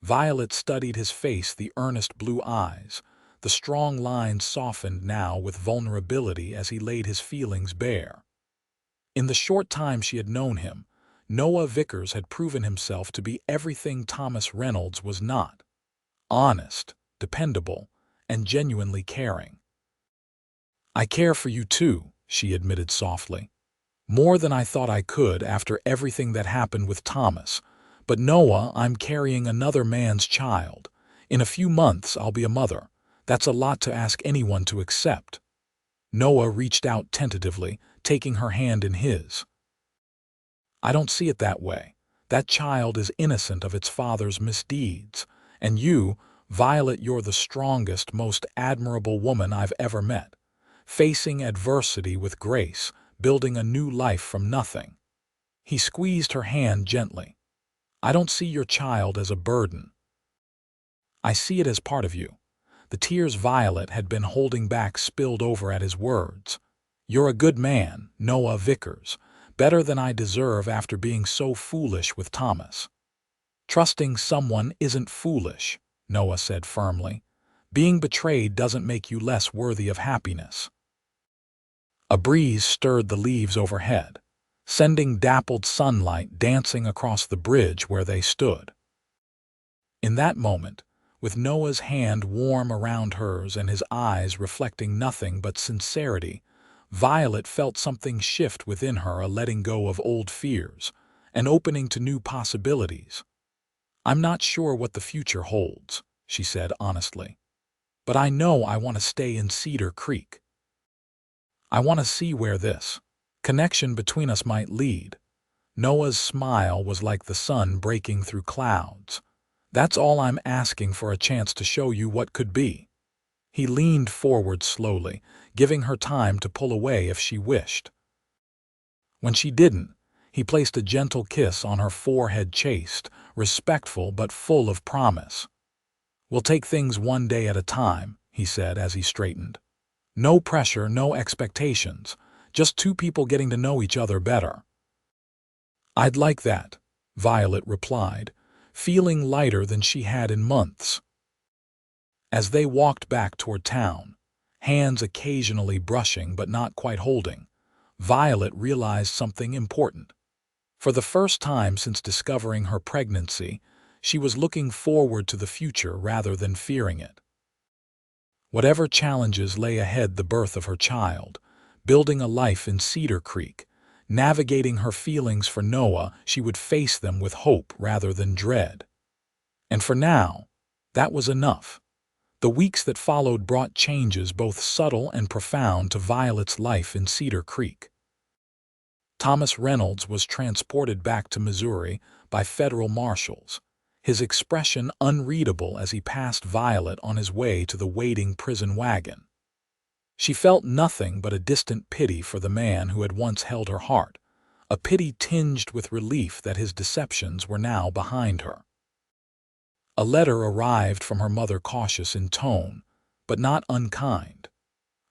Violet studied his face, the earnest blue eyes. The strong lines softened now with vulnerability as he laid his feelings bare. In the short time she had known him, Noah Vickers had proven himself to be everything Thomas Reynolds was not: honest, dependable, and genuinely caring. "I care for you too," she admitted softly. "More than I thought I could after everything that happened with Thomas. But Noah, I'm carrying another man's child. In a few months I'll be a mother. That's a lot to ask anyone to accept." Noah reached out tentatively, taking her hand in his. "I don't see it that way. That child is innocent of its father's misdeeds. And you, Violet, you're the strongest, most admirable woman I've ever met. Facing adversity with grace, building a new life from nothing." He squeezed her hand gently. "I don't see your child as a burden. I see it as part of you." The tears Violet had been holding back spilled over at his words. "You're a good man, Noah Vickers, better than I deserve after being so foolish with Thomas." "Trusting someone isn't foolish," Noah said firmly. "Being betrayed doesn't make you less worthy of happiness." A breeze stirred the leaves overhead, sending dappled sunlight dancing across the bridge where they stood. In that moment, with Noah's hand warm around hers and his eyes reflecting nothing but sincerity, Violet felt something shift within her, a letting go of old fears, an opening to new possibilities. "I'm not sure what the future holds," she said honestly, "but I know I want to stay in Cedar Creek. I want to see where this connection between us might lead." Noah's smile was like the sun breaking through clouds. "That's all I'm asking, for a chance to show you what could be." He leaned forward slowly, giving her time to pull away if she wished. When she didn't, he placed a gentle kiss on her forehead, chaste, respectful but full of promise. "We'll take things one day at a time," he said as he straightened. "No pressure, no expectations, just two people getting to know each other better." "I'd like that," Violet replied, feeling lighter than she had in months. As they walked back toward town, hands occasionally brushing but not quite holding, Violet realized something important. For the first time since discovering her pregnancy, she was looking forward to the future rather than fearing it. Whatever challenges lay ahead, the birth of her child, building a life in Cedar Creek, navigating her feelings for Noah, she would face them with hope rather than dread. And for now, that was enough. The weeks that followed brought changes both subtle and profound to Violet's life in Cedar Creek. Thomas Reynolds was transported back to Missouri by federal marshals, his expression unreadable as he passed Violet on his way to the waiting prison wagon. She felt nothing but a distant pity for the man who had once held her heart, a pity tinged with relief that his deceptions were now behind her. A letter arrived from her mother, cautious in tone, but not unkind.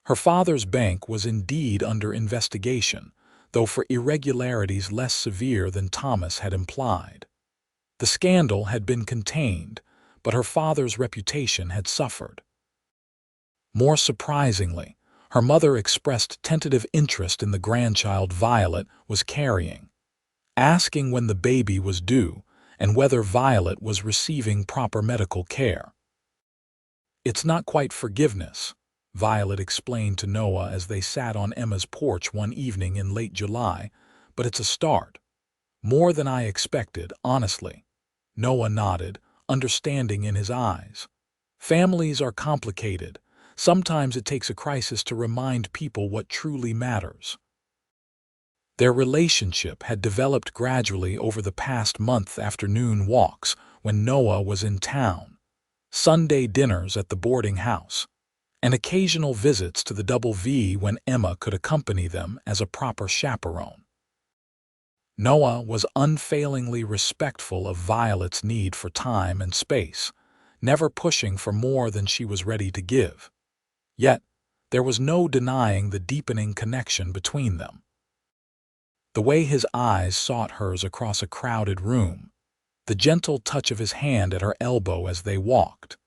Her father's bank was indeed under investigation, though for irregularities less severe than Thomas had implied. The scandal had been contained, but her father's reputation had suffered. More surprisingly, Her mother expressed tentative interest in the grandchild Violet was carrying, asking when the baby was due and whether Violet was receiving proper medical care. "It's not quite forgiveness," Violet explained to Noah as they sat on Emma's porch one evening in late July, "but it's a start. More than I expected, honestly." Noah nodded, understanding in his eyes. Families are complicated. Sometimes it takes a crisis to remind people what truly matters. Their relationship had developed gradually over the past month: afternoon walks when Noah was in town, Sunday dinners at the boarding house, and occasional visits to the Double V when Emma could accompany them as a proper chaperone. Noah was unfailingly respectful of Violet's need for time and space, never pushing for more than she was ready to give. Yet, there was no denying the deepening connection between them. The way his eyes sought hers across a crowded room, the gentle touch of his hand at her elbow as they walked,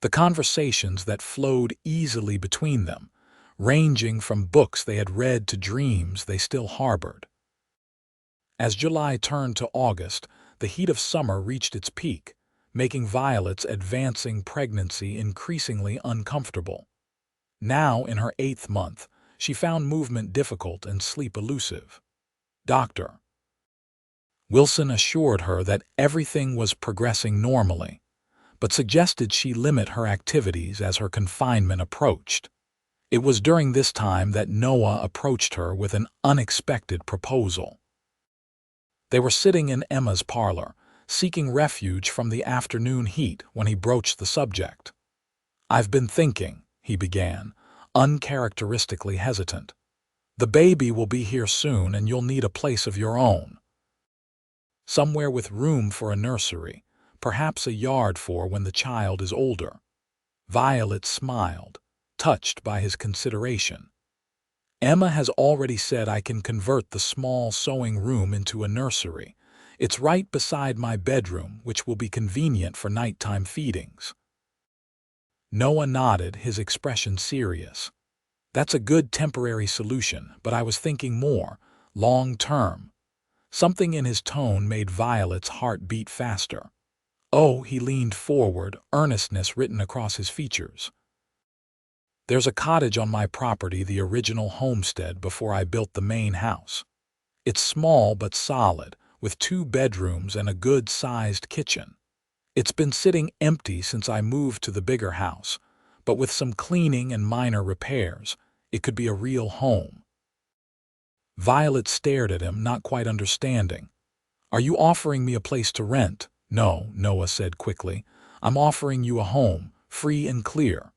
the conversations that flowed easily between them, ranging from books they had read to dreams they still harbored. As July turned to August, the heat of summer reached its peak, making Violet's advancing pregnancy increasingly uncomfortable. Now, in her 8th month, she found movement difficult and sleep elusive. Dr. Wilson assured her that everything was progressing normally, but suggested she limit her activities as her confinement approached. It was during this time that Noah approached her with an unexpected proposal. They were sitting in Emma's parlor, seeking refuge from the afternoon heat when he broached the subject. "I've been thinking," he began, uncharacteristically hesitant. "The baby will be here soon and you'll need a place of your own. Somewhere with room for a nursery, perhaps a yard for when the child is older." Violet smiled, touched by his consideration. "Emma has already said I can convert the small sewing room into a nursery. It's right beside my bedroom, which will be convenient for nighttime feedings." Noah nodded, his expression serious. "That's a good temporary solution, but I was thinking more long-term." Something in his tone made Violet's heart beat faster. "Oh," he leaned forward, earnestness written across his features. "There's a cottage on my property, the original homestead before I built the main house. It's small but solid, with 2 bedrooms and a good-sized kitchen. It's been sitting empty since I moved to the bigger house, but with some cleaning and minor repairs, it could be a real home." Violet stared at him, not quite understanding. "Are you offering me a place to rent?" "No," Noah said quickly. "I'm offering you a home, free and clear."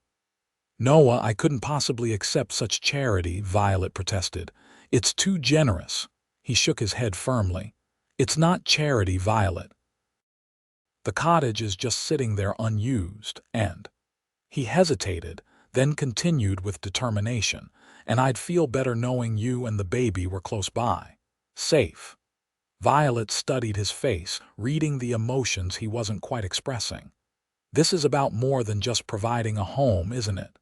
"Noah, I couldn't possibly accept such charity," Violet protested. "It's too generous." He shook his head firmly. "It's not charity, Violet. The cottage is just sitting there unused, and—" He hesitated, then continued with determination, "and I'd feel better knowing you and the baby were close by. Safe." Violet studied his face, reading the emotions he wasn't quite expressing. "This is about more than just providing a home, isn't it?"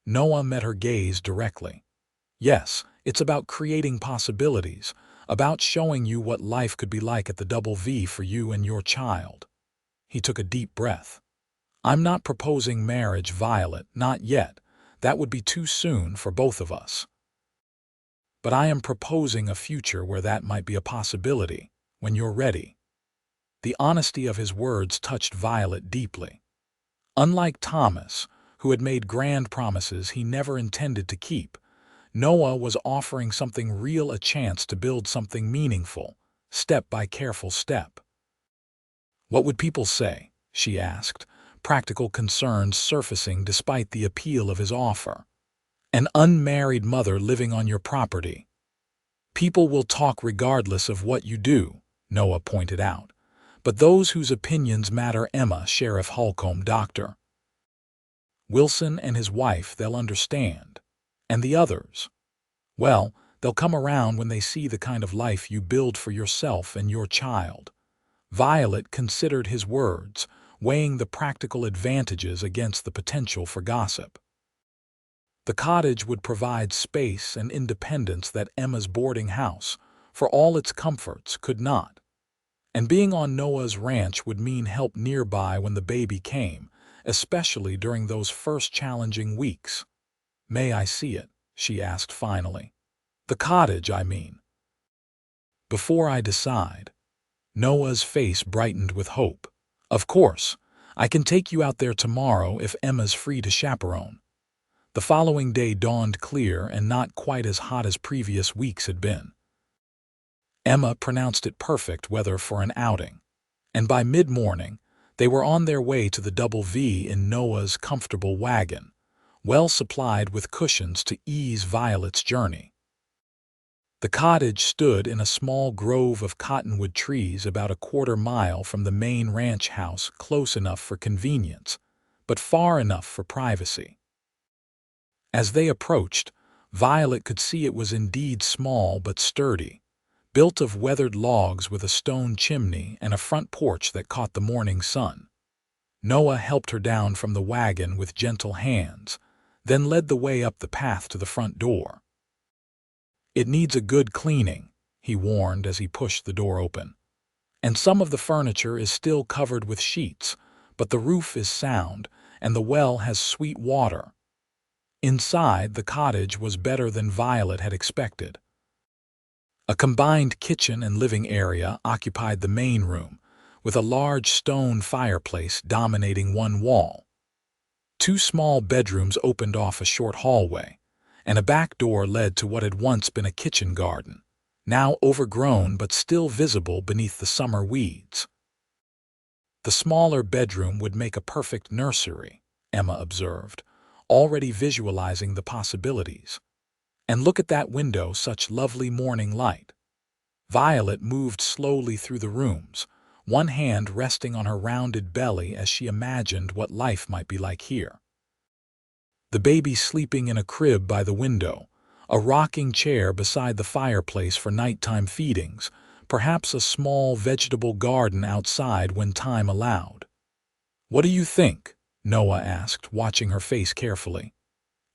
Noah met her gaze directly. "Yes, it's about creating possibilities, about showing you what life could be like at the Double V for you and your child." He took a deep breath. "I'm not proposing marriage, Violet, not yet. That would be too soon for both of us. But I am proposing a future where that might be a possibility, when you're ready." The honesty of his words touched Violet deeply. Unlike Thomas, who had made grand promises he never intended to keep, Noah was offering something real, a chance to build something meaningful, step by careful step. "What would people say?" she asked, practical concerns surfacing despite the appeal of his offer. "An unmarried mother living on your property." "People will talk regardless of what you do," Noah pointed out. "But those whose opinions matter, Emma, Sheriff Holcomb, Dr. Wilson and his wife, they'll understand. And the others? Well, they'll come around when they see the kind of life you build for yourself and your child." Violet considered his words, weighing the practical advantages against the potential for gossip. The cottage would provide space and independence that Emma's boarding house, for all its comforts, could not. And being on Noah's ranch would mean help nearby when the baby came, especially during those first challenging weeks. "May I see it?" she asked finally. "The cottage, I mean." "Before I decide." Noah's face brightened with hope. "Of course, I can take you out there tomorrow if Emma's free to chaperone." The following day dawned clear and not quite as hot as previous weeks had been. Emma pronounced it perfect weather for an outing, and by mid-morning they were on their way to the Double V in Noah's comfortable wagon, well supplied with cushions to ease Violet's journey. The cottage stood in a small grove of cottonwood trees about a quarter-mile from the main ranch house, close enough for convenience, but far enough for privacy. As they approached, Violet could see it was indeed small but sturdy, built of weathered logs with a stone chimney and a front porch that caught the morning sun. Noah helped her down from the wagon with gentle hands, then led the way up the path to the front door. "It needs a good cleaning," he warned as he pushed the door open. "And some of the furniture is still covered with sheets, but the roof is sound and the well has sweet water." Inside, the cottage was better than Violet had expected. A combined kitchen and living area occupied the main room, with a large stone fireplace dominating one wall. Two small bedrooms opened off a short hallway, and a back door led to what had once been a kitchen garden, now overgrown but still visible beneath the summer weeds. "The smaller bedroom would make a perfect nursery," Emma observed, already visualizing the possibilities. "And look at that window, such lovely morning light." Violet moved slowly through the rooms, one hand resting on her rounded belly as she imagined what life might be like here. The baby sleeping in a crib by the window, a rocking chair beside the fireplace for nighttime feedings, perhaps a small vegetable garden outside when time allowed. "What do you think?" Noah asked, watching her face carefully.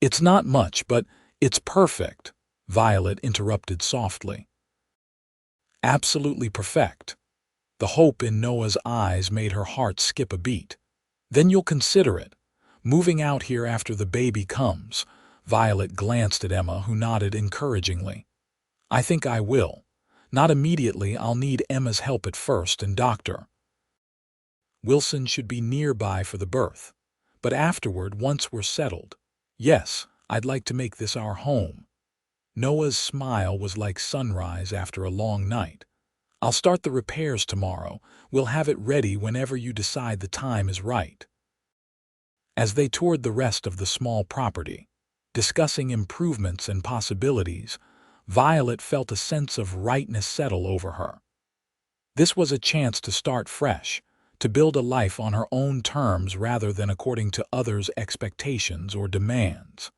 "It's not much, but it's perfect," Violet interrupted softly. "Absolutely perfect." The hope in Noah's eyes made her heart skip a beat. "Then you'll consider it. Moving out here after the baby comes." Violet glanced at Emma, who nodded encouragingly. "I think I will. Not immediately, I'll need Emma's help at first, and Dr. Wilson should be nearby for the birth. But afterward, once we're settled, yes, I'd like to make this our home." Noah's smile was like sunrise after a long night. "I'll start the repairs tomorrow. We'll have it ready whenever you decide the time is right." As they toured the rest of the small property, discussing improvements and possibilities, Violet felt a sense of rightness settle over her. This was a chance to start fresh, to build a life on her own terms rather than according to others' expectations or demands.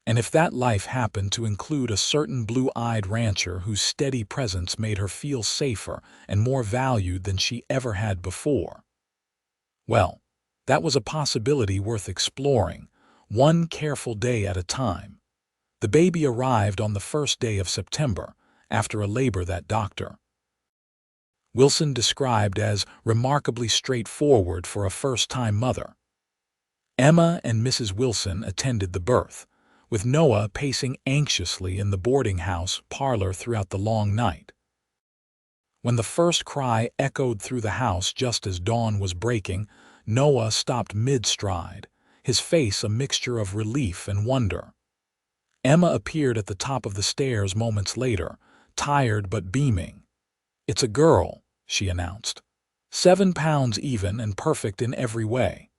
And if that life happened to include a certain blue-eyed rancher whose steady presence made her feel safer and more valued than she ever had before, well, that was a possibility worth exploring, one careful day at a time. The baby arrived on the first day of September, after a labor that Dr. Wilson described as remarkably straightforward for a first-time mother. Emma and Mrs. Wilson attended the birth, with Noah pacing anxiously in the boarding house parlor throughout the long night. When the first cry echoed through the house just as dawn was breaking, Noah stopped mid-stride, his face a mixture of relief and wonder. Emma appeared at the top of the stairs moments later, tired but beaming. "It's a girl," she announced. 7 pounds even and perfect in every way."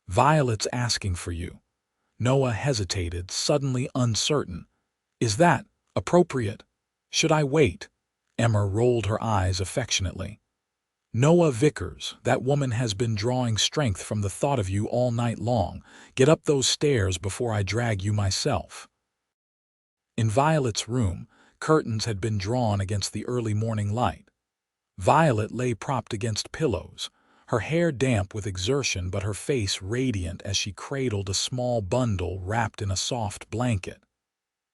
"Violet's asking for you." Noah hesitated, suddenly uncertain. "Is that appropriate? Should I wait?" Emma rolled her eyes affectionately. "Noah Vickers, that woman has been drawing strength from the thought of you all night long. Get up those stairs before I drag you myself." In Violet's room, curtains had been drawn against the early morning light. Violet lay propped against pillows, her hair damp with exertion but her face radiant as she cradled a small bundle wrapped in a soft blanket.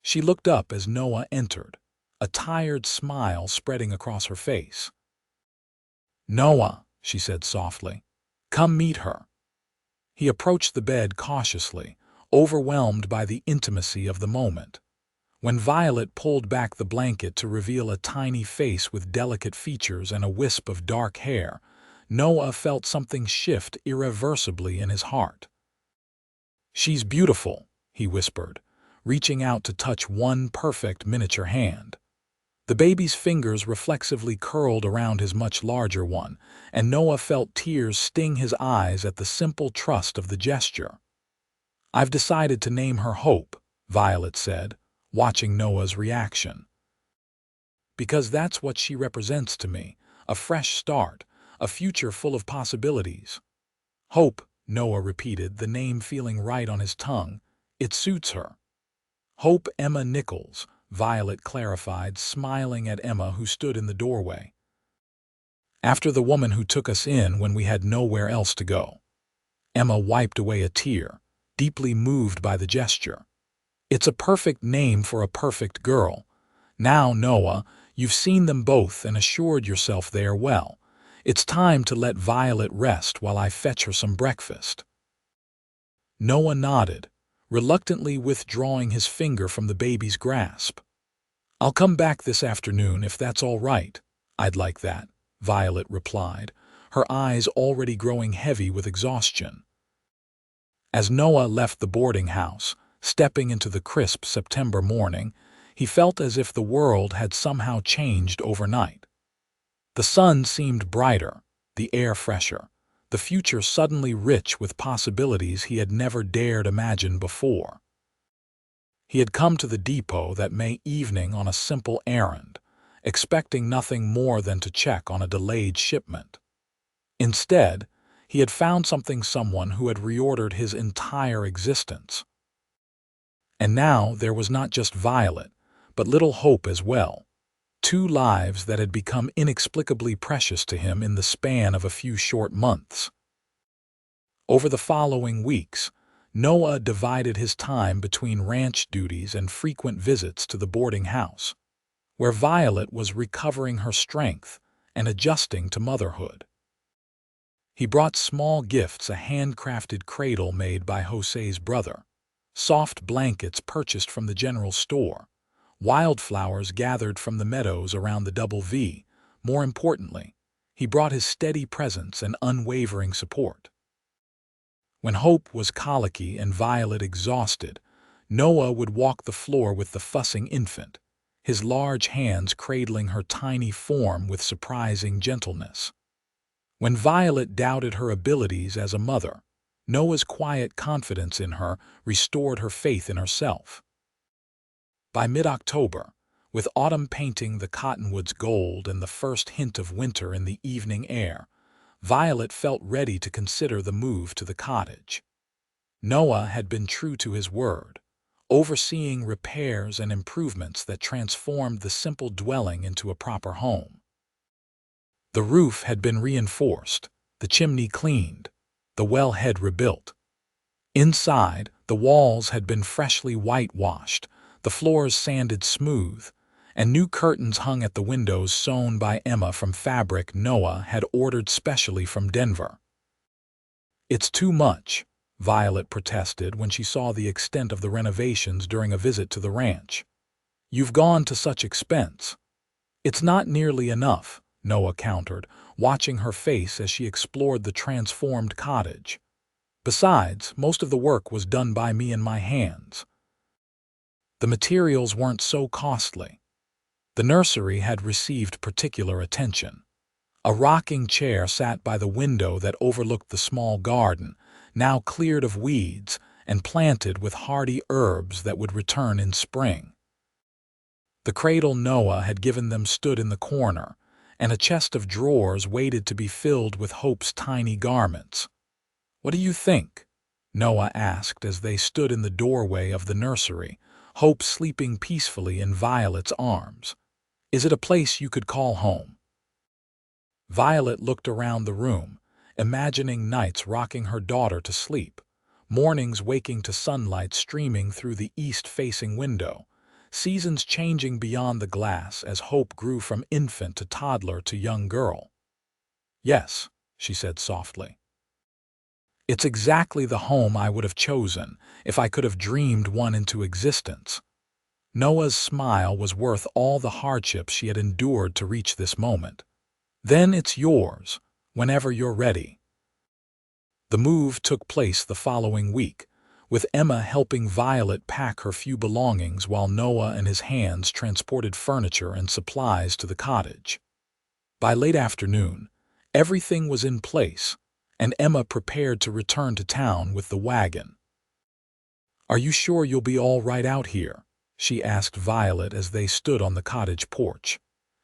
She looked up as Noah entered, a tired smile spreading across her face. "Noah," she said softly, "come meet her." He approached the bed cautiously, overwhelmed by the intimacy of the moment. When Violet pulled back the blanket to reveal a tiny face with delicate features and a wisp of dark hair, Noah felt something shift irreversibly in his heart. "She's beautiful," he whispered, reaching out to touch one perfect miniature hand. The baby's fingers reflexively curled around his much larger one, and Noah felt tears sting his eyes at the simple trust of the gesture. "I've decided to name her Hope," Violet said, watching Noah's reaction. "Because that's what she represents to me, a fresh start, a future full of possibilities." "Hope," Noah repeated, the name feeling right on his tongue. "It suits her." "Hope Emma Nichols," Violet clarified, smiling at Emma who stood in the doorway. "After the woman who took us in when we had nowhere else to go." Emma wiped away a tear, deeply moved by the gesture. "It's a perfect name for a perfect girl. Now, Noah, you've seen them both and assured yourself they are well. It's time to let Violet rest while I fetch her some breakfast." Noah nodded, reluctantly withdrawing his finger from the baby's grasp. "I'll come back this afternoon if that's all right." "I'd like that," Violet replied, her eyes already growing heavy with exhaustion. As Noah left the boarding house, stepping into the crisp September morning, he felt as if the world had somehow changed overnight. The sun seemed brighter, the air fresher, the future suddenly rich with possibilities he had never dared imagine before. He had come to the depot that May evening on a simple errand, expecting nothing more than to check on a delayed shipment. Instead, he had found someone who had reordered his entire existence. And now there was not just Violet, but little Hope as well. Two lives that had become inexplicably precious to him in the span of a few short months. Over the following weeks, Noah divided his time between ranch duties and frequent visits to the boarding house, where Violet was recovering her strength and adjusting to motherhood. He brought small gifts, a handcrafted cradle made by Jose's brother, soft blankets purchased from the general store, wildflowers gathered from the meadows around the Double V. More importantly, he brought his steady presence and unwavering support. When Hope was colicky and Violet exhausted, Noah would walk the floor with the fussing infant, his large hands cradling her tiny form with surprising gentleness. When Violet doubted her abilities as a mother, Noah's quiet confidence in her restored her faith in herself. By mid-October, with autumn painting the cottonwoods gold and the first hint of winter in the evening air, Violet felt ready to consider the move to the cottage. Noah had been true to his word, overseeing repairs and improvements that transformed the simple dwelling into a proper home. The roof had been reinforced, the chimney cleaned, the wellhead rebuilt. Inside, the walls had been freshly whitewashed, the floors sanded smooth, and new curtains hung at the windows sewn by Emma from fabric Noah had ordered specially from Denver. "It's too much," Violet protested when she saw the extent of the renovations during a visit to the ranch. "You've gone to such expense." "It's not nearly enough," Noah countered, watching her face as she explored the transformed cottage. "Besides, most of the work was done by me and my hands." The materials weren't so costly. The nursery had received particular attention. A rocking chair sat by the window that overlooked the small garden, now cleared of weeds and planted with hardy herbs that would return in spring. The cradle Noah had given them stood in the corner, and a chest of drawers waited to be filled with Hope's tiny garments. "What do you think?" Noah asked as they stood in the doorway of the nursery, Hope sleeping peacefully in Violet's arms. "Is it a place you could call home?" Violet looked around the room, imagining nights rocking her daughter to sleep, mornings waking to sunlight streaming through the east-facing window, seasons changing beyond the glass as hope grew from infant to toddler to young girl. "Yes," she said softly. "It's exactly the home I would have chosen if I could have dreamed one into existence." Noah's smile was worth all the hardships she had endured to reach this moment. "Then it's yours, whenever you're ready." The move took place the following week, with Emma helping Violet pack her few belongings while Noah and his hands transported furniture and supplies to the cottage. By late afternoon, everything was in place, and Emma prepared to return to town with the wagon. "Are you sure you'll be all right out here?" she asked Violet as they stood on the cottage porch.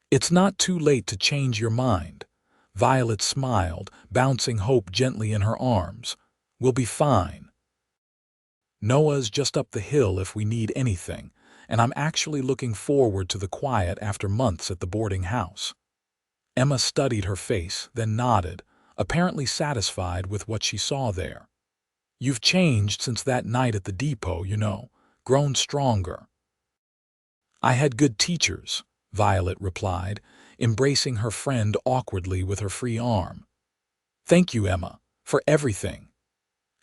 "It's not too late to change your mind." Violet smiled, bouncing hope gently in her arms. "We'll be fine. Noah's just up the hill if we need anything, and I'm actually looking forward to the quiet after months at the boarding house." Emma studied her face, then nodded, apparently satisfied with what she saw there. "You've changed since that night at the depot, grown stronger." "I had good teachers," Violet replied, embracing her friend awkwardly with her free arm. "Thank you, Emma, for everything."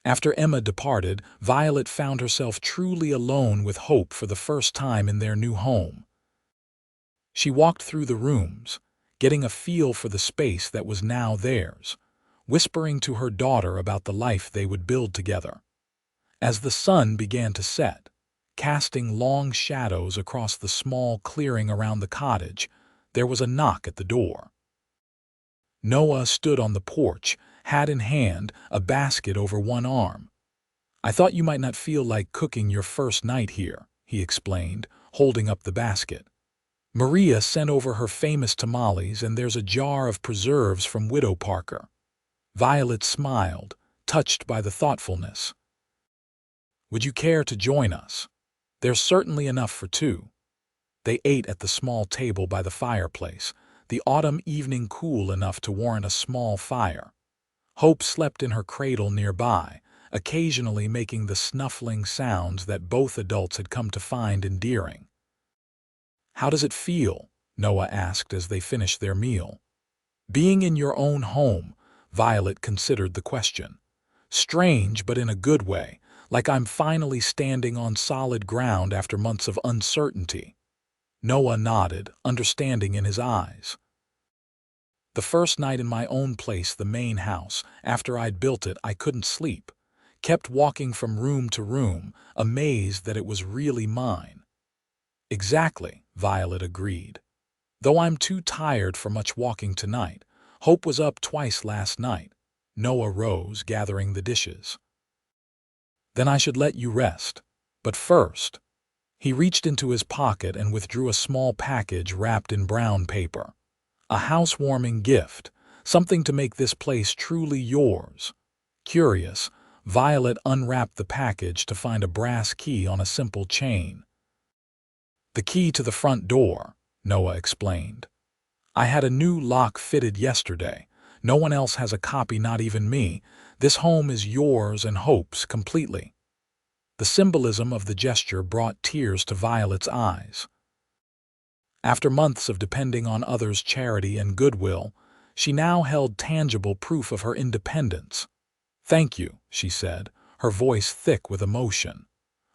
After Emma departed, Violet found herself truly alone with Hope for the first time in their new home. She walked through the rooms, getting a feel for the space that was now theirs, whispering to her daughter about the life they would build together. As the sun began to set, casting long shadows across the small clearing around the cottage, there was a knock at the door. Noah stood on the porch, hat in hand, a basket over one arm. "I thought you might not feel like cooking your first night here," he explained, holding up the basket. "Maria sent over her famous tamales, and there's a jar of preserves from Widow Parker." Violet smiled, touched by the thoughtfulness. "Would you care to join us? There's certainly enough for two." They ate at the small table by the fireplace, the autumn evening cool enough to warrant a small fire. Hope slept in her cradle nearby, occasionally making the snuffling sounds that both adults had come to find endearing. "How does it feel?" Noah asked as they finished their meal. "Being in your own home," Violet considered the question. "Strange, but in a good way, like I'm finally standing on solid ground after months of uncertainty." Noah nodded, understanding in his eyes. "The first night in my own place, the main house, after I'd built it, I couldn't sleep. Kept walking from room to room, amazed that it was really mine." "Exactly," Violet agreed. "Though I'm too tired for much walking tonight. Hope was up twice last night." Noah rose, gathering the dishes. "Then I should let you rest. But first—" He reached into his pocket and withdrew a small package wrapped in brown paper. "A housewarming gift, something to make this place truly yours." Curious, Violet unwrapped the package to find a brass key on a simple chain. "The key to the front door," Noah explained. "I had a new lock fitted yesterday. No one else has a copy, not even me. This home is yours and Hope's completely." The symbolism of the gesture brought tears to Violet's eyes. After months of depending on others' charity and goodwill, she now held tangible proof of her independence. "Thank you," she said, her voice thick with emotion,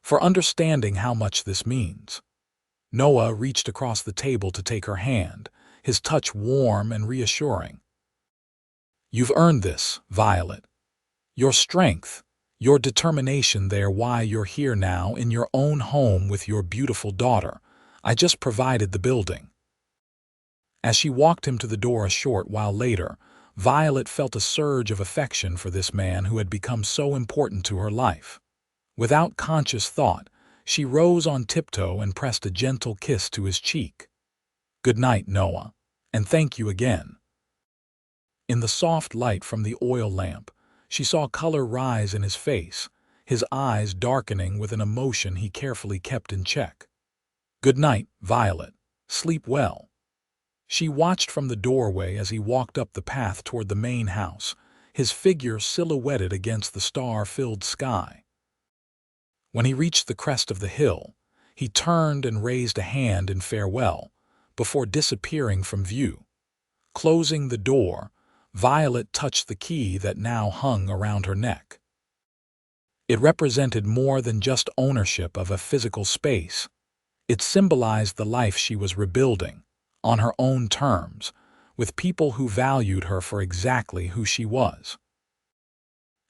"for understanding how much this means." Noah reached across the table to take her hand, his touch warm and reassuring. "You've earned this, Violet. Your strength, your determination, they're why you're here now in your own home with your beautiful daughter. I just provided the building." As she walked him to the door a short while later, Violet felt a surge of affection for this man who had become so important to her life. Without conscious thought, she rose on tiptoe and pressed a gentle kiss to his cheek. "Good night, Noah, and thank you again." In the soft light from the oil lamp, she saw color rise in his face, his eyes darkening with an emotion he carefully kept in check. "Good night, Violet. Sleep well." She watched from the doorway as he walked up the path toward the main house, his figure silhouetted against the star-filled sky. When he reached the crest of the hill, he turned and raised a hand in farewell before disappearing from view. Closing the door, Violet touched the key that now hung around her neck. It represented more than just ownership of a physical space. It symbolized the life she was rebuilding, on her own terms, with people who valued her for exactly who she was.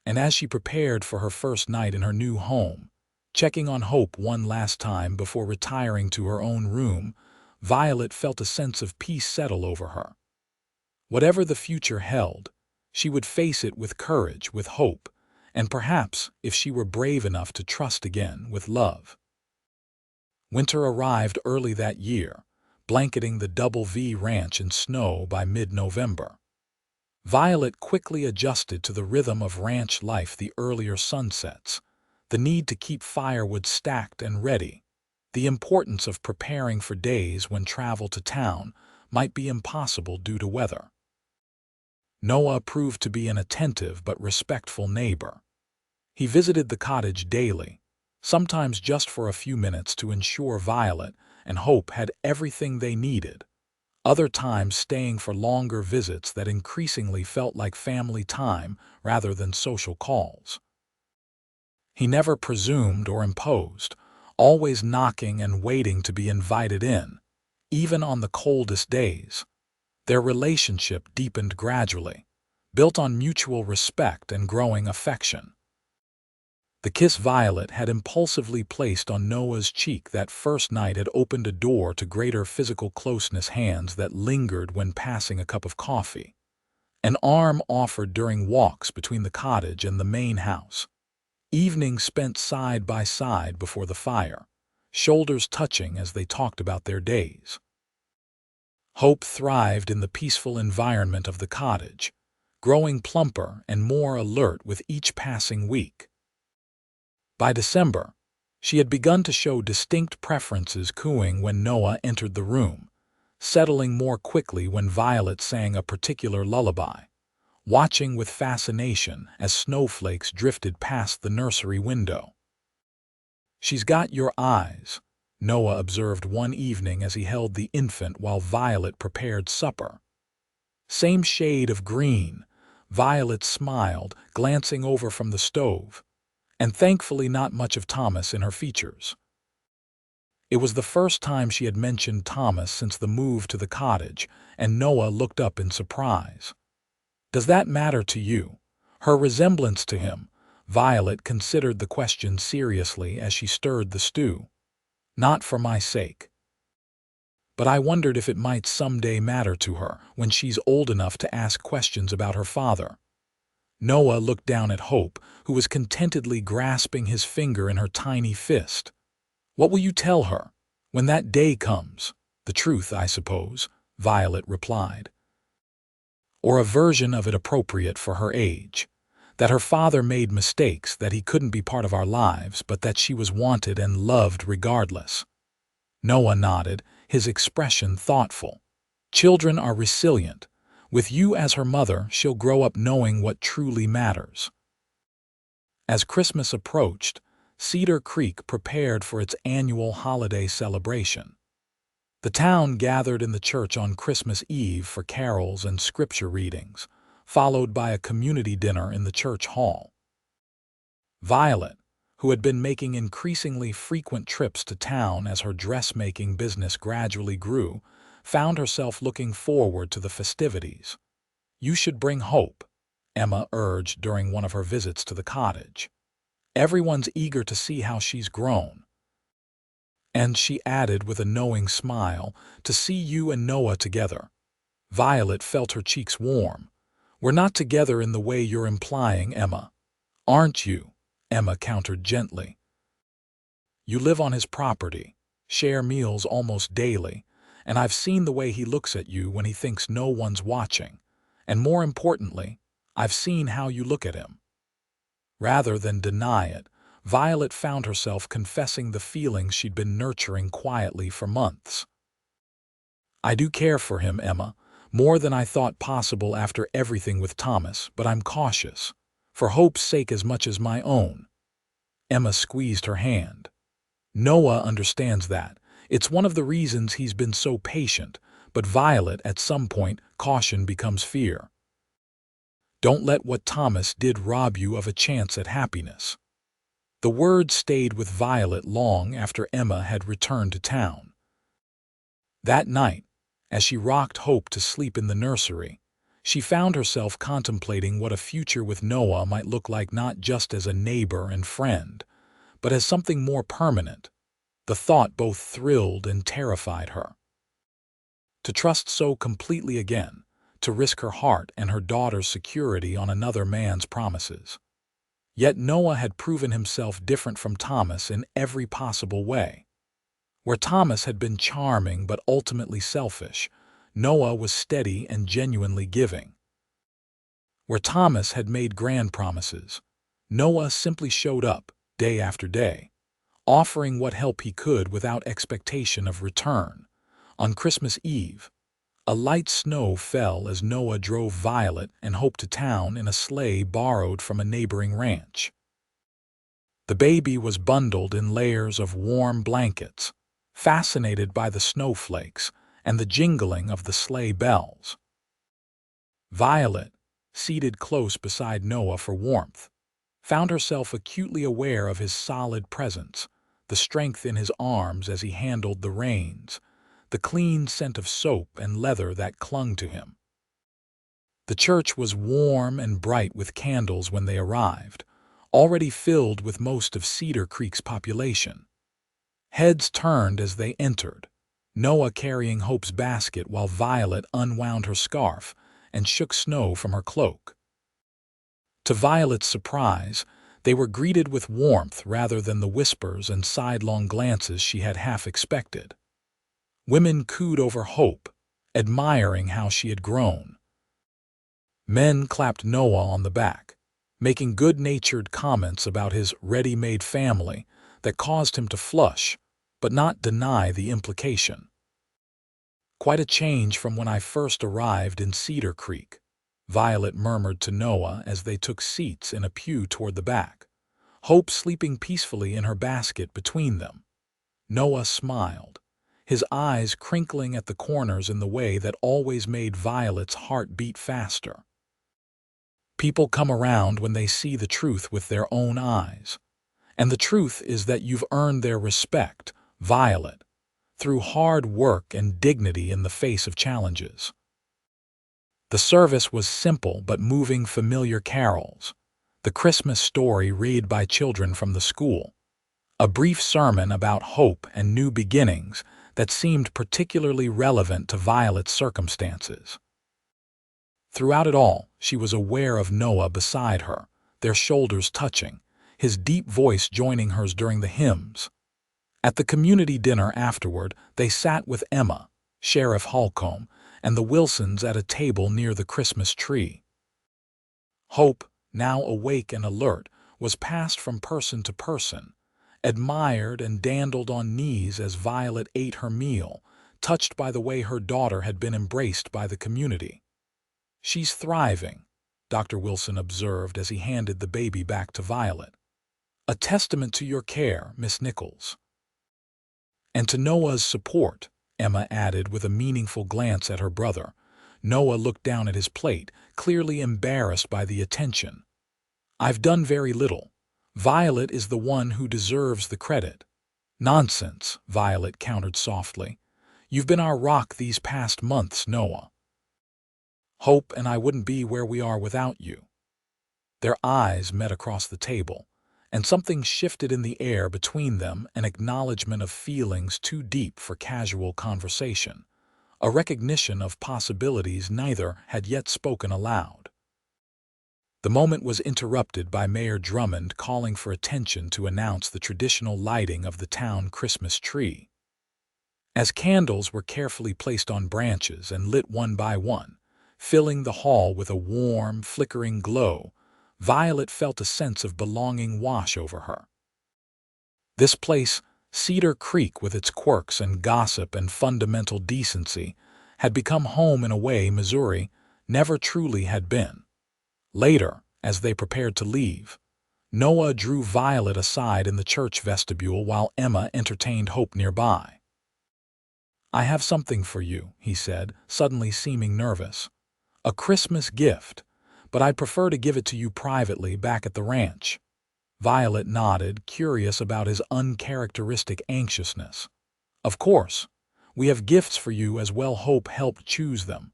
And as she prepared for her first night in her new home, checking on Hope one last time before retiring to her own room, Violet felt a sense of peace settle over her. Whatever the future held, she would face it with courage, with hope, and perhaps, if she were brave enough to trust again, with love. Winter arrived early that year, blanketing the Double V Ranch in snow by mid-November. Violet quickly adjusted to the rhythm of ranch life: the earlier sunsets, the need to keep firewood stacked and ready, the importance of preparing for days when travel to town might be impossible due to weather. Noah proved to be an attentive but respectful neighbor. He visited the cottage daily, sometimes just for a few minutes, to ensure Violet and Hope had everything they needed, other times staying for longer visits that increasingly felt like family time rather than social calls. He never presumed or imposed, always knocking and waiting to be invited in, even on the coldest days. Their relationship deepened gradually, built on mutual respect and growing affection. The kiss Violet had impulsively placed on Noah's cheek that first night had opened a door to greater physical closeness, hands that lingered when passing a cup of coffee, an arm offered during walks between the cottage and the main house, evenings spent side by side before the fire, shoulders touching as they talked about their days. Hope thrived in the peaceful environment of the cottage, growing plumper and more alert with each passing week. By December, she had begun to show distinct preferences, cooing when Noah entered the room, settling more quickly when Violet sang a particular lullaby, watching with fascination as snowflakes drifted past the nursery window. "She's got your eyes," Noah observed one evening as he held the infant while Violet prepared supper. "Same shade of green," Violet smiled, glancing over from the stove, and thankfully not much of Thomas in her features. It was the first time she had mentioned Thomas since the move to the cottage, and Noah looked up in surprise. "Does that matter to you, her resemblance to him?" Violet considered the question seriously as she stirred the stew. "Not for my sake. But I wondered if it might someday matter to her when she's old enough to ask questions about her father." Noah looked down at Hope, who was contentedly grasping his finger in her tiny fist. "What will you tell her when that day comes?" "The truth, I suppose," Violet replied. "Or a version of it appropriate for her age. That her father made mistakes, that he couldn't be part of our lives, but that she was wanted and loved regardless." Noah nodded, his expression thoughtful. "Children are resilient. With you as her mother, she'll grow up knowing what truly matters." As Christmas approached, Cedar Creek prepared for its annual holiday celebration. The town gathered in the church on Christmas Eve for carols and scripture readings, followed by a community dinner in the church hall. Violet, who had been making increasingly frequent trips to town as her dressmaking business gradually grew, found herself looking forward to the festivities. "You should bring Hope," Emma urged during one of her visits to the cottage. "Everyone's eager to see how she's grown." And she added with a knowing smile, "to see you and Noah together." Violet felt her cheeks warm. "We're not together in the way you're implying, Emma." "Aren't you?" Emma countered gently. "You live on his property, share meals almost daily, and I've seen the way he looks at you when he thinks no one's watching. And more importantly, I've seen how you look at him." Rather than deny it, Violet found herself confessing the feelings she'd been nurturing quietly for months. "I do care for him, Emma, More than I thought possible after everything with Thomas, but I'm cautious. For Hope's sake as much as my own." Emma squeezed her hand. "Noah understands that. It's one of the reasons he's been so patient, but Violet, at some point, caution becomes fear. Don't let what Thomas did rob you of a chance at happiness." The words stayed with Violet long after Emma had returned to town. That night, as she rocked Hope to sleep in the nursery, she found herself contemplating what a future with Noah might look like, not just as a neighbor and friend, but as something more permanent. The thought both thrilled and terrified her. To trust so completely again, to risk her heart and her daughter's security on another man's promises. Yet Noah had proven himself different from Thomas in every possible way. Where Thomas had been charming but ultimately selfish, Noah was steady and genuinely giving. Where Thomas had made grand promises, Noah simply showed up, day after day, offering what help he could without expectation of return. On Christmas Eve, a light snow fell as Noah drove Violet and Hope to town in a sleigh borrowed from a neighboring ranch. The baby was bundled in layers of warm blankets, fascinated by the snowflakes and the jingling of the sleigh bells. Violet, seated close beside Noah for warmth, found herself acutely aware of his solid presence, the strength in his arms as he handled the reins, the clean scent of soap and leather that clung to him. The church was warm and bright with candles when they arrived, already filled with most of Cedar Creek's population. Heads turned as they entered, Noah carrying Hope's basket while Violet unwound her scarf and shook snow from her cloak. To Violet's surprise, they were greeted with warmth rather than the whispers and sidelong glances she had half expected. Women cooed over Hope, admiring how she had grown. Men clapped Noah on the back, making good-natured comments about his ready-made family that caused him to flush, but not deny the implication. "Quite a change from when I first arrived in Cedar Creek," Violet murmured to Noah as they took seats in a pew toward the back, Hope sleeping peacefully in her basket between them. Noah smiled, his eyes crinkling at the corners in the way that always made Violet's heart beat faster. "People come around when they see the truth with their own eyes. And the truth is that you've earned their respect, Violet, through hard work and dignity in the face of challenges." The service was simple but moving, familiar carols, the Christmas story read by children from the school, a brief sermon about hope and new beginnings that seemed particularly relevant to Violet's circumstances. Throughout it all, she was aware of Noah beside her, their shoulders touching, his deep voice joining hers during the hymns. At the community dinner afterward, they sat with Emma, Sheriff Holcomb, and the Wilsons at a table near the Christmas tree. Hope, now awake and alert, was passed from person to person, admired and dandled on knees as Violet ate her meal, touched by the way her daughter had been embraced by the community. "She's thriving," Dr. Wilson observed as he handed the baby back to Violet. "A testament to your care, Miss Nichols." "And to Noah's support," Emma added with a meaningful glance at her brother. Noah looked down at his plate, clearly embarrassed by the attention. "I've done very little. Violet is the one who deserves the credit." "Nonsense," Violet countered softly. "You've been our rock these past months, Noah. Hope and I wouldn't be where we are without you." Their eyes met across the table, and something shifted in the air between them, an acknowledgement of feelings too deep for casual conversation, a recognition of possibilities neither had yet spoken aloud. The moment was interrupted by Mayor Drummond calling for attention to announce the traditional lighting of the town Christmas tree. As candles were carefully placed on branches and lit one by one, filling the hall with a warm, flickering glow, Violet felt a sense of belonging wash over her. This place, Cedar Creek with its quirks and gossip and fundamental decency, had become home in a way Missouri never truly had been. Later, as they prepared to leave, Noah drew Violet aside in the church vestibule while Emma entertained Hope nearby. "I have something for you," he said, suddenly seeming nervous. "A Christmas gift, but I'd prefer to give it to you privately back at the ranch." Violet nodded, curious about his uncharacteristic anxiousness. "Of course. We have gifts for you as well." Hope helped choose them.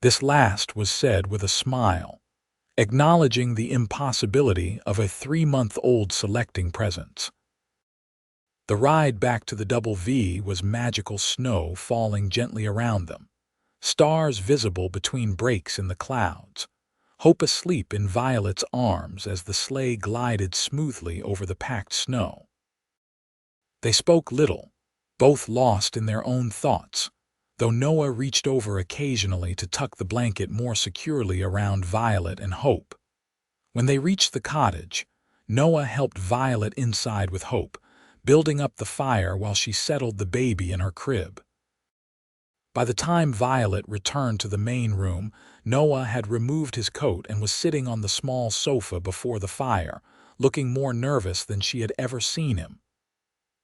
This last was said with a smile, acknowledging the impossibility of a 3-month-old selecting presents. The ride back to the Double V was magical, snow falling gently around them, stars visible between breaks in the clouds, Hope asleep in Violet's arms as the sleigh glided smoothly over the packed snow. They spoke little, both lost in their own thoughts, though Noah reached over occasionally to tuck the blanket more securely around Violet and Hope. When they reached the cottage, Noah helped Violet inside with Hope, building up the fire while she settled the baby in her crib. By the time Violet returned to the main room, Noah had removed his coat and was sitting on the small sofa before the fire, looking more nervous than she had ever seen him.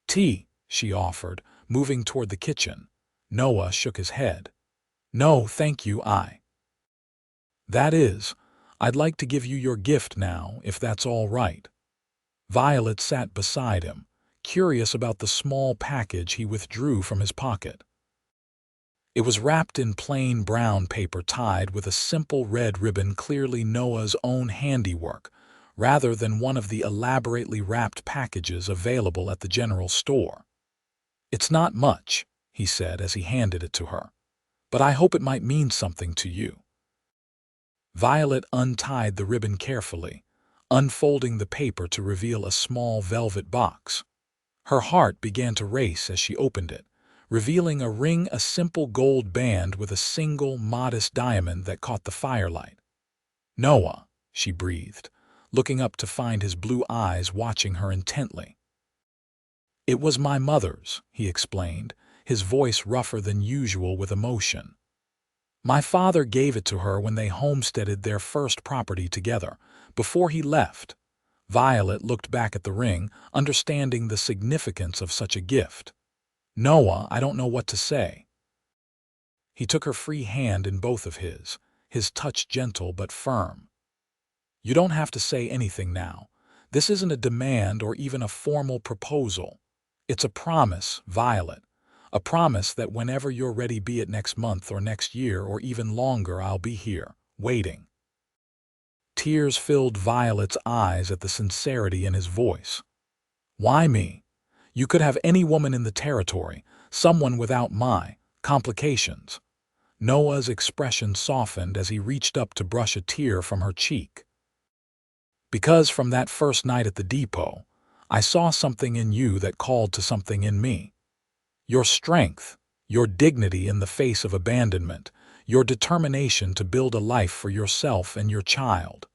"Tea," she offered, moving toward the kitchen. Noah shook his head. "No, thank you, That is, I'd like to give you your gift now, if that's all right." Violet sat beside him, curious about the small package he withdrew from his pocket. It was wrapped in plain brown paper tied with a simple red ribbon, clearly Noah's own handiwork, rather than one of the elaborately wrapped packages available at the general store. "It's not much," he said as he handed it to her, "but I hope it might mean something to you." Violet untied the ribbon carefully, unfolding the paper to reveal a small velvet box. Her heart began to race as she opened it, revealing a ring, a simple gold band with a single, modest diamond that caught the firelight. "Noah," she breathed, looking up to find his blue eyes watching her intently. "It was my mother's," he explained, his voice rougher than usual with emotion. "My father gave it to her when they homesteaded their first property together, before he left." Violet looked back at the ring, understanding the significance of such a gift. "Noah, I don't know what to say." He took her free hand in both of his touch gentle but firm. "You don't have to say anything now. This isn't a demand or even a formal proposal. It's a promise, Violet. A promise that whenever you're ready, be it next month or next year or even longer, I'll be here, waiting." Tears filled Violet's eyes at the sincerity in his voice. "Why me? You could have any woman in the territory, someone without my complications." Noah's expression softened as he reached up to brush a tear from her cheek. "Because from that first night at the depot, I saw something in you that called to something in me. Your strength, your dignity in the face of abandonment, your determination to build a life for yourself and your child.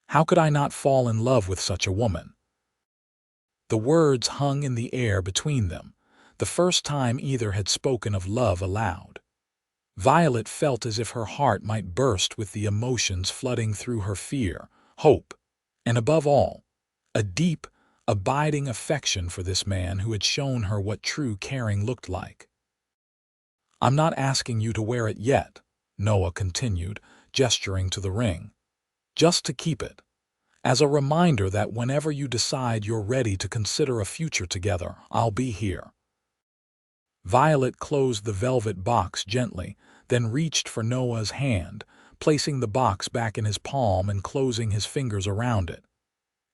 How could I not fall in love with such a woman?" The words hung in the air between them, the first time either had spoken of love aloud. Violet felt as if her heart might burst with the emotions flooding through her: fear, hope, and above all, a deep, abiding affection for this man who had shown her what true caring looked like. "I'm not asking you to wear it yet," Noah continued, gesturing to the ring. "Just to keep it, as a reminder that whenever you decide you're ready to consider a future together, I'll be here." Violet closed the velvet box gently, then reached for Noah's hand, placing the box back in his palm and closing his fingers around it.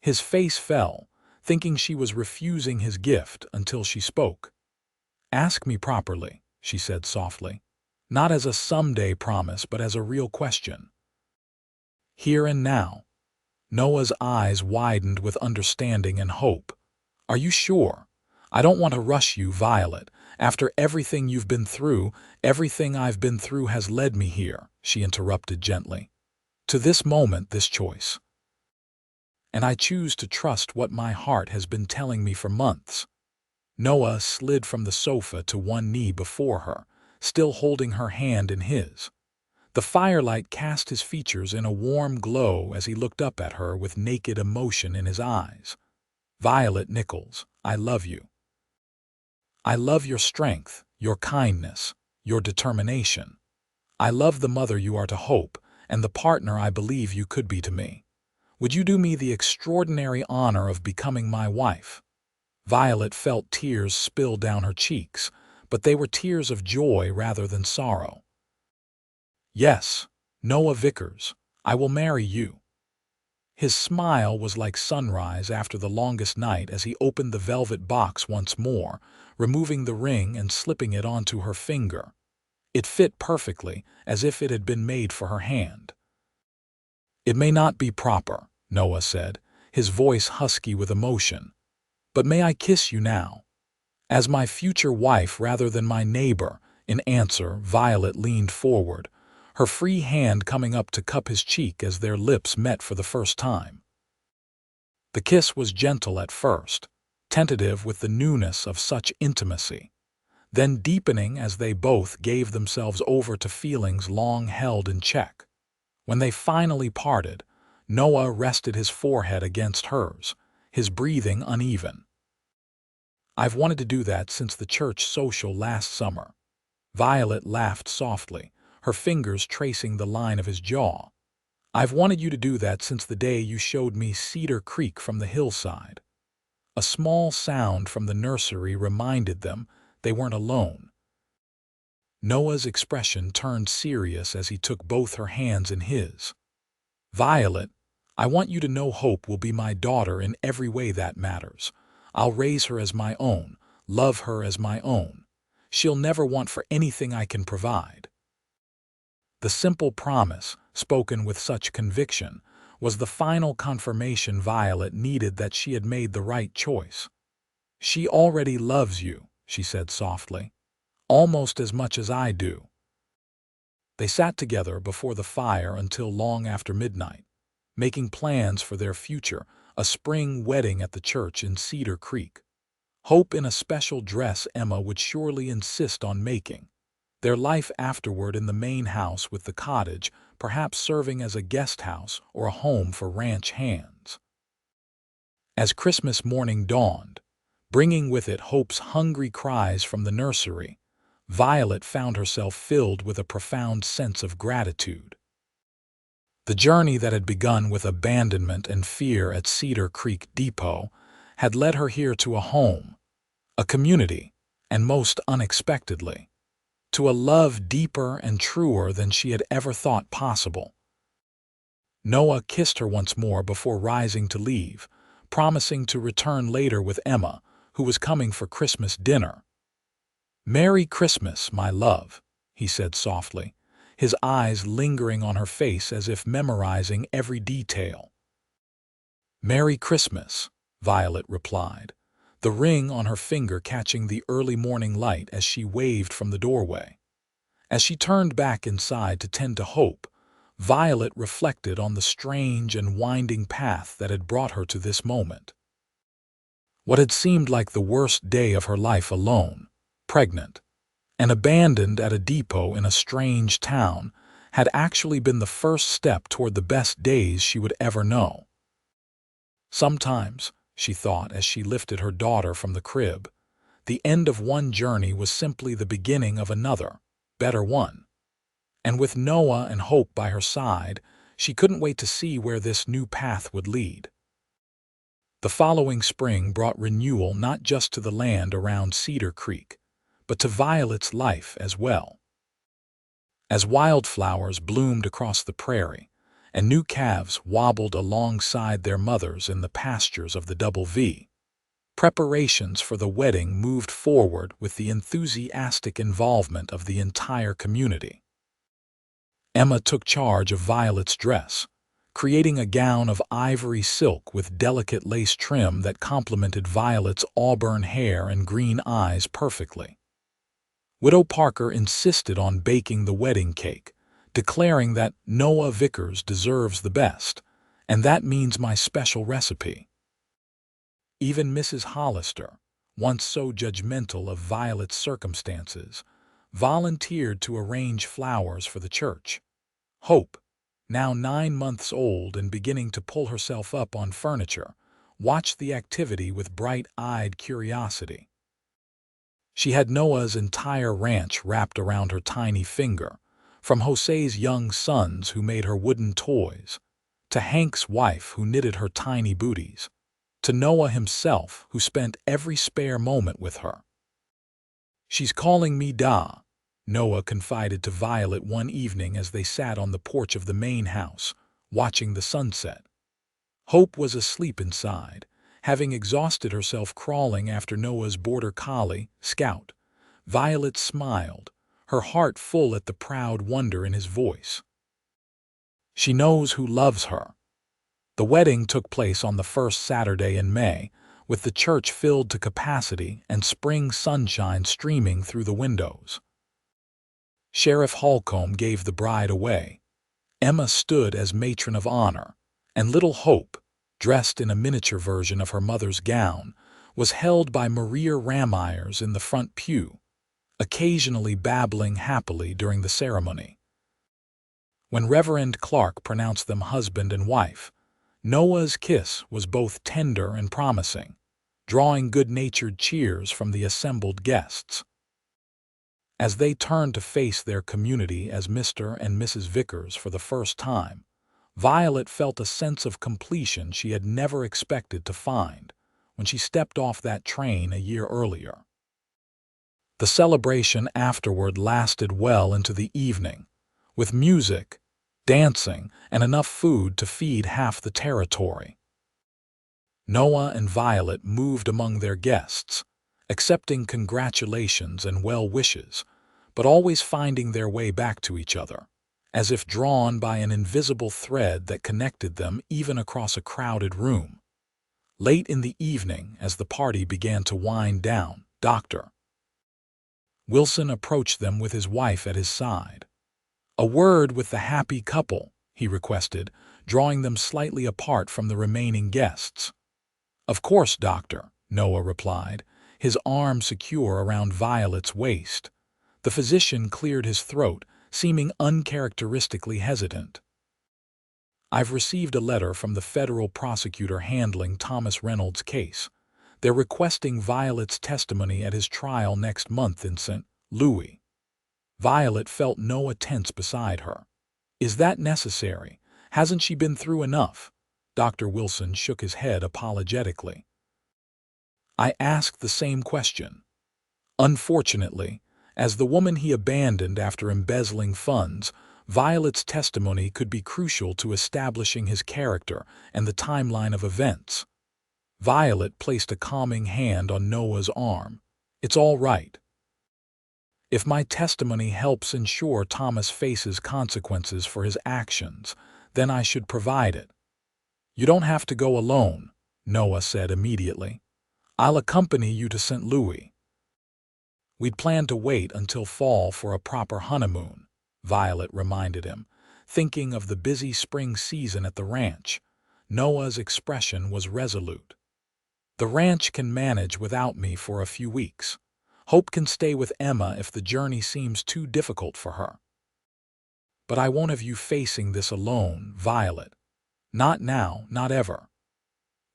His face fell, thinking she was refusing his gift until she spoke. "Ask me properly," she said softly. "Not as a someday promise, but as a real question. Here and now." Noah's eyes widened with understanding and hope. "Are you sure? I don't want to rush you, Violet. After everything you've been through, everything I've been through has led me here," she interrupted gently. "To this moment, this choice. And I choose to trust what my heart has been telling me for months." Noah slid from the sofa to one knee before her, still holding her hand in his. The firelight cast his features in a warm glow as he looked up at her with naked emotion in his eyes. "Violet Nichols, I love you. I love your strength, your kindness, your determination. I love the mother you are to Hope and the partner I believe you could be to me. Would you do me the extraordinary honor of becoming my wife?" Violet felt tears spill down her cheeks, but they were tears of joy rather than sorrow. "Yes, Noah Vickers, I will marry you." His smile was like sunrise after the longest night as he opened the velvet box once more, removing the ring and slipping it onto her finger. It fit perfectly, as if it had been made for her hand. "It may not be proper," Noah said, his voice husky with emotion. "But may I kiss you now? As my future wife rather than my neighbor." In answer, Violet leaned forward, her free hand coming up to cup his cheek as their lips met for the first time. The kiss was gentle at first, tentative with the newness of such intimacy, then deepening as they both gave themselves over to feelings long held in check. When they finally parted, Noah rested his forehead against hers, his breathing uneven. "I've wanted to do that since the church social last summer." Violet laughed softly, her fingers tracing the line of his jaw. "I've wanted you to do that since the day you showed me Cedar Creek from the hillside." A small sound from the nursery reminded them they weren't alone. Noah's expression turned serious as he took both her hands in his. "Violet, I want you to know Hope will be my daughter in every way that matters. I'll raise her as my own, love her as my own. She'll never want for anything I can provide." The simple promise, spoken with such conviction, was the final confirmation Violet needed that she had made the right choice. "She already loves you," she said softly, "almost as much as I do." They sat together before the fire until long after midnight, making plans for their future, a spring wedding at the church in Cedar Creek. Hope in a special dress Emma would surely insist on making. Their life afterward in the main house with the cottage, perhaps serving as a guest house or a home for ranch hands. As Christmas morning dawned, bringing with it Hope's hungry cries from the nursery, Violet found herself filled with a profound sense of gratitude. The journey that had begun with abandonment and fear at Cedar Creek Depot had led her here to a home, a community, and most unexpectedly, to a love deeper and truer than she had ever thought possible. Noah kissed her once more before rising to leave, promising to return later with Emma, who was coming for Christmas dinner. "Merry Christmas, my love," he said softly, his eyes lingering on her face as if memorizing every detail. "Merry Christmas," Violet replied, the ring on her finger catching the early morning light as she waved from the doorway. As she turned back inside to tend to Hope, Violet reflected on the strange and winding path that had brought her to this moment. What had seemed like the worst day of her life alone, pregnant, and abandoned at a depot in a strange town, had actually been the first step toward the best days she would ever know. Sometimes, she thought as she lifted her daughter from the crib, the end of one journey was simply the beginning of another, better one. And with Noah and Hope by her side, she couldn't wait to see where this new path would lead. The following spring brought renewal not just to the land around Cedar Creek, but to Violet's life as well. As wildflowers bloomed across the prairie, and new calves wobbled alongside their mothers in the pastures of the Double V, preparations for the wedding moved forward with the enthusiastic involvement of the entire community. Emma took charge of Violet's dress, creating a gown of ivory silk with delicate lace trim that complemented Violet's auburn hair and green eyes perfectly. Widow Parker insisted on baking the wedding cake, declaring that Noah Vickers deserves the best, and that means my special recipe. Even Mrs. Hollister, once so judgmental of Violet's circumstances, volunteered to arrange flowers for the church. Hope, now 9 months old and beginning to pull herself up on furniture, watched the activity with bright-eyed curiosity. She had Noah's entire ranch wrapped around her tiny finger, from Jose's young sons who made her wooden toys, to Hank's wife who knitted her tiny booties, to Noah himself who spent every spare moment with her. "She's calling me Da," Noah confided to Violet one evening as they sat on the porch of the main house, watching the sunset. Hope was asleep inside, having exhausted herself crawling after Noah's border collie, Scout. Violet smiled, her heart full at the proud wonder in his voice. She knows who loves her. The wedding took place on the first Saturday in May, with the church filled to capacity and spring sunshine streaming through the windows. Sheriff Holcomb gave the bride away. Emma stood as matron of honor, and little Hope, dressed in a miniature version of her mother's gown, was held by Maria Ramires in the front pew, occasionally babbling happily during the ceremony. When Reverend Clark pronounced them husband and wife, Noah's kiss was both tender and promising, drawing good-natured cheers from the assembled guests. As they turned to face their community as Mr. and Mrs. Vickers for the first time, Violet felt a sense of completion she had never expected to find when she stepped off that train a year earlier. The celebration afterward lasted well into the evening, with music, dancing, and enough food to feed half the territory. Noah and Violet moved among their guests, accepting congratulations and well wishes, but always finding their way back to each other, as if drawn by an invisible thread that connected them even across a crowded room. Late in the evening, as the party began to wind down, Dr. Wilson approached them with his wife at his side. "A word with the happy couple," he requested, drawing them slightly apart from the remaining guests. "Of course, Doctor," Noah replied, his arm secure around Violet's waist. The physician cleared his throat, seeming uncharacteristically hesitant. "I've received a letter from the federal prosecutor handling Thomas Reynolds' case. They're requesting Violet's testimony at his trial next month in St. Louis." Violet felt Noah tense beside her. "Is that necessary? Hasn't she been through enough?" Dr. Wilson shook his head apologetically. "I asked the same question. Unfortunately, as the woman he abandoned after embezzling funds, Violet's testimony could be crucial to establishing his character and the timeline of events." Violet placed a calming hand on Noah's arm. "It's all right. If my testimony helps ensure Thomas faces consequences for his actions, then I should provide it." "You don't have to go alone," Noah said immediately. "I'll accompany you to St. Louis." "We'd planned to wait until fall for a proper honeymoon," Violet reminded him, thinking of the busy spring season at the ranch. Noah's expression was resolute. "The ranch can manage without me for a few weeks. Hope can stay with Emma if the journey seems too difficult for her." "But I won't have you facing this alone, Violet. Not now, not ever."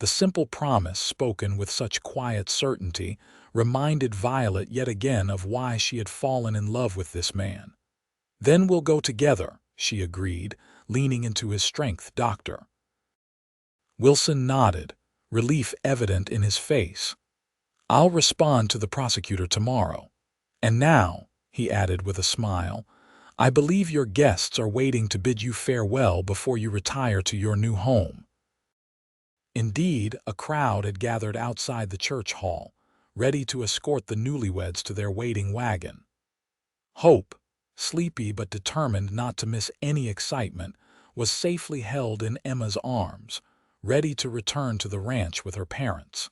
The simple promise, spoken with such quiet certainty, reminded Violet yet again of why she had fallen in love with this man. "Then we'll go together," she agreed, leaning into his strength. Doctor Wilson nodded, relief evident in his face. "I'll respond to the prosecutor tomorrow. And now," he added with a smile, "I believe your guests are waiting to bid you farewell before you retire to your new home." Indeed, a crowd had gathered outside the church hall, ready to escort the newlyweds to their waiting wagon. Hope, sleepy but determined not to miss any excitement, was safely held in Emma's arms, ready to return to the ranch with her parents.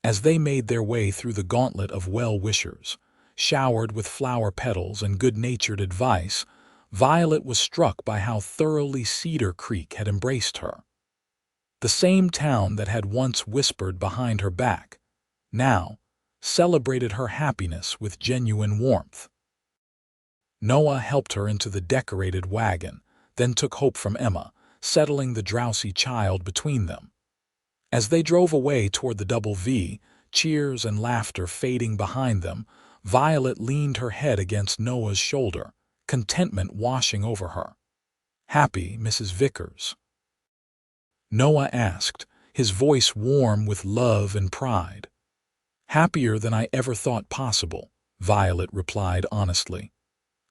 As they made their way through the gauntlet of well-wishers, showered with flower petals and good-natured advice, Violet was struck by how thoroughly Cedar Creek had embraced her. The same town that had once whispered behind her back, now, celebrated her happiness with genuine warmth. Noah helped her into the decorated wagon, then took hope from Emma, settling the drowsy child between them. As they drove away toward the double V, cheers and laughter fading behind them, Violet leaned her head against Noah's shoulder, contentment washing over her. "Happy, Mrs. Vickers?" Noah asked, his voice warm with love and pride. "Happier than I ever thought possible," Violet replied honestly.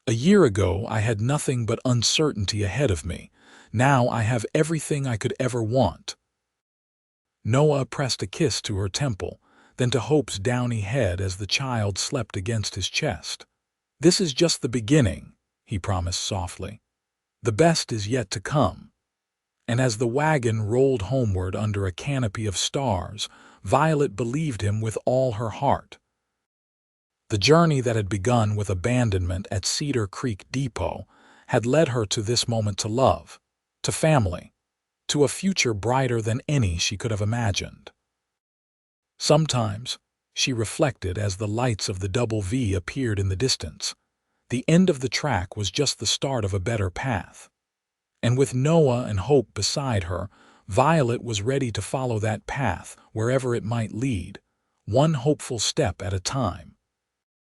"A year ago I had nothing but uncertainty ahead of me. Now I have everything I could ever want." Noah pressed a kiss to her temple, then to Hope's downy head as the child slept against his chest. "This is just the beginning," he promised softly. "The best is yet to come." And as the wagon rolled homeward under a canopy of stars, Violet believed him with all her heart. The journey that had begun with abandonment at Cedar Creek Depot had led her to this moment, to love, to family, to a future brighter than any she could have imagined. Sometimes, she reflected as the lights of the double V appeared in the distance, the end of the track was just the start of a better path. And with Noah and Hope beside her, Violet was ready to follow that path wherever it might lead, one hopeful step at a time.